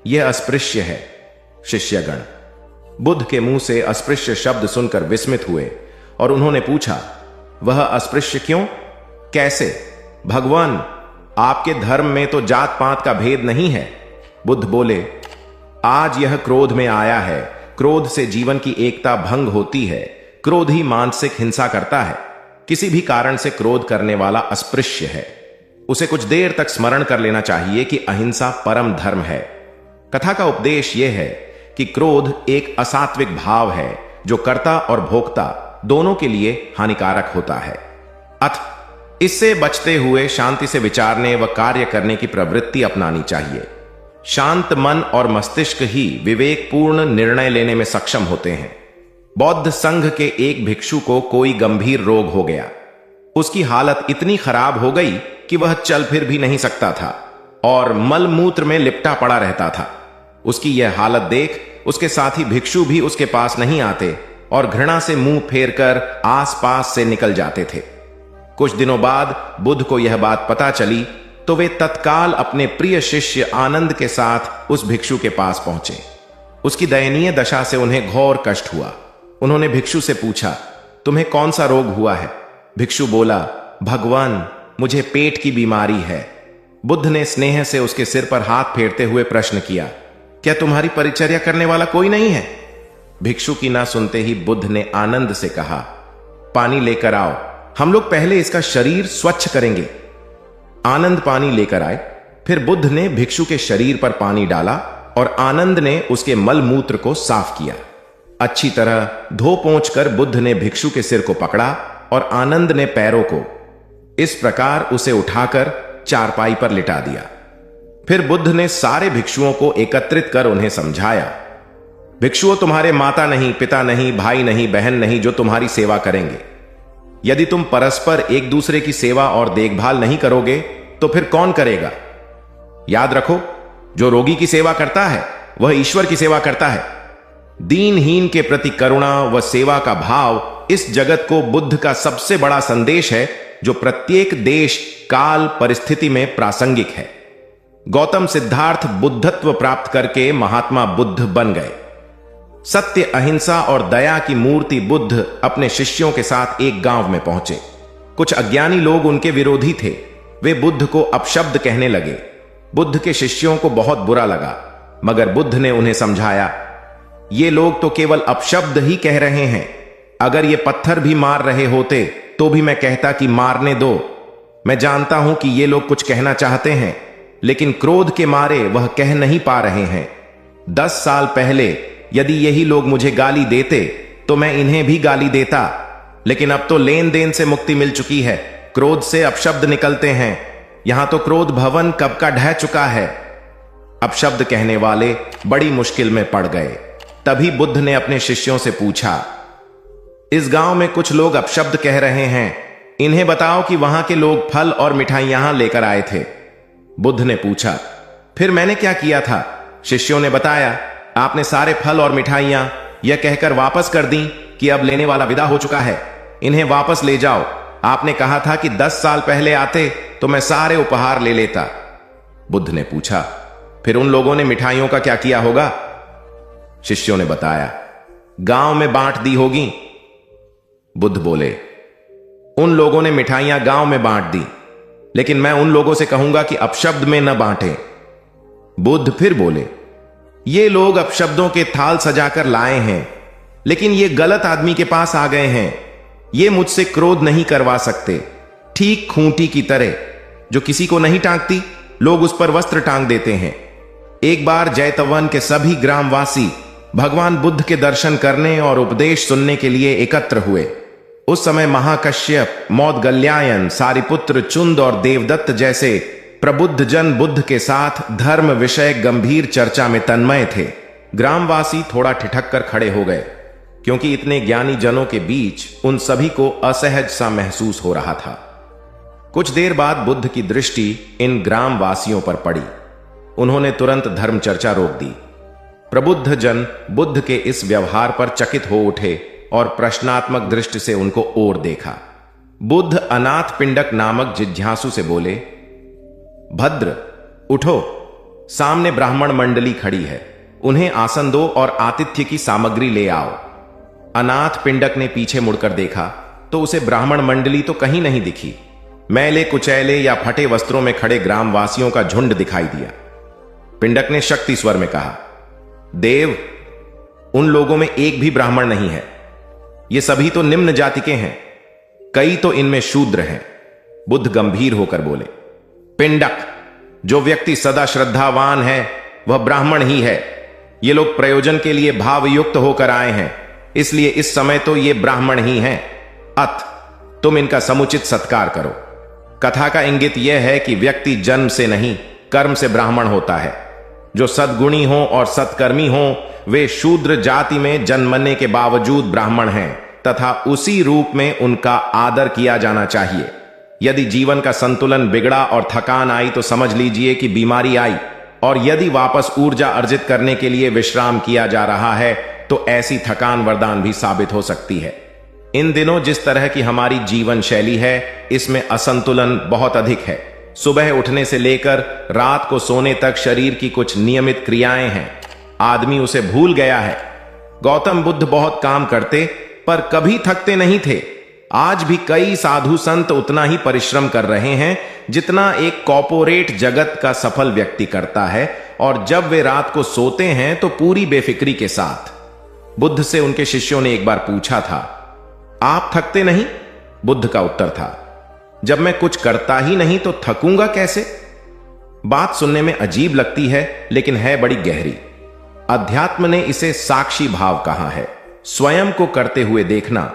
यह अस्पृश्य है। शिष्यगण बुद्ध के मुंह से अस्पृश्य शब्द सुनकर विस्मित हुए और उन्होंने पूछा, वह अस्पृश्य क्यों, कैसे? भगवान, आपके धर्म में तो जात पात का भेद नहीं है। बुद्ध बोले, आज यह क्रोध में आया है। क्रोध से जीवन की एकता भंग होती है। क्रोध ही मानसिक हिंसा करता है। किसी भी कारण से क्रोध करने वाला अस्पृश्य है। उसे कुछ देर तक स्मरण कर लेना चाहिए कि अहिंसा परम धर्म है। कथा का उपदेश यह है कि क्रोध एक असात्विक भाव है जो कर्ता और भोक्ता दोनों के लिए हानिकारक होता है। अतः इससे बचते हुए शांति से विचारने व कार्य करने की प्रवृत्ति अपनानी चाहिए। शांत मन और मस्तिष्क ही विवेकपूर्ण निर्णय लेने में सक्षम होते हैं। बौद्ध संघ के एक भिक्षु को कोई गंभीर रोग हो गया। उसकी हालत इतनी खराब हो गई कि वह चल फिर भी नहीं सकता था और मल मूत्र में लिपटा पड़ा रहता था। उसकी यह हालत देख उसके साथी भिक्षु भी उसके पास नहीं आते और घृणा से मुंह फेरकर आसपास से निकल जाते थे। कुछ दिनों बाद बुद्ध को यह बात पता चली तो वे तत्काल अपने प्रिय शिष्य आनंद के साथ उस भिक्षु के पास पहुंचे। उसकी दयनीय दशा से उन्हें घोर कष्ट हुआ। उन्होंने भिक्षु से पूछा, तुम्हें कौन सा रोग हुआ है? भिक्षु बोला, भगवान, मुझे पेट की बीमारी है। बुद्ध ने स्नेह से उसके सिर पर हाथ फेरते हुए प्रश्न किया, क्या तुम्हारी परिचर्या करने वाला कोई नहीं है? भिक्षु की ना सुनते ही बुद्ध ने आनंद से कहा, पानी लेकर आओ, हम लोग पहले इसका शरीर स्वच्छ करेंगे। आनंद पानी लेकर आए। फिर बुद्ध ने भिक्षु के शरीर पर पानी डाला और आनंद ने उसके मल मूत्र को साफ किया। अच्छी तरह धो पोंछ कर बुद्ध ने भिक्षु के सिर को पकड़ा और आनंद ने पैरों को। इस प्रकार उसे उठाकर चारपाई पर लिटा दिया। फिर बुद्ध ने सारे भिक्षुओं को एकत्रित कर उन्हें समझाया, भिक्षुओं, तुम्हारे माता नहीं, पिता नहीं, भाई नहीं, बहन नहीं जो तुम्हारी सेवा करेंगे। यदि तुम परस्पर एक दूसरे की सेवा और देखभाल नहीं करोगे तो फिर कौन करेगा? याद रखो, जो रोगी की सेवा करता है वह ईश्वर की सेवा करता है। दीनहीन के प्रति करुणा व सेवा का भाव इस जगत को बुद्ध का सबसे बड़ा संदेश है जो प्रत्येक देश, काल, परिस्थिति में प्रासंगिक है। गौतम सिद्धार्थ बुद्धत्व प्राप्त करके महात्मा बुद्ध बन गए। सत्य, अहिंसा और दया की मूर्ति बुद्ध अपने शिष्यों के साथ एक गांव में पहुंचे। कुछ अज्ञानी लोग उनके विरोधी थे। वे बुद्ध को अपशब्द कहने लगे। बुद्ध के शिष्यों को बहुत बुरा लगा, मगर बुद्ध ने उन्हें समझाया, ये लोग तो केवल अपशब्द ही कह रहे हैं। अगर ये पत्थर भी मार रहे होते तो भी मैं कहता कि मारने दो। मैं जानता हूं कि ये लोग कुछ कहना चाहते हैं, लेकिन क्रोध के मारे वह कह नहीं पा रहे हैं। 10 साल पहले यदि यही लोग मुझे गाली देते तो मैं इन्हें भी गाली देता, लेकिन अब तो लेन देन से मुक्ति मिल चुकी है। क्रोध से अपशब्द निकलते हैं। यहां तो क्रोध भवन कब का ढह चुका है। अपशब्द कहने वाले बड़ी मुश्किल में पड़ गए। तभी बुद्ध ने अपने शिष्यों से पूछा, इस गांव में कुछ लोग अपशब्द कह रहे हैं, इन्हें बताओ कि वहां के लोग फल और मिठाइयां लेकर आए थे। बुद्ध ने पूछा, फिर मैंने क्या किया था? शिष्यों ने बताया, आपने सारे फल और मिठाइयां यह कहकर वापस कर दी कि अब लेने वाला विदा हो चुका है, इन्हें वापस ले जाओ। आपने कहा था कि 10 साल पहले आते तो मैं सारे उपहार ले लेता। बुद्ध ने पूछा, फिर उन लोगों ने मिठाइयों का क्या किया होगा? शिष्यों ने बताया, गांव में बांट दी होगी। बुद्ध बोले, उन लोगों ने मिठाइयां गांव में बांट दी, लेकिन मैं उन लोगों से कहूंगा कि अपशब्द में न बांटें। बुद्ध फिर बोले, ये लोग अपशब्दों के थाल सजाकर लाए हैं, लेकिन ये गलत आदमी के पास आ गए हैं। ये मुझसे क्रोध नहीं करवा सकते। ठीक खूंटी की तरह जो किसी को नहीं टांगती, लोग उस पर वस्त्र टांग देते हैं। एक बार जैतवन के सभी ग्रामवासी भगवान बुद्ध के दर्शन करने और उपदेश सुनने के लिए एकत्र हुए। उस समय महाकश्यप, मौदगल्यायन, सारिपुत्र, चुंद और देवदत्त जैसे प्रबुद्ध जन बुद्ध के साथ धर्म विषय गंभीर चर्चा में तन्मय थे। ग्रामवासी थोड़ा ठिठक कर खड़े हो गए, क्योंकि इतने ज्ञानी जनों के बीच उन सभी को असहज सा महसूस हो रहा था। कुछ देर बाद बुद्ध की दृष्टि इन ग्रामवासियों पर पड़ी। उन्होंने तुरंत धर्म चर्चा रोक दी। प्रबुद्ध जन बुद्ध के इस व्यवहार पर चकित हो उठे और प्रश्नात्मक दृष्टि से उनको ओर देखा। बुद्ध अनाथ पिंडक नामक जिज्ञासु से बोले, भद्र, उठो, सामने ब्राह्मण मंडली खड़ी है, उन्हें आसन दो और आतिथ्य की सामग्री ले आओ। अनाथ पिंडक ने पीछे मुड़कर देखा तो उसे ब्राह्मण मंडली तो कहीं नहीं दिखी। मैले कुचैले या फटे वस्त्रों में खड़े ग्रामवासियों का झुंड दिखाई दिया। पिंडक ने शक्ति स्वर में कहा, देव, उन लोगों में एक भी ब्राह्मण नहीं है। ये सभी तो निम्न जाति के हैं, कई तो इनमें शूद्र हैं। बुद्ध गंभीर होकर बोले, पिंडक, जो व्यक्ति सदा श्रद्धावान है वह ब्राह्मण ही है। ये लोग प्रयोजन के लिए भावयुक्त होकर आए हैं, इसलिए इस समय तो ये ब्राह्मण ही हैं। अत तुम इनका समुचित सत्कार करो। कथा का इंगित यह है कि व्यक्ति जन्म से नहीं, कर्म से ब्राह्मण होता है। जो सद्गुणी हो और सत्कर्मी हो वे शूद्र जाति में जन्मने के बावजूद ब्राह्मण हैं तथा उसी रूप में उनका आदर किया जाना चाहिए। यदि जीवन का संतुलन बिगड़ा और थकान आई तो समझ लीजिए कि बीमारी आई, और यदि वापस ऊर्जा अर्जित करने के लिए विश्राम किया जा रहा है तो ऐसी थकान वरदान भी साबित हो सकती है। इन दिनों जिस तरह की हमारी जीवन शैली है इसमें असंतुलन बहुत अधिक है। सुबह उठने से लेकर रात को सोने तक शरीर की कुछ नियमित क्रियाएं हैं, आदमी उसे भूल गया है। गौतम बुद्ध बहुत काम करते पर कभी थकते नहीं थे। आज भी कई साधु संत उतना ही परिश्रम कर रहे हैं जितना एक कॉर्पोरेट जगत का सफल व्यक्ति करता है, और जब वे रात को सोते हैं तो पूरी बेफिक्री के साथ। बुद्ध से उनके शिष्यों ने एक बार पूछा था, आप थकते नहीं? बुद्ध का उत्तर था, जब मैं कुछ करता ही नहीं तो थकूंगा कैसे? बात सुनने में अजीब लगती है लेकिन है बड़ी गहरी। अध्यात्म ने इसे साक्षी भाव कहा है। स्वयं को करते हुए देखना,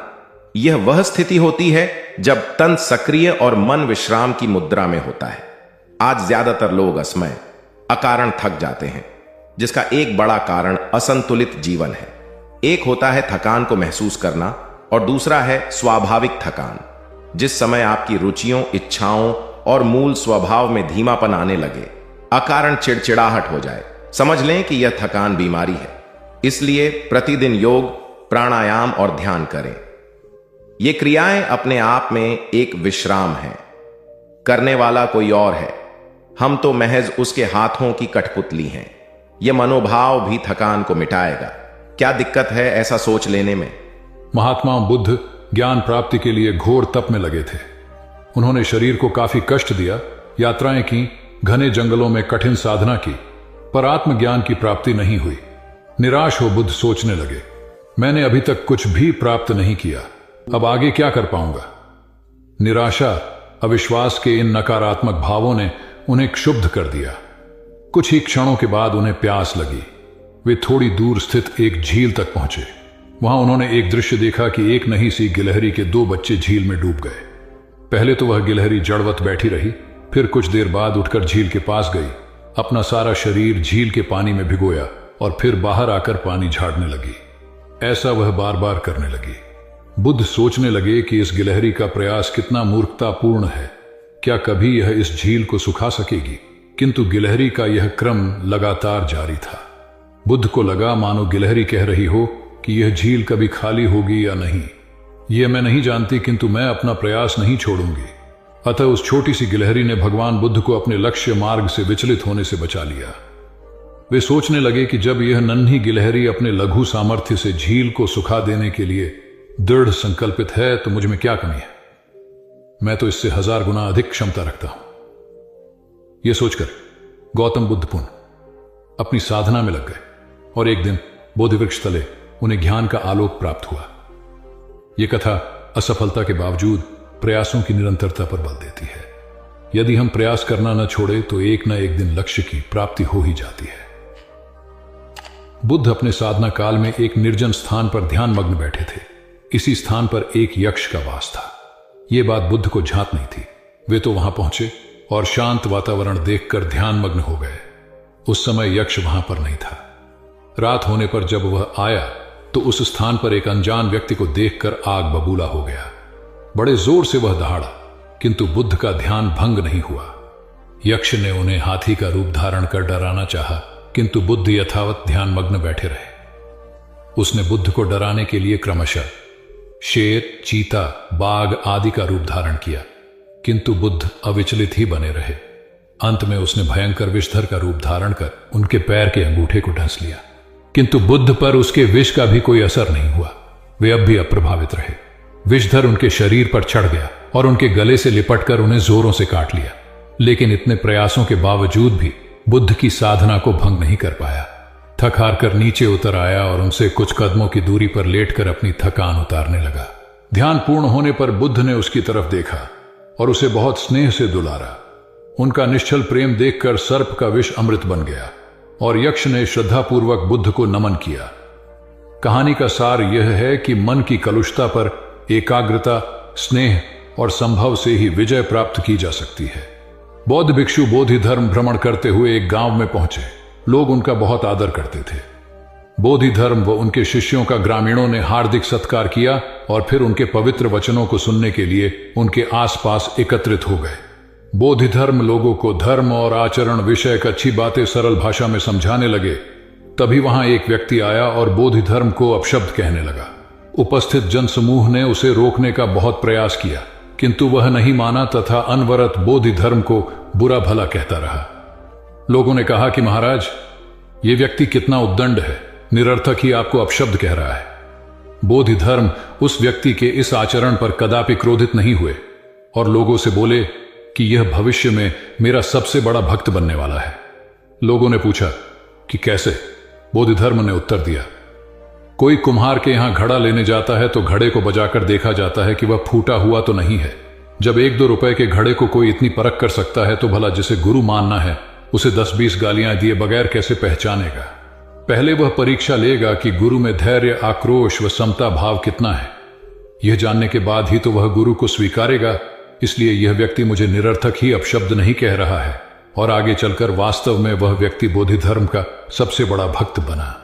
यह वह स्थिति होती है जब तन सक्रिय और मन विश्राम की मुद्रा में होता है। आज ज्यादातर लोग असमय, अकारण थक जाते हैं, जिसका एक बड़ा कारण असंतुलित जीवन है। एक होता है थकान को महसूस करना और दूसरा है स्वाभाविक थकान, जिस समय आपकी रुचियों, इच्छाओं और मूल स्वभाव में धीमापन आने लगे, अकारण चिड़चिड़ाहट हो जाए। समझ लें कि यह थकान बीमारी है। इसलिए प्रतिदिन योग, प्राणायाम और ध्यान करें। ये क्रियाएं अपने आप में एक विश्राम है, करने वाला कोई और है, हम तो महज उसके हाथों की कठपुतली हैं। यह मनोभाव भी थकान को मिटाएगा। क्या दिक्कत है ऐसा सोच लेने में? महात्मा बुद्ध ज्ञान प्राप्ति के लिए घोर तप में लगे थे। उन्होंने शरीर को काफी कष्ट दिया, यात्राएं की, घने जंगलों में कठिन साधना की, पर आत्मज्ञान की प्राप्ति नहीं हुई। निराश हो बुद्ध सोचने लगे, मैंने अभी तक कुछ भी प्राप्त नहीं किया, अब आगे क्या कर पाऊंगा? निराशा, अविश्वास के इन नकारात्मक भावों ने उन्हें क्षुब्ध कर दिया। कुछ ही क्षणों के बाद उन्हें प्यास लगी। वे थोड़ी दूर स्थित एक झील तक पहुंचे। वहां उन्होंने एक दृश्य देखा कि एक नन्ही सी गिलहरी के 2 बच्चे झील में डूब गए। पहले तो वह गिलहरी जड़वत बैठी रही, फिर कुछ देर बाद उठकर झील के पास गई, अपना सारा शरीर झील के पानी में भिगोया और फिर बाहर आकर पानी झाड़ने लगी। ऐसा वह बार बार करने लगी। बुद्ध सोचने लगे कि इस गिलहरी का प्रयास कितना मूर्खतापूर्ण है। क्या कभी यह इस झील को सुखा सकेगी? किंतु गिलहरी का यह क्रम लगातार जारी था। बुद्ध को लगा मानो गिलहरी कह रही हो कि यह झील कभी खाली होगी या नहीं, यह मैं नहीं जानती, किंतु मैं अपना प्रयास नहीं छोड़ूंगी। अतः उस छोटी सी गिलहरी ने भगवान बुद्ध को अपने लक्ष्य मार्ग से विचलित होने से बचा लिया। वे सोचने लगे कि जब यह नन्ही गिलहरी अपने लघु सामर्थ्य से झील को सुखा देने के लिए दृढ़ संकल्पित है तो मुझ में क्या कमी है? मैं तो इससे 1000 गुना अधिक क्षमता रखता हूं। यह सोचकर गौतम बुद्ध पुनः अपनी साधना में लग गए और एक दिन बोधि वृक्ष तले उन्हें ज्ञान का आलोक प्राप्त हुआ। यह कथा असफलता के बावजूद प्रयासों की निरंतरता पर बल देती है। यदि हम प्रयास करना न छोड़े तो एक न एक दिन लक्ष्य की प्राप्ति हो ही जाती है। बुद्ध अपने साधना काल में एक निर्जन स्थान पर ध्यान मग्न बैठे थे। इसी स्थान पर एक यक्ष का वास था। यह बात बुद्ध को झांक नहीं थी। वे तो वहां पहुंचे और शांत वातावरण देखकर ध्यान मग्न हो गए। उस समय यक्ष वहां पर नहीं था। रात होने पर जब वह आया तो उस स्थान पर एक अनजान व्यक्ति को देखकर आग बबूला हो गया। बड़े जोर से वह दहाड़ा, किंतु बुद्ध का ध्यान भंग नहीं हुआ। यक्ष ने उन्हें हाथी का रूप धारण कर डराना चाहा, किंतु बुद्ध यथावत ध्यान मग्न बैठे रहे। उसने बुद्ध को डराने के लिए क्रमशः शेर, चीता, बाघ आदि का रूप धारण किया, किंतु बुद्ध अविचलित ही बने रहे। अंत में उसने भयंकर विषधर का रूप धारण कर उनके पैर के अंगूठे को ढंस लिया, किंतु बुद्ध पर उसके विष का भी कोई असर नहीं हुआ। वे अब भी अप्रभावित रहे। विषधर उनके शरीर पर चढ़ गया और उनके गले से लिपटकर उन्हें जोरों से काट लिया, लेकिन इतने प्रयासों के बावजूद भी बुद्ध की साधना को भंग नहीं कर पाया। थक हार कर नीचे उतर आया और उनसे कुछ कदमों की दूरी पर लेटकर अपनी थकान उतारने लगा। ध्यान पूर्ण होने पर बुद्ध ने उसकी तरफ देखा और उसे बहुत स्नेह से दुलारा। उनका निश्चल प्रेम देखकर सर्प का विष अमृत बन गया और यक्ष ने श्रद्धापूर्वक बुद्ध को नमन किया। कहानी का सार यह है कि मन की कलुषता पर एकाग्रता, स्नेह और संभव से ही विजय प्राप्त की जा सकती है। बौद्ध भिक्षु बोधि धर्म भ्रमण करते हुए एक गांव में पहुंचे। लोग उनका बहुत आदर करते थे। बोधि धर्म व उनके शिष्यों का ग्रामीणों ने हार्दिक सत्कार किया और फिर उनके पवित्र वचनों को सुनने के लिए उनके आसपास एकत्रित हो गए। बोधि धर्म लोगों को धर्म और आचरण विषयक अच्छी बातें सरल भाषा में समझाने लगे। तभी वहां एक व्यक्ति आया और बोधि धर्म को अपशब्द कहने लगा। उपस्थित जनसमूह ने उसे रोकने का बहुत प्रयास किया, किंतु वह नहीं माना तथा अनवरत बोधि धर्म को बुरा भला कहता रहा। लोगों ने कहा कि महाराज, ये व्यक्ति कितना उद्दंड है, निरर्थक ही आपको अपशब्द कह रहा है। बोधि धर्म उस व्यक्ति के इस आचरण पर कदापि क्रोधित नहीं हुए और लोगों से बोले कि यह भविष्य में मेरा सबसे बड़ा भक्त बनने वाला है। लोगों ने पूछा कि कैसे? बोधि धर्म ने उत्तर दिया, कोई कुम्हार के यहां घड़ा लेने जाता है तो घड़े को बजाकर देखा जाता है कि वह फूटा हुआ तो नहीं है। जब 1-2 रुपए के घड़े को कोई इतनी परख कर सकता है तो भला जिसे गुरु मानना है उसे 10-20 गालियां दिए बगैर कैसे पहचानेगा? पहले वह परीक्षा लेगा कि गुरु में धैर्य, आक्रोश व समता भाव कितना है। यह जानने के बाद ही तो वह गुरु को स्वीकारेगा। इसलिए यह व्यक्ति मुझे निरर्थक ही अपशब्द नहीं कह रहा है और आगे चलकर वास्तव में वह व्यक्ति बोधि धर्म का सबसे बड़ा भक्त बना।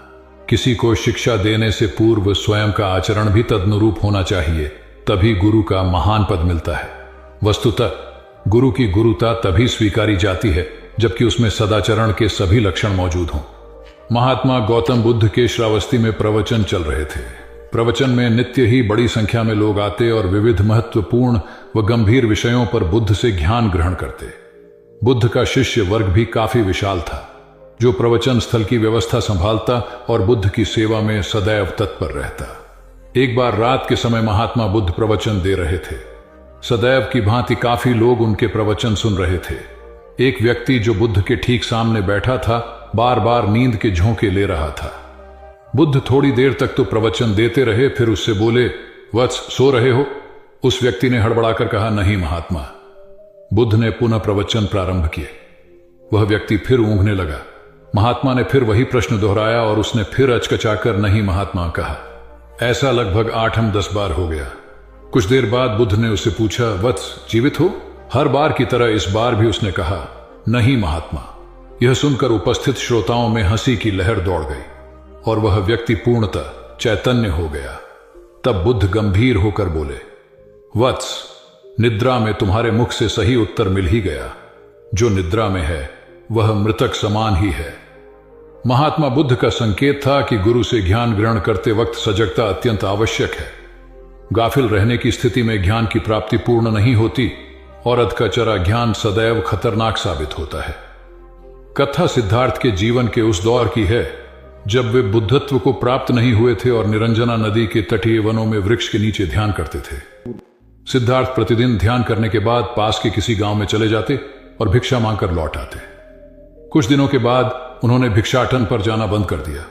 किसी को शिक्षा देने से पूर्व स्वयं का आचरण भी तदनुरूप होना चाहिए, तभी गुरु का महान पद मिलता है। वस्तुतः गुरु की गुरुता तभी स्वीकारी जाती है जबकि उसमें सदाचरण के सभी लक्षण मौजूद हों। महात्मा गौतम बुद्ध के श्रावस्ती में प्रवचन चल रहे थे। प्रवचन में नित्य ही बड़ी संख्या में लोग आते और विविध महत्वपूर्ण व गंभीर विषयों पर बुद्ध से ज्ञान ग्रहण करते। बुद्ध का शिष्य वर्ग भी काफी विशाल था, जो प्रवचन स्थल की व्यवस्था संभालता और बुद्ध की सेवा में सदैव तत्पर रहता। एक बार रात के समय महात्मा बुद्ध प्रवचन दे रहे थे। सदैव की भांति काफी लोग उनके प्रवचन सुन रहे थे। एक व्यक्ति जो बुद्ध के ठीक सामने बैठा था बार बार नींद के झोंके ले रहा था। बुद्ध थोड़ी देर तक तो प्रवचन देते रहे, फिर उससे बोले, वत्स, सो रहे हो? उस व्यक्ति ने हड़बड़ाकर कहा, नहीं महात्मा। बुद्ध ने पुनः प्रवचन प्रारंभ किए। वह व्यक्ति फिर ऊँघने लगा। महात्मा ने फिर वही प्रश्न दोहराया और उसने फिर अचकचाकर नहीं महात्मा कहा। ऐसा लगभग 8-10 बार हो गया। कुछ देर बाद बुद्ध ने उससे पूछा, वत्स, जीवित हो? हर बार की तरह इस बार भी उसने कहा, नहीं महात्मा। यह सुनकर उपस्थित श्रोताओं में हंसी की लहर दौड़ गई और वह व्यक्ति पूर्णतः चैतन्य हो गया। तब बुद्ध गंभीर होकर बोले, वत्स, निद्रा में तुम्हारे मुख से सही उत्तर मिल ही गया। जो निद्रा में है वह मृतक समान ही है। महात्मा बुद्ध का संकेत था कि गुरु से ज्ञान ग्रहण करते वक्त सजगता अत्यंत आवश्यक है। गाफिल रहने की स्थिति में ज्ञान की प्राप्ति पूर्ण नहीं होती और अध का चरा ज्ञान सदैव खतरनाक साबित होता है। कथा सिद्धार्थ के जीवन के उस दौर की है जब वे बुद्धत्व को प्राप्त नहीं हुए थे और निरंजना नदी के तटीय वनों में वृक्ष के नीचे ध्यान करते थे। सिद्धार्थ प्रतिदिन ध्यान करने के बाद पास के किसी गांव में चले जाते और भिक्षा मांगकर लौट आते। कुछ दिनों के बाद उन्होंने भिक्षाटन पर जाना बंद कर दिया,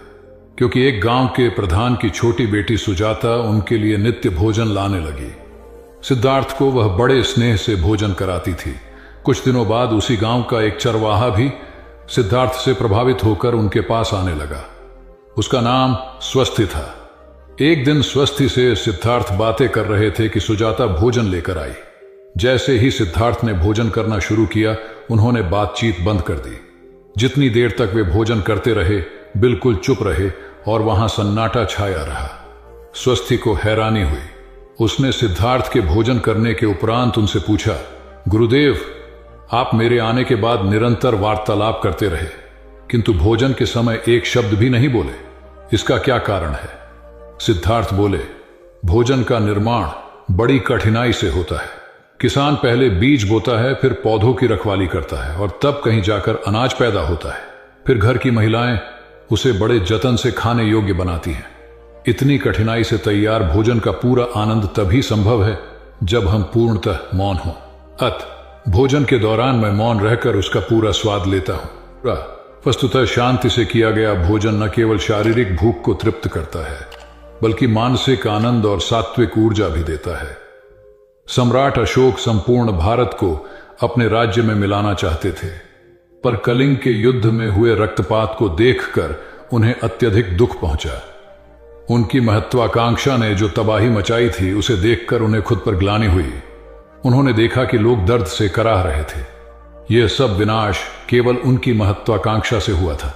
क्योंकि एक गांव के प्रधान की छोटी बेटी सुजाता उनके लिए नित्य भोजन लाने लगी। सिद्धार्थ को वह बड़े स्नेह से भोजन कराती थी। कुछ दिनों बाद उसी गांव का एक चरवाहा भी सिद्धार्थ से प्रभावित होकर उनके पास आने लगा। उसका नाम स्वस्थि था। एक दिन स्वस्थि से सिद्धार्थ बातें कर रहे थे कि सुजाता भोजन लेकर आई। जैसे ही सिद्धार्थ ने भोजन करना शुरू किया, उन्होंने बातचीत बंद कर दी। जितनी देर तक वे भोजन करते रहे, बिल्कुल चुप रहे और वहां सन्नाटा छाया रहा। स्वस्थि को हैरानी हुई। उसने सिद्धार्थ के भोजन करने के उपरांत उनसे पूछा, गुरुदेव, आप मेरे आने के बाद निरंतर वार्तालाप करते रहे, किंतु भोजन के समय एक शब्द भी नहीं बोले। इसका क्या कारण है? सिद्धार्थ बोले, भोजन का निर्माण बड़ी कठिनाई से होता है। किसान पहले बीज बोता है, फिर पौधों की रखवाली करता है और तब कहीं जाकर अनाज पैदा होता है। फिर घर की महिलाएं उसे बड़े जतन से खाने योग्य बनाती हैं। इतनी कठिनाई से तैयार भोजन का पूरा आनंद तभी संभव है जब हम पूर्णतः मौन हों। भोजन के दौरान मैं मौन रहकर उसका पूरा स्वाद लेता हूं। वस्तुतः शांति से किया गया भोजन न केवल शारीरिक भूख को तृप्त करता है, बल्कि मानसिक आनंद और सात्विक ऊर्जा भी देता है। सम्राट अशोक संपूर्ण भारत को अपने राज्य में मिलाना चाहते थे, पर कलिंग के युद्ध में हुए रक्तपात को देखकर उन्हें अत्यधिक दुख पहुंचा। उनकी महत्वाकांक्षा ने जो तबाही मचाई थी, उसे देखकर उन्हें खुद पर ग्लानि हुई। उन्होंने देखा कि लोग दर्द से कराह रहे थे। यह सब विनाश केवल उनकी महत्वाकांक्षा से हुआ था।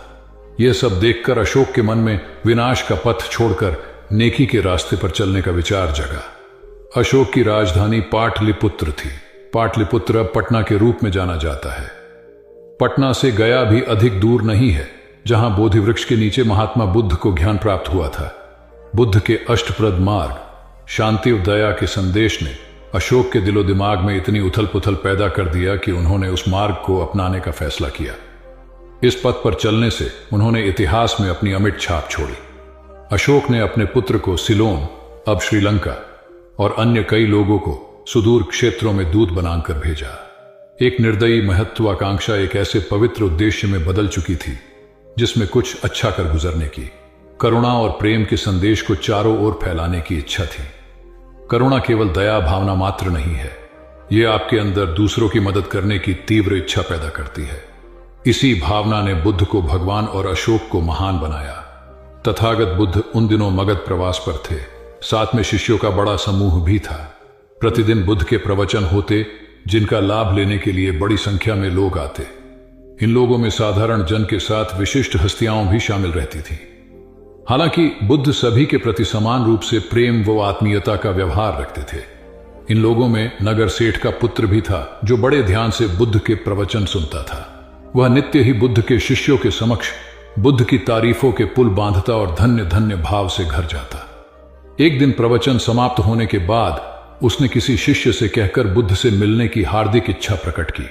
यह सब देखकर अशोक के मन में विनाश का पथ छोड़कर नेकी के रास्ते पर चलने का विचार जगा। अशोक की राजधानी पाटलिपुत्र थी। पाटलिपुत्र अब पटना के रूप में जाना जाता है। पटना से गया भी अधिक दूर नहीं है, जहां बोधि वृक्ष के नीचे महात्मा बुद्ध को ज्ञान प्राप्त हुआ था। बुद्ध के अष्टप्रद मार्ग, शांति और दया के संदेश ने अशोक के दिलो दिमाग में इतनी उथल पुथल पैदा कर दिया कि उन्होंने उस मार्ग को अपनाने का फैसला किया। इस पथ पर चलने से उन्होंने इतिहास में अपनी अमिट छाप छोड़ी। अशोक ने अपने पुत्र को सिलोन, अब श्रीलंका, और अन्य कई लोगों को सुदूर क्षेत्रों में दूत बनाकर भेजा। एक निर्दयी महत्वाकांक्षा एक ऐसे पवित्र उद्देश्य में बदल चुकी थी जिसमें कुछ अच्छा कर गुजरने की, करुणा और प्रेम के संदेश को चारों ओर फैलाने की इच्छा थी। करुणा केवल दया भावना मात्र नहीं है, यह आपके अंदर दूसरों की मदद करने की तीव्र इच्छा पैदा करती है। इसी भावना ने बुद्ध को भगवान और अशोक को महान बनाया। तथागत बुद्ध उन दिनों मगध प्रवास पर थे। साथ में शिष्यों का बड़ा समूह भी था। प्रतिदिन बुद्ध के प्रवचन होते, जिनका लाभ लेने के लिए बड़ी संख्या में लोग आते। इन लोगों में साधारण जन के साथ विशिष्ट हस्तियां भी शामिल रहती थी। हालांकि बुद्ध सभी के प्रति समान रूप से प्रेम व आत्मीयता का व्यवहार रखते थे। इन लोगों में नगर सेठ का पुत्र भी था, जो बड़े ध्यान से बुद्ध के प्रवचन सुनता था। वह नित्य ही बुद्ध के शिष्यों के समक्ष बुद्ध की तारीफों के पुल बांधता और धन्य धन्य भाव से घर जाता। एक दिन प्रवचन समाप्त होने के बाद उसने किसी शिष्य से कहकर बुद्ध से मिलने की हार्दिक इच्छा प्रकट की।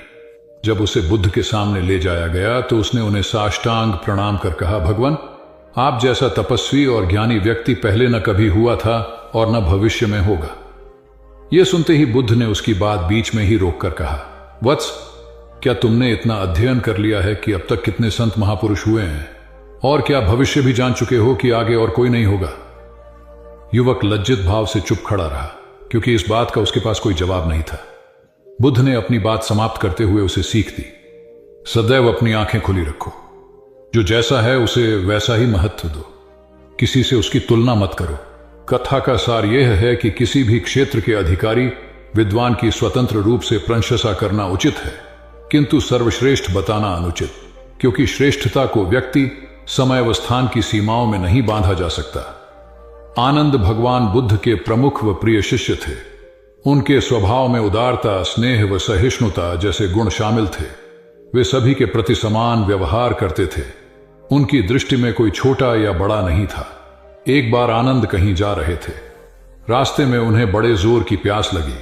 जब उसे बुद्ध के सामने ले जाया गया तो उसने उन्हें साष्टांग प्रणाम कर कहा, भगवान, आप जैसा तपस्वी और ज्ञानी व्यक्ति पहले न कभी हुआ था और न भविष्य में होगा। यह सुनते ही बुद्ध ने उसकी बात बीच में ही रोककर कहा, वत्स, क्या तुमने इतना अध्ययन कर लिया है कि अब तक कितने संत महापुरुष हुए हैं, और क्या भविष्य भी जान चुके हो कि आगे और कोई नहीं होगा? युवक लज्जित भाव से चुप खड़ा रहा, क्योंकि इस बात का उसके पास कोई जवाब नहीं था। बुद्ध ने अपनी बात समाप्त करते हुए उसे सीख दी, सदैव अपनी आंखें खुली रखो। जो जैसा है उसे वैसा ही महत्व दो, किसी से उसकी तुलना मत करो। कथा का सार यह है कि किसी भी क्षेत्र के अधिकारी विद्वान की स्वतंत्र रूप से प्रशंसा करना उचित है, किंतु सर्वश्रेष्ठ बताना अनुचित, क्योंकि श्रेष्ठता को व्यक्ति, समय व स्थान की सीमाओं में नहीं बांधा जा सकता। आनंद भगवान बुद्ध के प्रमुख व प्रिय शिष्य थे। उनके स्वभाव में उदारता, स्नेह व सहिष्णुता जैसे गुण शामिल थे। वे सभी के प्रति समान व्यवहार करते थे। उनकी दृष्टि में कोई छोटा या बड़ा नहीं था। एक बार आनंद कहीं जा रहे थे। रास्ते में उन्हें बड़े जोर की प्यास लगी।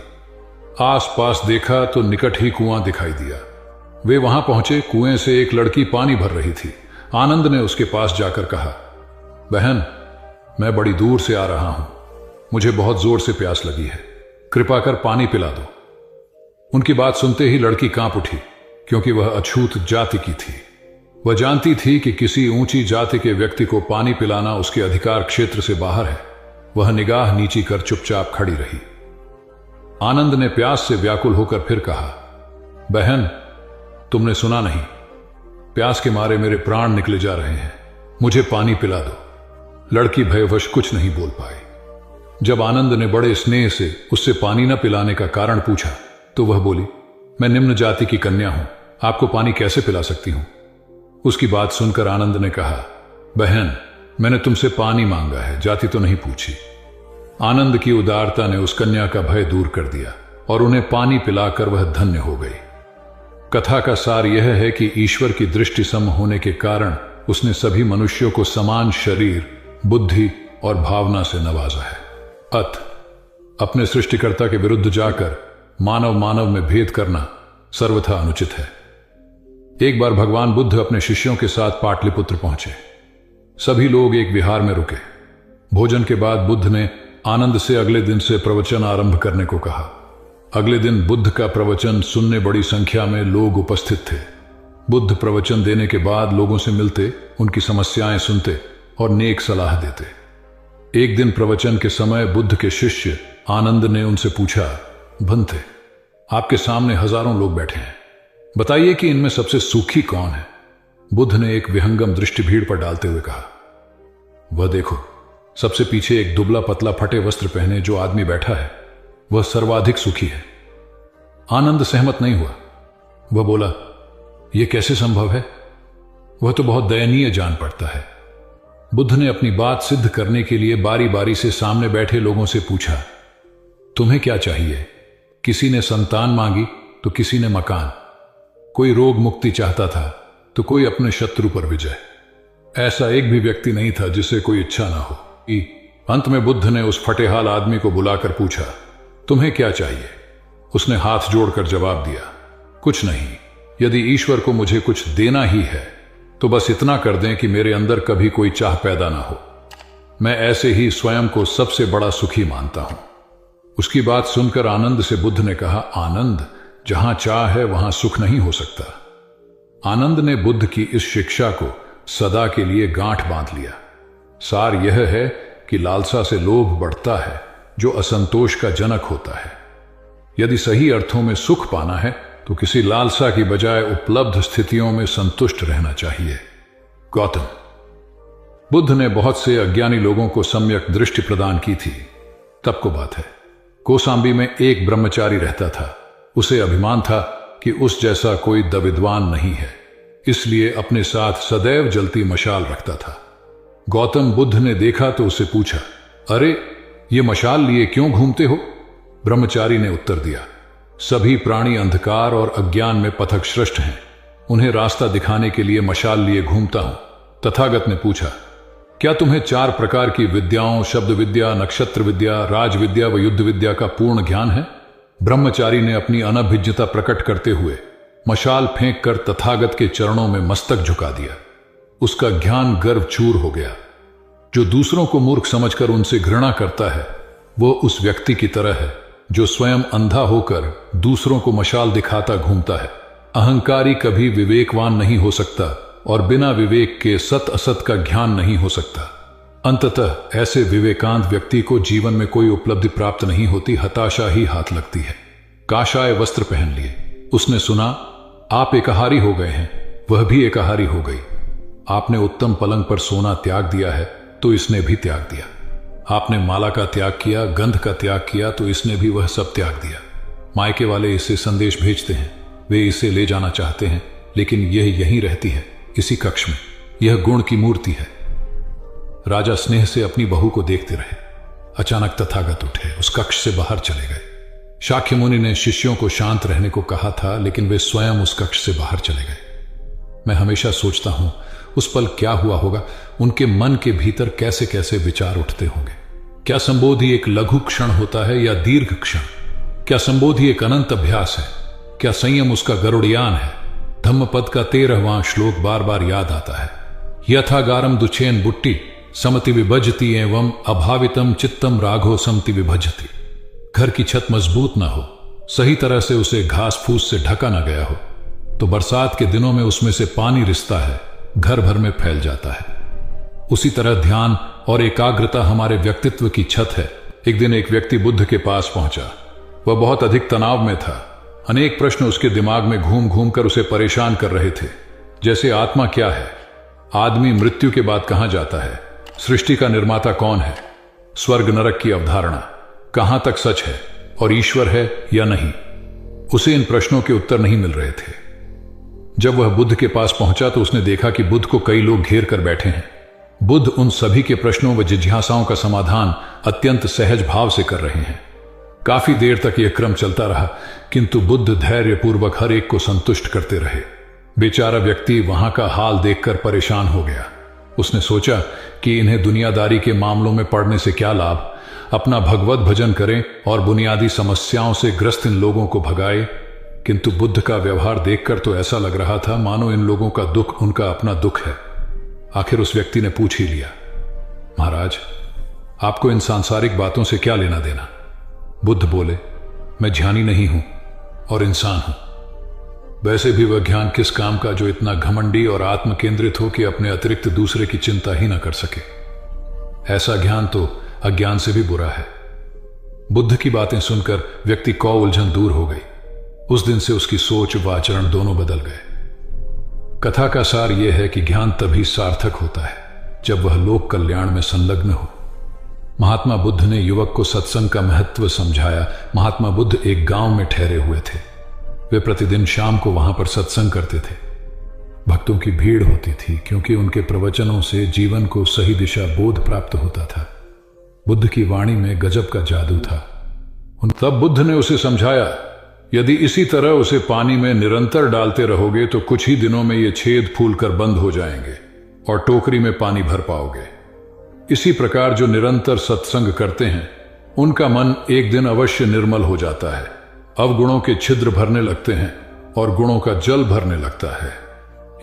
आसपास देखा तो निकट ही कुआं दिखाई दिया। वे वहां पहुंचे। कुएं से एक लड़की पानी भर रही थी। आनंद ने उसके पास जाकर कहा, बहन, मैं बड़ी दूर से आ रहा हूं, मुझे बहुत जोर से प्यास लगी है, कृपा कर पानी पिला दो। उनकी बात सुनते ही लड़की कांप उठी, क्योंकि वह अछूत जाति की थी। वह जानती थी कि किसी ऊंची जाति के व्यक्ति को पानी पिलाना उसके अधिकार क्षेत्र से बाहर है। वह निगाह नीची कर चुपचाप खड़ी रही। आनंद ने प्यास से व्याकुल होकर फिर कहा, बहन, तुमने सुना नहीं, प्यास के मारे मेरे प्राण निकले जा रहे हैं, मुझे पानी पिला दो। लड़की भयवश कुछ नहीं बोल पाई। जब आनंद ने बड़े स्नेह से उससे पानी न पिलाने का कारण पूछा तो वह बोली, मैं निम्न जाति की कन्या हूं, आपको पानी कैसे पिला सकती हूं? उसकी बात सुनकर आनंद ने कहा, बहन, मैंने तुमसे पानी मांगा है, जाति तो नहीं पूछी। आनंद की उदारता ने उस कन्या का भय दूर कर दिया और उन्हें पानी पिलाकर वह धन्य हो गई। कथा का सार यह है कि ईश्वर की दृष्टि सम होने के कारण उसने सभी मनुष्यों को समान शरीर, बुद्धि और भावना से नवाजा है। अपने सृष्टिकर्ता के विरुद्ध जाकर मानव मानव में भेद करना सर्वथा अनुचित है। एक बार भगवान बुद्ध अपने शिष्यों के साथ पाटलिपुत्र पहुंचे। सभी लोग एक विहार में रुके। भोजन के बाद बुद्ध ने आनंद से अगले दिन से प्रवचन आरंभ करने को कहा। अगले दिन बुद्ध का प्रवचन सुनने बड़ी संख्या में लोग उपस्थित थे। बुद्ध प्रवचन देने के बाद लोगों से मिलते, उनकी समस्याएं सुनते और नेक सलाह देते। एक दिन प्रवचन के समय बुद्ध के शिष्य आनंद ने उनसे पूछा, भंते, आपके सामने हजारों लोग बैठे हैं, बताइए कि इनमें सबसे सुखी कौन है? बुद्ध ने एक विहंगम दृष्टि भीड़ पर डालते हुए कहा, वह देखो, सबसे पीछे एक दुबला पतला फटे वस्त्र पहने जो आदमी बैठा है, वह सर्वाधिक सुखी है। आनंद सहमत नहीं हुआ। वह बोला, यह कैसे संभव है? वह तो बहुत दयनीय जान पड़ता है। बुद्ध ने अपनी बात सिद्ध करने के लिए बारी बारी से सामने बैठे लोगों से पूछा, तुम्हें क्या चाहिए? किसी ने संतान मांगी तो किसी ने मकान, कोई रोग मुक्ति चाहता था तो कोई अपने शत्रु पर विजय। ऐसा एक भी व्यक्ति नहीं था जिसे कोई इच्छा ना हो। अंत में बुद्ध ने उस फटेहाल आदमी को बुलाकर पूछा, तुम्हें क्या चाहिए? उसने हाथ जोड़कर जवाब दिया, कुछ नहीं। यदि ईश्वर को मुझे कुछ देना ही है तो बस इतना कर दें कि मेरे अंदर कभी कोई चाह पैदा ना हो। मैं ऐसे ही स्वयं को सबसे बड़ा सुखी मानता हूं। उसकी बात सुनकर आनंद से बुद्ध ने कहा, आनंद, जहां चाह है वहां सुख नहीं हो सकता। आनंद ने बुद्ध की इस शिक्षा को सदा के लिए गांठ बांध लिया। सार यह है कि लालसा से लोभ बढ़ता है जो असंतोष का जनक होता है। यदि सही अर्थों में सुख पाना है तो किसी लालसा की बजाय उपलब्ध स्थितियों में संतुष्ट रहना चाहिए। गौतम बुद्ध ने बहुत से अज्ञानी लोगों को सम्यक दृष्टि प्रदान की थी। तब को बात है, कौसांबी में एक ब्रह्मचारी रहता था। उसे अभिमान था कि उस जैसा कोई विद्वान नहीं है, इसलिए अपने साथ सदैव जलती मशाल रखता था। गौतम बुद्ध ने देखा तो उससे पूछा, अरे, ये मशाल लिए क्यों घूमते हो? ब्रह्मचारी ने उत्तर दिया, सभी प्राणी अंधकार और अज्ञान में पथक श्रेष्ठ हैं, उन्हें रास्ता दिखाने के लिए मशाल लिए घूमता हूं। तथागत ने पूछा, क्या तुम्हें 4 प्रकार की विद्याओं, शब्द विद्या, नक्षत्र विद्या, राज विद्या व युद्ध विद्या का पूर्ण ज्ञान है? ब्रह्मचारी ने अपनी अनभिज्ञता प्रकट करते हुए मशाल फेंक कर तथागत के चरणों में मस्तक झुका दिया। उसका ज्ञान गर्व चूर हो गया। जो दूसरों को मूर्ख समझकर उनसे घृणा करता है, वो उस व्यक्ति की तरह है जो स्वयं अंधा होकर दूसरों को मशाल दिखाता घूमता है। अहंकारी कभी विवेकवान नहीं हो सकता और बिना विवेक के सत असत का ज्ञान नहीं हो सकता। अंततः ऐसे विवेकांत व्यक्ति को जीवन में कोई उपलब्धि प्राप्त नहीं होती, हताशा ही हाथ लगती है। काशाय वस्त्र पहन लिए। उसने सुना, आप एकाहारी हो गए हैं, वह भी एकाहारी हो गई। आपने उत्तम पलंग पर सोना त्याग दिया है तो इसने भी त्याग दिया। आपने माला का त्याग किया, गंध का त्याग किया तो इसने भी वह सब त्याग दिया। मायके वाले इसे संदेश भेजते हैं, वे इसे ले जाना चाहते हैं, लेकिन यह यहीं रहती है, इसी कक्ष में। यह गुण की मूर्ति है। राजा स्नेह से अपनी बहू को देखते रहे। अचानक तथागत उठे, उस कक्ष से बाहर चले गए। शाक्य मुनि ने शिष्यों को शांत रहने को कहा था, लेकिन वे स्वयं उस कक्ष से बाहर चले गए। मैं हमेशा सोचता हूं उस पल क्या हुआ होगा, उनके मन के भीतर कैसे कैसे विचार उठते होंगे। क्या संबोधि एक लघु क्षण होता है या दीर्घ क्षण? क्या संबोधि एक अनंत अभ्यास है? क्या संयम उसका गरुड़यान है? धम्मपद का 13वां श्लोक बार बार याद आता है। यथागारम दुछेन बुट्टी समति विभजति एवं अभावितम चित्तम राघो समति विभजति। घर की छत मजबूत ना हो, सही तरह से उसे घास फूस से ढका ना गया हो, तो बरसात के दिनों में उसमें से पानी रिसता है, घर भर में फैल जाता है। उसी तरह ध्यान और एकाग्रता हमारे व्यक्तित्व की छत है। एक दिन एक व्यक्ति बुद्ध के पास पहुंचा। वह बहुत अधिक तनाव में था। अनेक प्रश्न उसके दिमाग में घूम घूम कर उसे परेशान कर रहे थे, जैसे आत्मा क्या है, आदमी मृत्यु के बाद कहां जाता है, सृष्टि का निर्माता कौन है, स्वर्ग नरक की अवधारणा कहां तक सच है और ईश्वर है या नहीं। उसे इन प्रश्नों के उत्तर नहीं मिल रहे थे। जब वह बुद्ध के पास पहुंचा तो उसने देखा कि बुद्ध को कई लोग घेर कर बैठे हैं। बुद्ध उन सभी के प्रश्नों व जिज्ञासाओं का समाधान अत्यंत सहज भाव से कर रहे हैं। काफी देर तक यह क्रम चलता रहा, किंतु बुद्ध धैर्यपूर्वक हर एक को संतुष्ट करते रहे। बेचारा व्यक्ति वहां का हाल देखकर परेशान हो गया। उसने सोचा कि इन्हें दुनियादारी के मामलों में पड़ने से क्या लाभ, अपना भगवत भजन करें और बुनियादी समस्याओं से ग्रस्त इन लोगों को भगाए। किंतु बुद्ध का व्यवहार देखकर तो ऐसा लग रहा था मानो इन लोगों का दुख उनका अपना दुख है। आखिर उस व्यक्ति ने पूछ ही लिया, महाराज, आपको इन सांसारिक बातों से क्या लेना देना? बुद्ध बोले, मैं ज्ञानी नहीं हूं और इंसान हूं। वैसे भी वह ज्ञान किस काम का जो इतना घमंडी और आत्म केंद्रित हो कि अपने अतिरिक्त दूसरे की चिंता ही ना कर सके। ऐसा ज्ञान तो अज्ञान से भी बुरा है। बुद्ध की बातें सुनकर व्यक्ति को उलझन दूर हो गई। उस दिन से उसकी सोच व आचरण दोनों बदल गए। कथा का सार यह है कि ज्ञान तभी सार्थक होता है जब वह लोक कल्याण में संलग्न हो। महात्मा बुद्ध ने युवक को सत्संग का महत्व समझाया। महात्मा बुद्ध एक गांव में ठहरे हुए थे। वे प्रतिदिन शाम को वहां पर सत्संग करते थे। भक्तों की भीड़ होती थी क्योंकि उनके प्रवचनों से जीवन को सही दिशा बोध प्राप्त होता था। बुद्ध की वाणी में गजब का जादू था। तब बुद्ध ने उसे समझाया, यदि इसी तरह उसे पानी में निरंतर डालते रहोगे तो कुछ ही दिनों में ये छेद फूलकर बंद हो जाएंगे और टोकरी में पानी भर पाओगे। इसी प्रकार जो निरंतर सत्संग करते हैं उनका मन एक दिन अवश्य निर्मल हो जाता है। अवगुणों के छिद्र भरने लगते हैं और गुणों का जल भरने लगता है।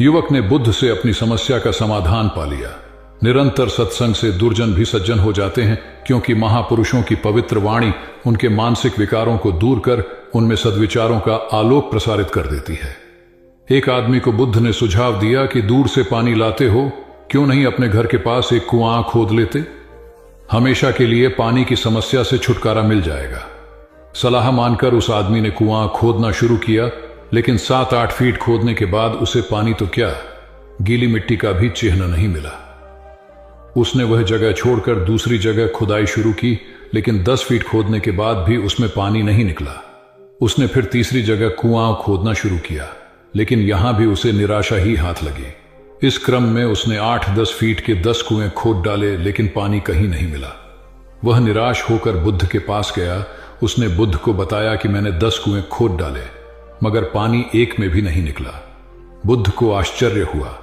युवक ने बुद्ध से अपनी समस्या का समाधान पा लिया। निरंतर सत्संग से दुर्जन भी सज्जन हो जाते हैं क्योंकि महापुरुषों की पवित्र वाणी उनके मानसिक विकारों को दूर कर उनमें सद्विचारों का आलोक प्रसारित कर देती है। एक आदमी को बुद्ध ने सुझाव दिया कि दूर से पानी लाते हो, क्यों नहीं अपने घर के पास एक कुआं खोद लेते? हमेशा के लिए पानी की समस्या से छुटकारा मिल जाएगा। सलाह मानकर उस आदमी ने कुआं खोदना शुरू किया, लेकिन 7-8 फीट खोदने के बाद उसे पानी तो क्या, गीली मिट्टी का भी चिन्ह नहीं मिला। उसने वह जगह छोड़कर दूसरी जगह खुदाई शुरू की, लेकिन 10 फीट खोदने के बाद भी उसमें पानी नहीं निकला। उसने फिर तीसरी जगह कुआं खोदना शुरू किया, लेकिन यहां भी उसे निराशा ही हाथ लगी। इस क्रम में उसने 8-10 फीट के 10 कुएं खोद डाले, लेकिन पानी कहीं नहीं मिला। वह निराश होकर बुद्ध के पास गया। उसने बुद्ध को बताया कि मैंने 10 कुएं खोद डाले, मगर पानी एक में भी नहीं निकला। बुद्ध को आश्चर्य हुआ।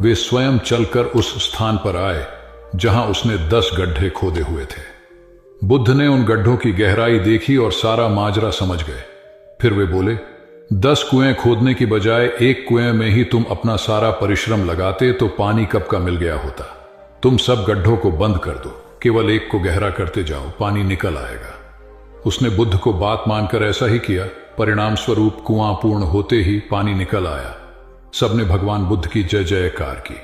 वे स्वयं चलकर उस स्थान पर आए जहां उसने 10 गड्ढे खोदे हुए थे। बुद्ध ने उन गड्ढों की गहराई देखी और सारा माजरा समझ गए। फिर वे बोले, 10 कुएं खोदने की बजाय एक कुएं में ही तुम अपना सारा परिश्रम लगाते तो पानी कब का मिल गया होता। तुम सब गड्ढों को बंद कर दो, केवल एक को गहरा करते जाओ, पानी निकल आएगा। उसने बुद्ध को बात मानकर ऐसा ही किया। परिणाम स्वरूप कुआं पूर्ण होते ही पानी निकल आया। सबने भगवान बुद्ध की जय जयकार की।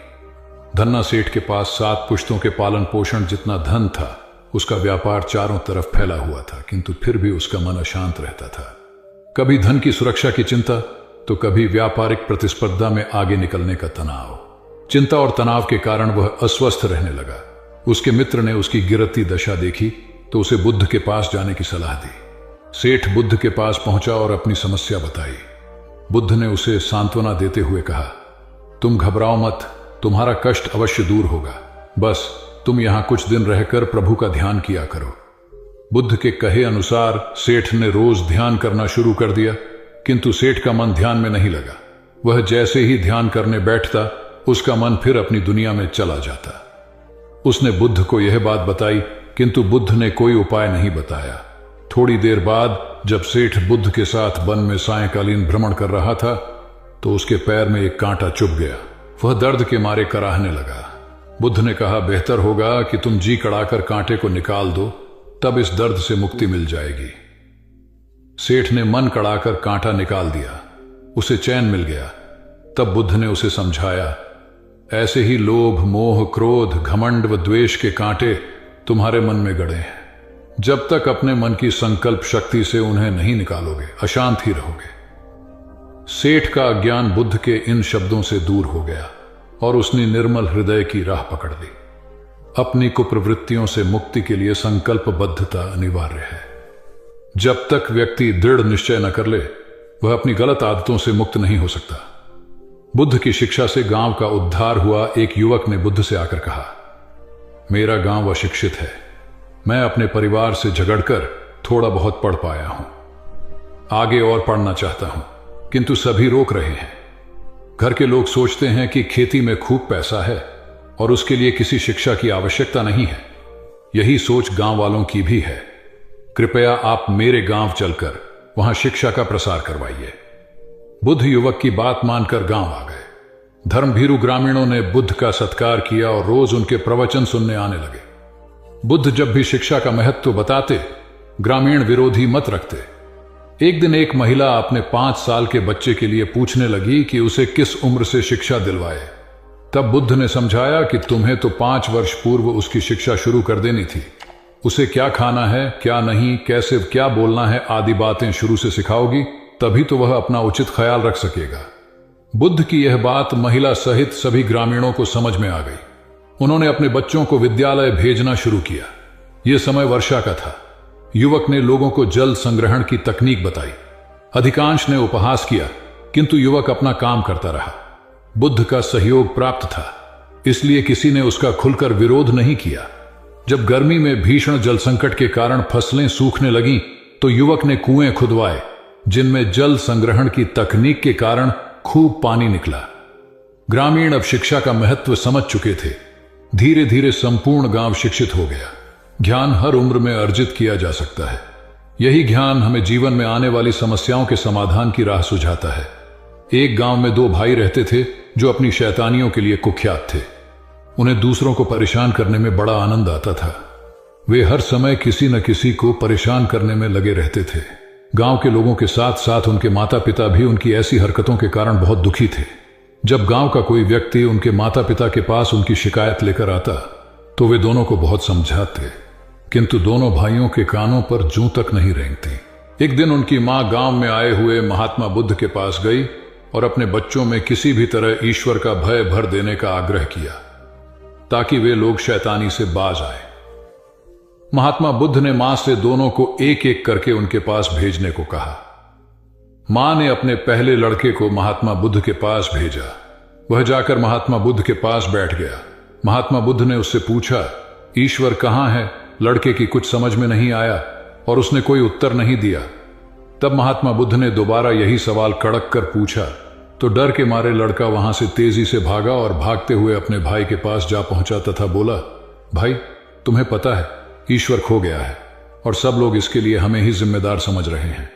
धन्ना सेठ के पास 7 पुश्तों के पालन पोषण जितना धन था। उसका व्यापार चारों तरफ फैला हुआ था, किंतु फिर भी उसका मन अशांत रहता था। कभी धन की सुरक्षा की चिंता तो कभी व्यापारिक प्रतिस्पर्धा में आगे निकलने का तनाव। चिंता और तनाव के कारण वह अस्वस्थ रहने लगा। उसके मित्र ने उसकी गिरती दशा देखी तो उसे बुद्ध के पास जाने की सलाह दी। सेठ बुद्ध के पास पहुंचा और अपनी समस्या बताई। बुद्ध ने उसे सांत्वना देते हुए कहा, तुम घबराओ मत, तुम्हारा कष्ट अवश्य दूर होगा। बस तुम यहां कुछ दिन रहकर प्रभु का ध्यान किया करो। बुद्ध के कहे अनुसार सेठ ने रोज ध्यान करना शुरू कर दिया, किंतु सेठ का मन ध्यान में नहीं लगा। वह जैसे ही ध्यान करने बैठता उसका मन फिर अपनी दुनिया में चला जाता। उसने बुद्ध को यह बात बताई, किंतु बुद्ध ने कोई उपाय नहीं बताया। थोड़ी देर बाद जब सेठ बुद्ध के साथ वन में सायंकालीन भ्रमण कर रहा था तो उसके पैर में एक कांटा चुभ गया। वह दर्द के मारे कराहने लगा। बुद्ध ने कहा, बेहतर होगा कि तुम जी कड़ाकर कांटे को निकाल दो, तब इस दर्द से मुक्ति मिल जाएगी। सेठ ने मन कड़ाकर कांटा निकाल दिया। उसे चैन मिल गया। तब बुद्ध ने उसे समझाया, ऐसे ही लोभ, मोह, क्रोध, घमंड व द्वेष के कांटे तुम्हारे मन में गड़े हैं। जब तक अपने मन की संकल्प शक्ति से उन्हें नहीं निकालोगे, अशांत ही रहोगे। सेठ का अज्ञान बुद्ध के इन शब्दों से दूर हो गया और उसने निर्मल हृदय की राह पकड़ ली। अपनी कुप्रवृत्तियों से मुक्ति के लिए संकल्पबद्धता अनिवार्य है। जब तक व्यक्ति दृढ़ निश्चय न कर ले, वह अपनी गलत आदतों से मुक्त नहीं हो सकता। बुद्ध की शिक्षा से गांव का उद्धार हुआ। एक युवक ने बुद्ध से आकर कहा, मेरा गांव अशिक्षित है। मैं अपने परिवार से झगड़कर थोड़ा बहुत पढ़ पाया हूं। आगे और पढ़ना चाहता हूं, किंतु सभी रोक रहे हैं। घर के लोग सोचते हैं कि खेती में खूब पैसा है और उसके लिए किसी शिक्षा की आवश्यकता नहीं है। यही सोच गांव वालों की भी है। कृपया आप मेरे गांव चलकर वहां शिक्षा का प्रसार करवाइए। बुद्ध युवक की बात मानकर गांव आ गए। धर्मभीरू ग्रामीणों ने बुद्ध का सत्कार किया और रोज उनके प्रवचन सुनने आने लगे। बुद्ध जब भी शिक्षा का महत्व बताते, ग्रामीण विरोधी मत रखते। एक दिन एक महिला अपने 5 साल के बच्चे के लिए पूछने लगी कि उसे किस उम्र से शिक्षा दिलवाए। तब बुद्ध ने समझाया कि तुम्हें तो 5 वर्ष पूर्व उसकी शिक्षा शुरू कर देनी थी। उसे क्या खाना है, क्या नहीं, कैसे क्या बोलना है आदि बातें शुरू से सिखाओगी, तभी तो वह अपना उचित ख्याल रख सकेगा। बुद्ध की यह बात महिला सहित सभी ग्रामीणों को समझ में आ गई। उन्होंने अपने बच्चों को विद्यालय भेजना शुरू किया। यह समय वर्षा का था। युवक ने लोगों को जल संग्रहण की तकनीक बताई। अधिकांश ने उपहास किया, किंतु युवक अपना काम करता रहा। बुद्ध का सहयोग प्राप्त था, इसलिए किसी ने उसका खुलकर विरोध नहीं किया। जब गर्मी में भीषण जल संकट के कारण फसलें सूखने लगीं, तो युवक ने कुएं खुदवाए, जिनमें जल संग्रहण की तकनीक के कारण खूब पानी निकला। ग्रामीण अब शिक्षा का महत्व समझ चुके थे। धीरे धीरे संपूर्ण गांव शिक्षित हो गया। ज्ञान हर उम्र में अर्जित किया जा सकता है। यही ज्ञान हमें जीवन में आने वाली समस्याओं के समाधान की राह सुझाता है। एक गांव में 2 भाई रहते थे जो अपनी शैतानियों के लिए कुख्यात थे। उन्हें दूसरों को परेशान करने में बड़ा आनंद आता था। वे हर समय किसी न किसी को परेशान करने में लगे रहते थे। गांव के लोगों के साथ साथ उनके माता पिता भी उनकी ऐसी हरकतों के कारण बहुत दुखी थे। जब गांव का कोई व्यक्ति उनके माता पिता के पास उनकी शिकायत लेकर आता, तो वे दोनों को बहुत समझाते, किंतु दोनों भाइयों के कानों पर जूं तक नहीं रेंगती। एक दिन उनकी मां गांव में आए हुए महात्मा बुद्ध के पास गई और अपने बच्चों में किसी भी तरह ईश्वर का भय भर देने का आग्रह किया, ताकि वे लोग शैतानी से बाज आए। महात्मा बुद्ध ने मां से दोनों को एक एक करके उनके पास भेजने को कहा। मां ने अपने पहले लड़के को महात्मा बुद्ध के पास भेजा। वह जाकर महात्मा बुद्ध के पास बैठ गया। महात्मा बुद्ध ने उससे पूछा, ईश्वर कहां है? लड़के की कुछ समझ में नहीं आया और उसने कोई उत्तर नहीं दिया। तब महात्मा बुद्ध ने दोबारा यही सवाल कड़क कर पूछा, तो डर के मारे लड़का वहां से तेजी से भागा और भागते हुए अपने भाई के पास जा पहुंचा तथा बोला, भाई, तुम्हें पता है ईश्वर खो गया है और सब लोग इसके लिए हमें ही जिम्मेदार समझ रहे हैं।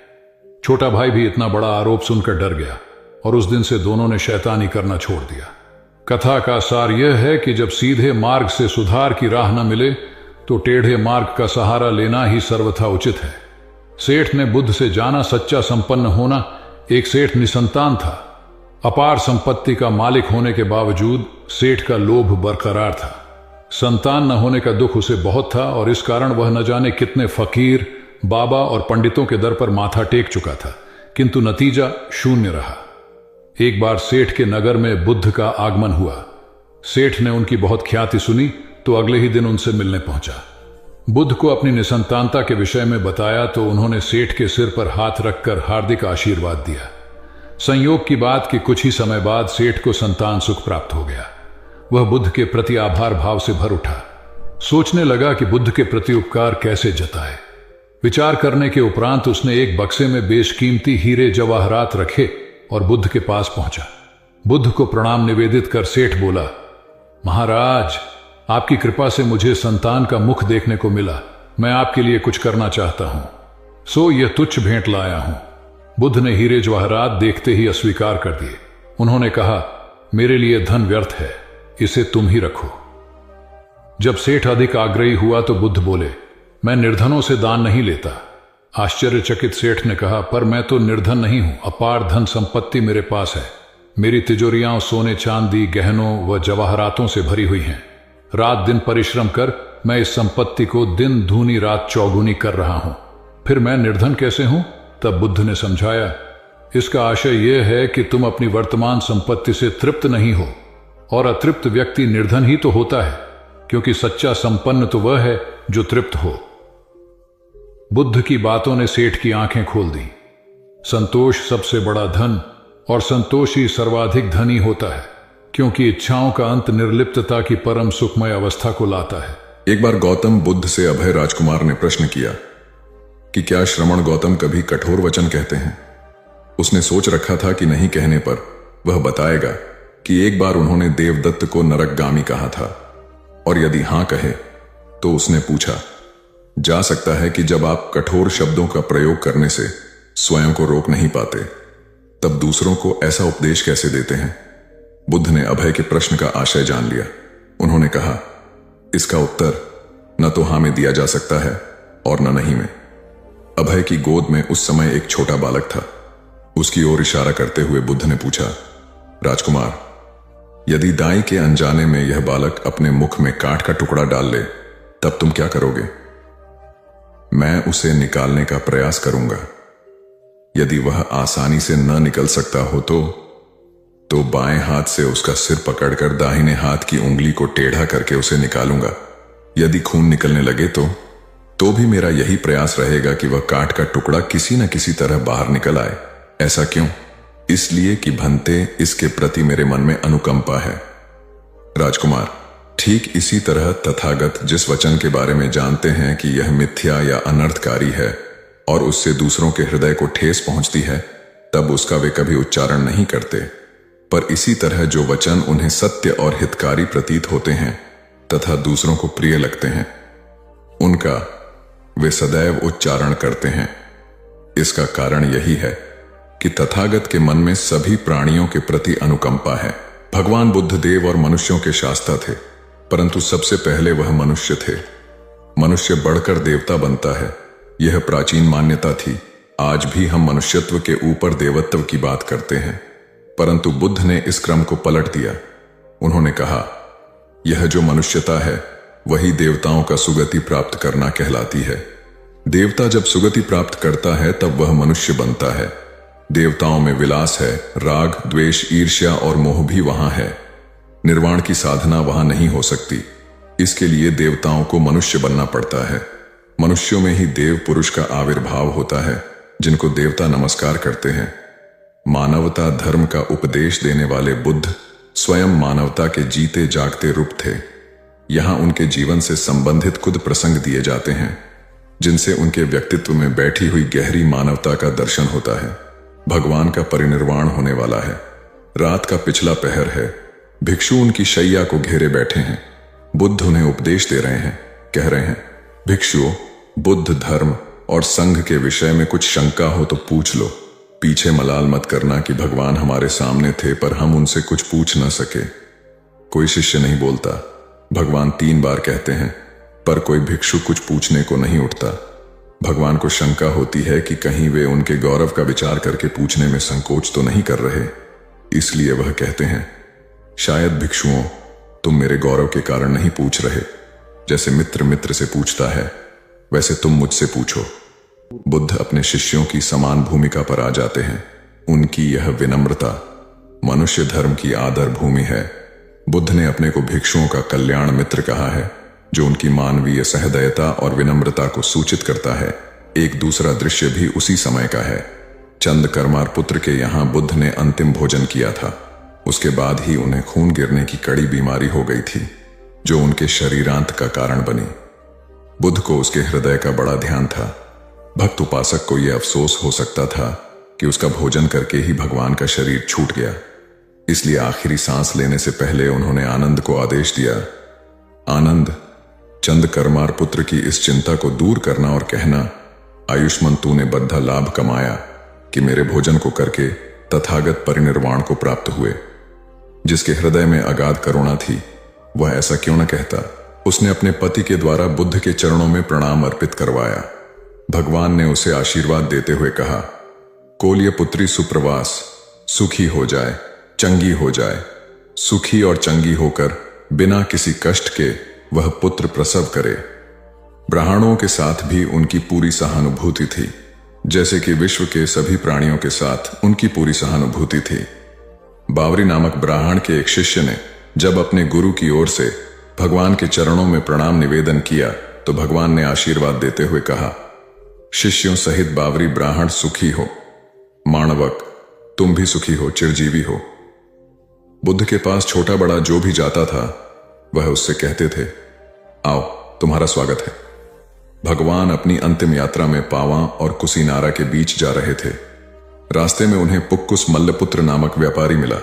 छोटा भाई भी इतना बड़ा आरोप सुनकर डर गया और उस दिन से दोनों ने शैतानी करना छोड़ दिया। कथा का सार यह है कि जब सीधे मार्ग से सुधार की राह न मिले, तो टेढ़े मार्ग का सहारा लेना ही सर्वथा उचित है। सेठ ने बुद्ध से जाना, सच्चा संपन्न होना। एक सेठ निसंतान था। अपार संपत्ति का मालिक होने के बावजूद सेठ का लोभ बरकरार था। संतान न होने का दुख उसे बहुत था और इस कारण वह न जाने कितने फकीर, बाबा और पंडितों के दर पर माथा टेक चुका था, किंतु नतीजा शून्य रहा। एक बार सेठ के नगर में बुद्ध का आगमन हुआ। सेठ ने उनकी बहुत ख्याति सुनी तो अगले ही दिन उनसे मिलने पहुंचा। बुद्ध को अपनी निसंतानता के विषय में बताया तो उन्होंने सेठ के सिर पर हाथ रखकर हार्दिक आशीर्वाद दिया। संयोग की बात कि कुछ ही समय बाद सेठ को संतान सुख प्राप्त हो गया। वह बुद्ध के प्रति आभार भाव से भर उठा। सोचने लगा कि बुद्ध के प्रति उपकार कैसे जताए। विचार करने के उपरांत उसने एक बक्से में बेशकीमती हीरे जवाहरात रखे और बुद्ध के पास पहुंचा। बुद्ध को प्रणाम निवेदित कर सेठ बोला, महाराज, आपकी कृपा से मुझे संतान का मुख देखने को मिला। मैं आपके लिए कुछ करना चाहता हूं, सो यह तुच्छ भेंट लाया हूं। बुद्ध ने हीरे जवाहरात देखते ही अस्वीकार कर दिए। उन्होंने कहा, मेरे लिए धन व्यर्थ है, इसे तुम ही रखो। जब सेठ अधिक आग्रही हुआ तो बुद्ध बोले, मैं निर्धनों से दान नहीं लेता। आश्चर्यचकित सेठ ने कहा, पर मैं तो निर्धन नहीं हूं, अपार धन संपत्ति मेरे पास है। मेरी तिजोरियां सोने चांदी, गहनों व जवाहरातों से भरी हुई हैं। रात दिन परिश्रम कर मैं इस संपत्ति को दिन दूनी रात चौगुनी कर रहा हूं, फिर मैं निर्धन कैसे हूं? तब बुद्ध ने समझाया, इसका आशय यह है कि तुम अपनी वर्तमान संपत्ति से तृप्त नहीं हो, और अतृप्त व्यक्ति निर्धन ही तो होता है, क्योंकि सच्चा संपन्न तो वह है जो तृप्त हो। बुद्ध की बातों ने सेठ की आंखें खोल दी। संतोष सबसे बड़ा धन और संतोषी सर्वाधिक धनी होता है, क्योंकि इच्छाओं का अंत निर्लिप्तता की परम सुखमय अवस्था को लाता है। एक बार गौतम बुद्ध से अभय राजकुमार ने प्रश्न किया कि क्या श्रमण गौतम कभी कठोर वचन कहते हैं। उसने सोच रखा था कि नहीं कहने पर वह बताएगा कि एक बार उन्होंने देवदत्त को नरकगामी कहा था, और यदि हां कहे तो उसने पूछा, जा सकता है कि जब आप कठोर शब्दों का प्रयोग करने से स्वयं को रोक नहीं पाते, तब दूसरों को ऐसा उपदेश कैसे देते हैं? बुद्ध ने अभय के प्रश्न का आशय जान लिया। उन्होंने कहा, इसका उत्तर न तो हाँ में दिया जा सकता है और न नहीं में। अभय की गोद में उस समय एक छोटा बालक था। उसकी ओर इशारा करते हुए बुद्ध ने पूछा, राजकुमार, यदि दाई के अनजाने में यह बालक अपने मुख में काठ का टुकड़ा डाल ले, तब तुम क्या करोगे? मैं उसे निकालने का प्रयास करूंगा। यदि वह आसानी से न निकल सकता हो तो बाएं हाथ से उसका सिर पकड़कर दाहिने हाथ की उंगली को टेढ़ा करके उसे निकालूंगा। यदि खून निकलने लगे तो भी मेरा यही प्रयास रहेगा कि वह काठ का टुकड़ा किसी न किसी तरह बाहर निकल आए। ऐसा क्यों? इसलिए कि भंते इसके प्रति मेरे मन में अनुकंपा है। राजकुमार, ठीक इसी तरह तथागत जिस वचन के बारे में जानते हैं कि यह मिथ्या या अनर्थकारी है और उससे दूसरों के हृदय को ठेस पहुंचती है, तब उसका वे कभी उच्चारण नहीं करते। पर इसी तरह जो वचन उन्हें सत्य और हितकारी प्रतीत होते हैं तथा दूसरों को प्रिय लगते हैं, उनका वे सदैव उच्चारण करते हैं। इसका कारण यही है कि तथागत के मन में सभी प्राणियों के प्रति अनुकंपा है। भगवान बुद्ध देव और मनुष्यों के शास्ता थे, परंतु सबसे पहले वह मनुष्य थे। मनुष्य बढ़कर देवता बनता है, यह प्राचीन मान्यता थी। आज भी हम मनुष्यत्व के ऊपर देवत्व की बात करते हैं, परंतु बुद्ध ने इस क्रम को पलट दिया। उन्होंने कहा, यह जो मनुष्यता है वही देवताओं का सुगति प्राप्त करना कहलाती है। देवता जब सुगति प्राप्त करता है तब वह मनुष्य बनता है। देवताओं में विलास है, राग, द्वेष, ईर्ष्या और मोह भी वहां है। निर्वाण की साधना वहां नहीं हो सकती। इसके लिए देवताओं को मनुष्य बनना पड़ता है। मनुष्यों में ही देव पुरुष का आविर्भाव होता है, जिनको देवता नमस्कार करते हैं। मानवता धर्म का उपदेश देने वाले बुद्ध स्वयं मानवता के जीते जागते रूप थे। यहां उनके जीवन से संबंधित खुद प्रसंग दिए जाते हैं, जिनसे उनके व्यक्तित्व में बैठी हुई गहरी मानवता का दर्शन होता है। भगवान का परिनिर्वाण होने वाला है। रात का पिछला पहर है। भिक्षु उनकी शैया को घेरे बैठे हैं। बुद्ध उन्हें उपदेश दे रहे हैं। कह रहे हैं, भिक्षुओं, बुद्ध धर्म और संघ के विषय में कुछ शंका हो तो पूछ लो। पीछे मलाल मत करना कि भगवान हमारे सामने थे पर हम उनसे कुछ पूछ न सके। कोई शिष्य नहीं बोलता। भगवान 3 बार कहते हैं, पर कोई भिक्षु कुछ पूछने को नहीं उठता। भगवान को शंका होती है कि कहीं वे उनके गौरव का विचार करके पूछने में संकोच तो नहीं कर रहे। इसलिए वह कहते हैं, शायद भिक्षुओं, तुम मेरे गौरव के कारण नहीं पूछ रहे। जैसे मित्र मित्र से पूछता है, वैसे तुम मुझसे पूछो। बुद्ध अपने शिष्यों की समान भूमिका पर आ जाते हैं। उनकी यह विनम्रता मनुष्य धर्म की आदर भूमि है। बुद्ध ने अपने को भिक्षुओं का कल्याण मित्र कहा है, जो उनकी मानवीय सहृदयता और विनम्रता को सूचित करता है। एक दूसरा दृश्य भी उसी समय का है। चंद कर्मार पुत्र के यहां बुद्ध ने अंतिम भोजन किया था। उसके बाद ही उन्हें खून गिरने की कड़ी बीमारी हो गई थी, जो उनके शरीरांत का कारण बनी। बुद्ध को उसके हृदय का बड़ा ध्यान था। भक्त उपासक को यह अफसोस हो सकता था कि उसका भोजन करके ही भगवान का शरीर छूट गया। इसलिए आखिरी सांस लेने से पहले उन्होंने आनंद को आदेश दिया, आनंद, चंद कर्मार पुत्र की इस चिंता को दूर करना और कहना, आयुष्मान तूने बद्धा लाभ कमाया कि मेरे भोजन को करके तथागत परिनिर्वाण को प्राप्त हुए। जिसके हृदय में अगाध करुणा थी, वह ऐसा क्यों न कहता। उसने अपने पति के द्वारा बुद्ध के चरणों में प्रणाम अर्पित करवाया। भगवान ने उसे आशीर्वाद देते हुए कहा, कोल्य पुत्री सुप्रवास, सुखी हो जाए, चंगी हो जाए। सुखी और चंगी होकर बिना किसी कष्ट के वह पुत्र प्रसव करे। ब्राह्मणों के साथ भी उनकी पूरी सहानुभूति थी, जैसे कि विश्व के सभी प्राणियों के साथ उनकी पूरी सहानुभूति थी। बावरी नामक ब्राह्मण के एक शिष्य ने जब अपने गुरु की ओर से भगवान के चरणों में प्रणाम निवेदन किया तो भगवान ने आशीर्वाद देते हुए कहा, शिष्यों सहित बावरी ब्राह्मण सुखी हो। माणवक, तुम भी सुखी हो, चिरजीवी हो। बुद्ध के पास छोटा बड़ा जो भी जाता था, वह उससे कहते थे, आओ, तुम्हारा स्वागत है। भगवान अपनी अंतिम यात्रा में पावा और कुशीनारा के बीच जा रहे थे। रास्ते में उन्हें पुक्कुस मल्लपुत्र नामक व्यापारी मिला।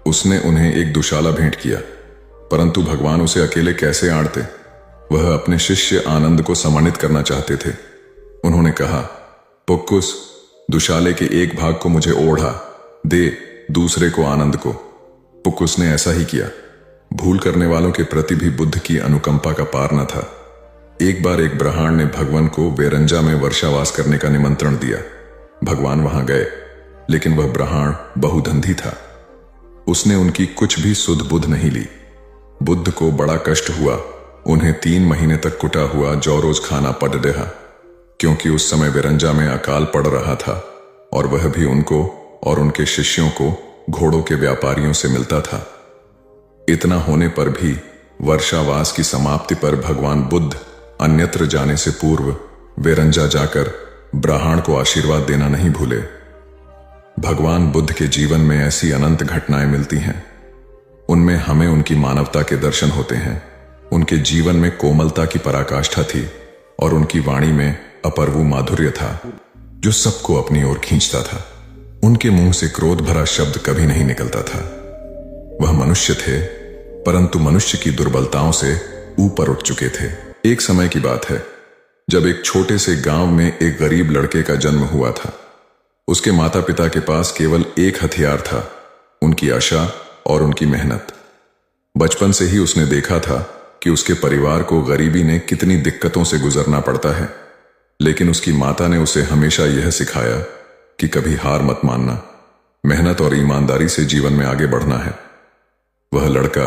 उसने उन्हें एक दुशाला भेंट किया, परंतु भगवान उसे अकेले कैसे आड़ते। वह अपने शिष्य आनंद को सम्मानित करना चाहते थे। उन्होंने कहा, पुक्कुस, दुशाले के एक भाग को मुझे ओढ़ा दे, दूसरे को आनंद को। पुक्कुस ने ऐसा ही किया। भूल करने वालों के प्रति भी बुद्ध की अनुकंपा का पार न था। एक बार एक ब्राह्मण ने भगवान को वेरंजा में वर्षावास करने का निमंत्रण दिया। भगवान वहां गए, लेकिन वह ब्राह्मण बहुधंधी था। उसने उनकी कुछ भी सुध बुध नहीं ली। बुद्ध को बड़ा कष्ट हुआ। उन्हें 3 महीने तक कुटा हुआ जौ रोज खाना पड़ रहा, क्योंकि उस समय वेरंजा में अकाल पड़ रहा था और वह भी उनको और उनके शिष्यों को घोड़ों के व्यापारियों से मिलता था। इतना होने पर भी वर्षावास की समाप्ति पर भगवान बुद्ध अन्यत्र जाने से पूर्व वेरंजा जाकर ब्राह्मण को आशीर्वाद देना नहीं भूले। भगवान बुद्ध के जीवन में ऐसी अनंत घटनाएं मिलती हैं। उनमें हमें उनकी मानवता के दर्शन होते हैं। उनके जीवन में कोमलता की पराकाष्ठा थी और उनकी वाणी में अपर्वु माधुर्य था जो सबको अपनी ओर खींचता था। उनके मुंह से क्रोध भरा शब्द कभी नहीं निकलता था। वह मनुष्य थे, परंतु मनुष्य की दुर्बलताओं से ऊपर उठ चुके थे। एक समय की बात है जब एक छोटे से गांव में एक गरीब लड़के का जन्म हुआ था। उसके माता पिता के पास केवल एक हथियार था, उनकी आशा और उनकी मेहनत। बचपन से ही उसने देखा था कि उसके परिवार को गरीबी ने कितनी दिक्कतों से गुजरना पड़ता है, लेकिन उसकी माता ने उसे हमेशा यह सिखाया कि कभी हार मत मानना, मेहनत और ईमानदारी से जीवन में आगे बढ़ना है। वह लड़का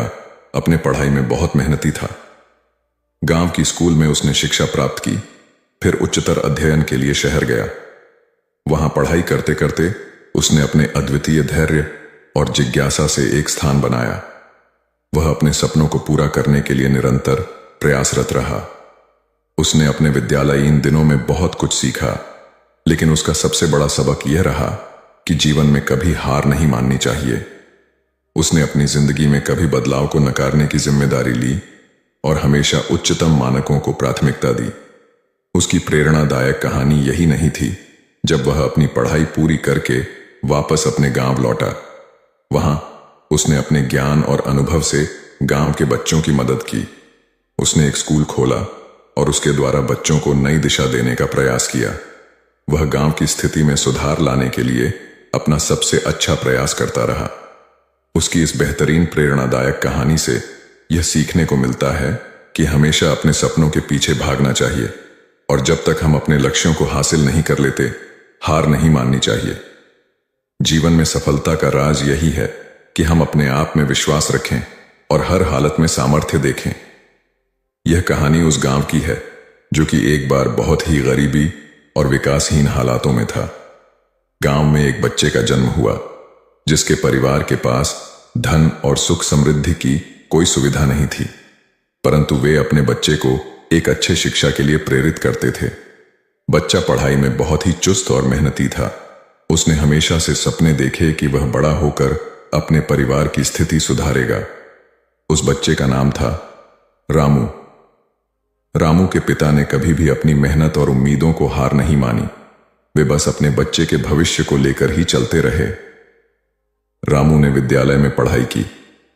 अपने पढ़ाई में बहुत मेहनती था। गांव की स्कूल में उसने शिक्षा प्राप्त की, फिर उच्चतर अध्ययन के लिए शहर गया। वहां पढ़ाई करते करते उसने अपने अद्वितीय धैर्य और जिज्ञासा से एक स्थान बनाया। वह अपने सपनों को पूरा करने के लिए निरंतर प्रयासरत रहा। उसने अपने विद्यालयीन दिनों में बहुत कुछ सीखा, लेकिन उसका सबसे बड़ा सबक यह रहा कि जीवन में कभी हार नहीं माननी चाहिए। उसने अपनी जिंदगी में कभी बदलाव को नकारने की जिम्मेदारी ली और हमेशा उच्चतम मानकों को प्राथमिकता दी। उसकी प्रेरणादायक कहानी यही नहीं थी। जब वह अपनी पढ़ाई पूरी करके वापस अपने गांव लौटा, वहां उसने अपने ज्ञान और अनुभव से गांव के बच्चों की मदद की। उसने एक स्कूल खोला और उसके द्वारा बच्चों को नई दिशा देने का प्रयास किया। वह गांव की स्थिति में सुधार लाने के लिए अपना सबसे अच्छा प्रयास करता रहा। उसकी इस बेहतरीन प्रेरणादायक कहानी से यह सीखने को मिलता है कि हमेशा अपने सपनों के पीछे भागना चाहिए और जब तक हम अपने लक्ष्यों को हासिल नहीं कर लेते, हार नहीं माननी चाहिए। जीवन में सफलता का राज यही है कि हम अपने आप में विश्वास रखें और हर हालत में सामर्थ्य देखें। यह कहानी उस गांव की है जो कि एक बार बहुत ही गरीबी और विकासहीन हालातों में था। गांव में एक बच्चे का जन्म हुआ जिसके परिवार के पास धन और सुख समृद्धि की कोई सुविधा नहीं थी, परंतु वे अपने बच्चे को एक अच्छे शिक्षा के लिए प्रेरित करते थे। बच्चा पढ़ाई में बहुत ही चुस्त और मेहनती था। उसने हमेशा से सपने देखे कि वह बड़ा होकर अपने परिवार की स्थिति सुधारेगा। उस बच्चे का नाम था रामू। रामू के पिता ने कभी भी अपनी मेहनत और उम्मीदों को हार नहीं मानी। वे बस अपने बच्चे के भविष्य को लेकर ही चलते रहे। रामू ने विद्यालय में पढ़ाई की,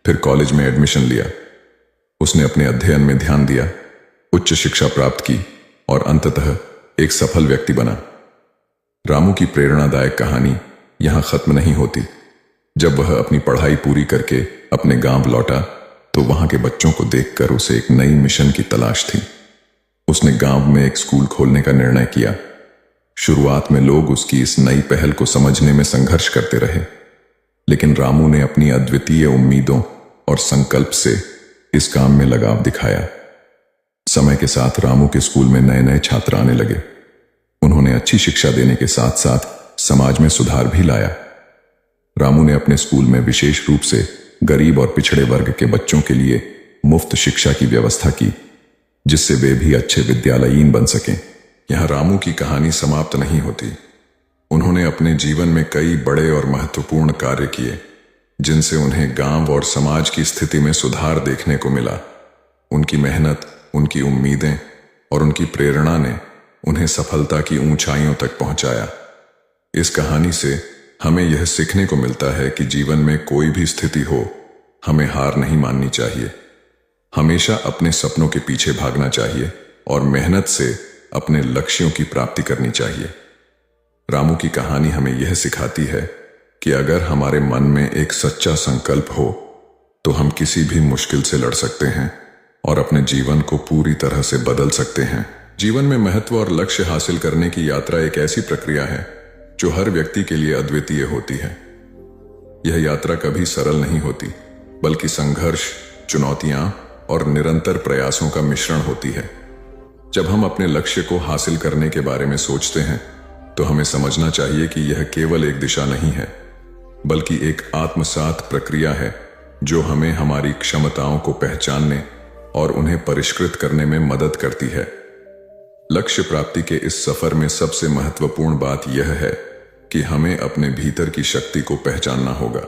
फिर कॉलेज में एडमिशन लिया। उसने अपने अध्ययन में ध्यान दिया, उच्च शिक्षा प्राप्त की और अंततः एक सफल व्यक्ति बना। रामू की प्रेरणादायक कहानी यहां खत्म नहीं होती। जब वह अपनी पढ़ाई पूरी करके अपने गांव लौटा तो वहां के बच्चों को देखकर उसे एक नई मिशन की तलाश थी। उसने गांव में एक स्कूल खोलने का निर्णय किया। शुरुआत में लोग उसकी इस नई पहल को समझने में संघर्ष करते रहे, लेकिन रामू ने अपनी अद्वितीय उम्मीदों और संकल्प से इस काम में लगाव दिखाया। समय के साथ रामू के स्कूल में नए नए छात्र आने लगे। उन्होंने अच्छी शिक्षा देने के साथ साथ समाज में सुधार भी लाया। रामू ने अपने स्कूल में विशेष रूप से गरीब और पिछड़े वर्ग के बच्चों के लिए मुफ्त शिक्षा की व्यवस्था की, जिससे वे भी अच्छे विद्यालयीन बन सकें। यहां रामू की कहानी समाप्त नहीं होती। उन्होंने अपने जीवन में कई बड़े और महत्वपूर्ण कार्य किए, जिनसे उन्हें गांव और समाज की स्थिति में सुधार देखने को मिला। उनकी मेहनत, उनकी उम्मीदें और उनकी प्रेरणा ने उन्हें सफलता की ऊंचाइयों तक पहुंचाया। इस कहानी से हमें यह सीखने को मिलता है कि जीवन में कोई भी स्थिति हो, हमें हार नहीं माननी चाहिए। हमेशा अपने सपनों के पीछे भागना चाहिए और मेहनत से अपने लक्ष्यों की प्राप्ति करनी चाहिए। रामू की कहानी हमें यह सिखाती है कि अगर हमारे मन में एक सच्चा संकल्प हो तो हम किसी भी मुश्किल से लड़ सकते हैं और अपने जीवन को पूरी तरह से बदल सकते हैं। जीवन में महत्व और लक्ष्य हासिल करने की यात्रा एक ऐसी प्रक्रिया है जो हर व्यक्ति के लिए अद्वितीय होती है। यह यात्रा कभी सरल नहीं होती, बल्कि संघर्ष, चुनौतियां और निरंतर प्रयासों का मिश्रण होती है। जब हम अपने लक्ष्य को हासिल करने के बारे में सोचते हैं तो हमें समझना चाहिए कि यह केवल एक दिशा नहीं है, बल्कि एक आत्मसात प्रक्रिया है जो हमें हमारी क्षमताओं को पहचानने और उन्हें परिष्कृत करने में मदद करती है। लक्ष्य प्राप्ति के इस सफर में सबसे महत्वपूर्ण बात यह है कि हमें अपने भीतर की शक्ति को पहचानना होगा।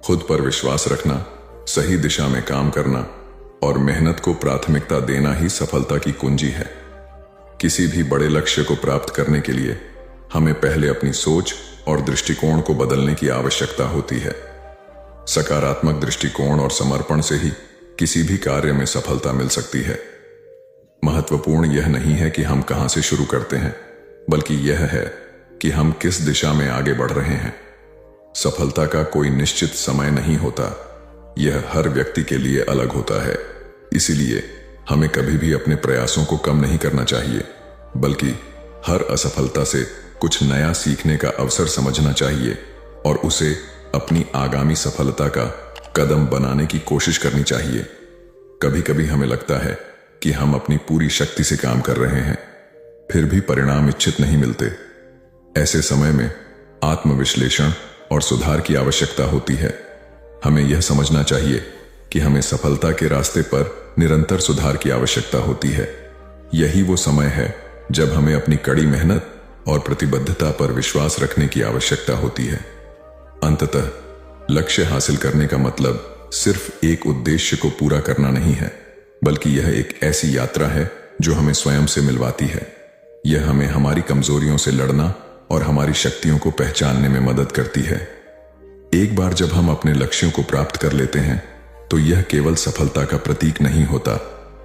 खुद पर विश्वास रखना, सही दिशा में काम करना और मेहनत को प्राथमिकता देना ही सफलता की कुंजी है। किसी भी बड़े लक्ष्य को प्राप्त करने के लिए हमें पहले अपनी सोच और दृष्टिकोण को बदलने की आवश्यकता होती है। सकारात्मक दृष्टिकोण और समर्पण से ही किसी भी कार्य में सफलता मिल सकती है। महत्वपूर्ण यह नहीं है कि हम कहां से शुरू करते हैं, बल्कि यह है कि हम किस दिशा में आगे बढ़ रहे हैं। सफलता का कोई निश्चित समय नहीं होता, यह हर व्यक्ति के लिए अलग होता है। इसीलिए हमें कभी भी अपने प्रयासों को कम नहीं करना चाहिए, बल्कि हर असफलता से कुछ नया सीखने का अवसर समझना चाहिए और उसे अपनी आगामी सफलता का कदम बनाने की कोशिश करनी चाहिए। कभी कभी हमें लगता है कि हम अपनी पूरी शक्ति से काम कर रहे हैं, फिर भी परिणाम इच्छित नहीं मिलते। ऐसे समय में आत्मविश्लेषण और सुधार की आवश्यकता होती है। हमें यह समझना चाहिए कि हमें सफलता के रास्ते पर निरंतर सुधार की आवश्यकता होती है। यही वो समय है जब हमें अपनी कड़ी मेहनत और प्रतिबद्धता पर विश्वास रखने की आवश्यकता होती है। अंततः लक्ष्य हासिल करने का मतलब सिर्फ एक उद्देश्य को पूरा करना नहीं है, बल्कि यह एक ऐसी यात्रा है जो हमें स्वयं से मिलवाती है। यह हमें हमारी कमजोरियों से लड़ना और हमारी शक्तियों को पहचानने में मदद करती है। एक बार जब हम अपने लक्ष्यों को प्राप्त कर लेते हैं तो यह केवल सफलता का प्रतीक नहीं होता,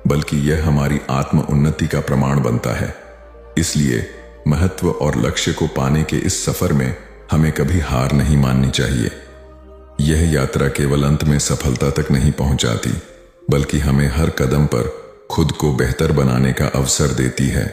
बल्कि यह हमारी आत्म उन्नति का प्रमाण बनता है। इसलिए महत्व और लक्ष्य को पाने के इस सफर में हमें कभी हार नहीं माननी चाहिए। यह यात्रा केवल अंत में सफलता तक नहीं पहुंचाती, बल्कि हमें हर कदम पर खुद को बेहतर बनाने का अवसर देती है।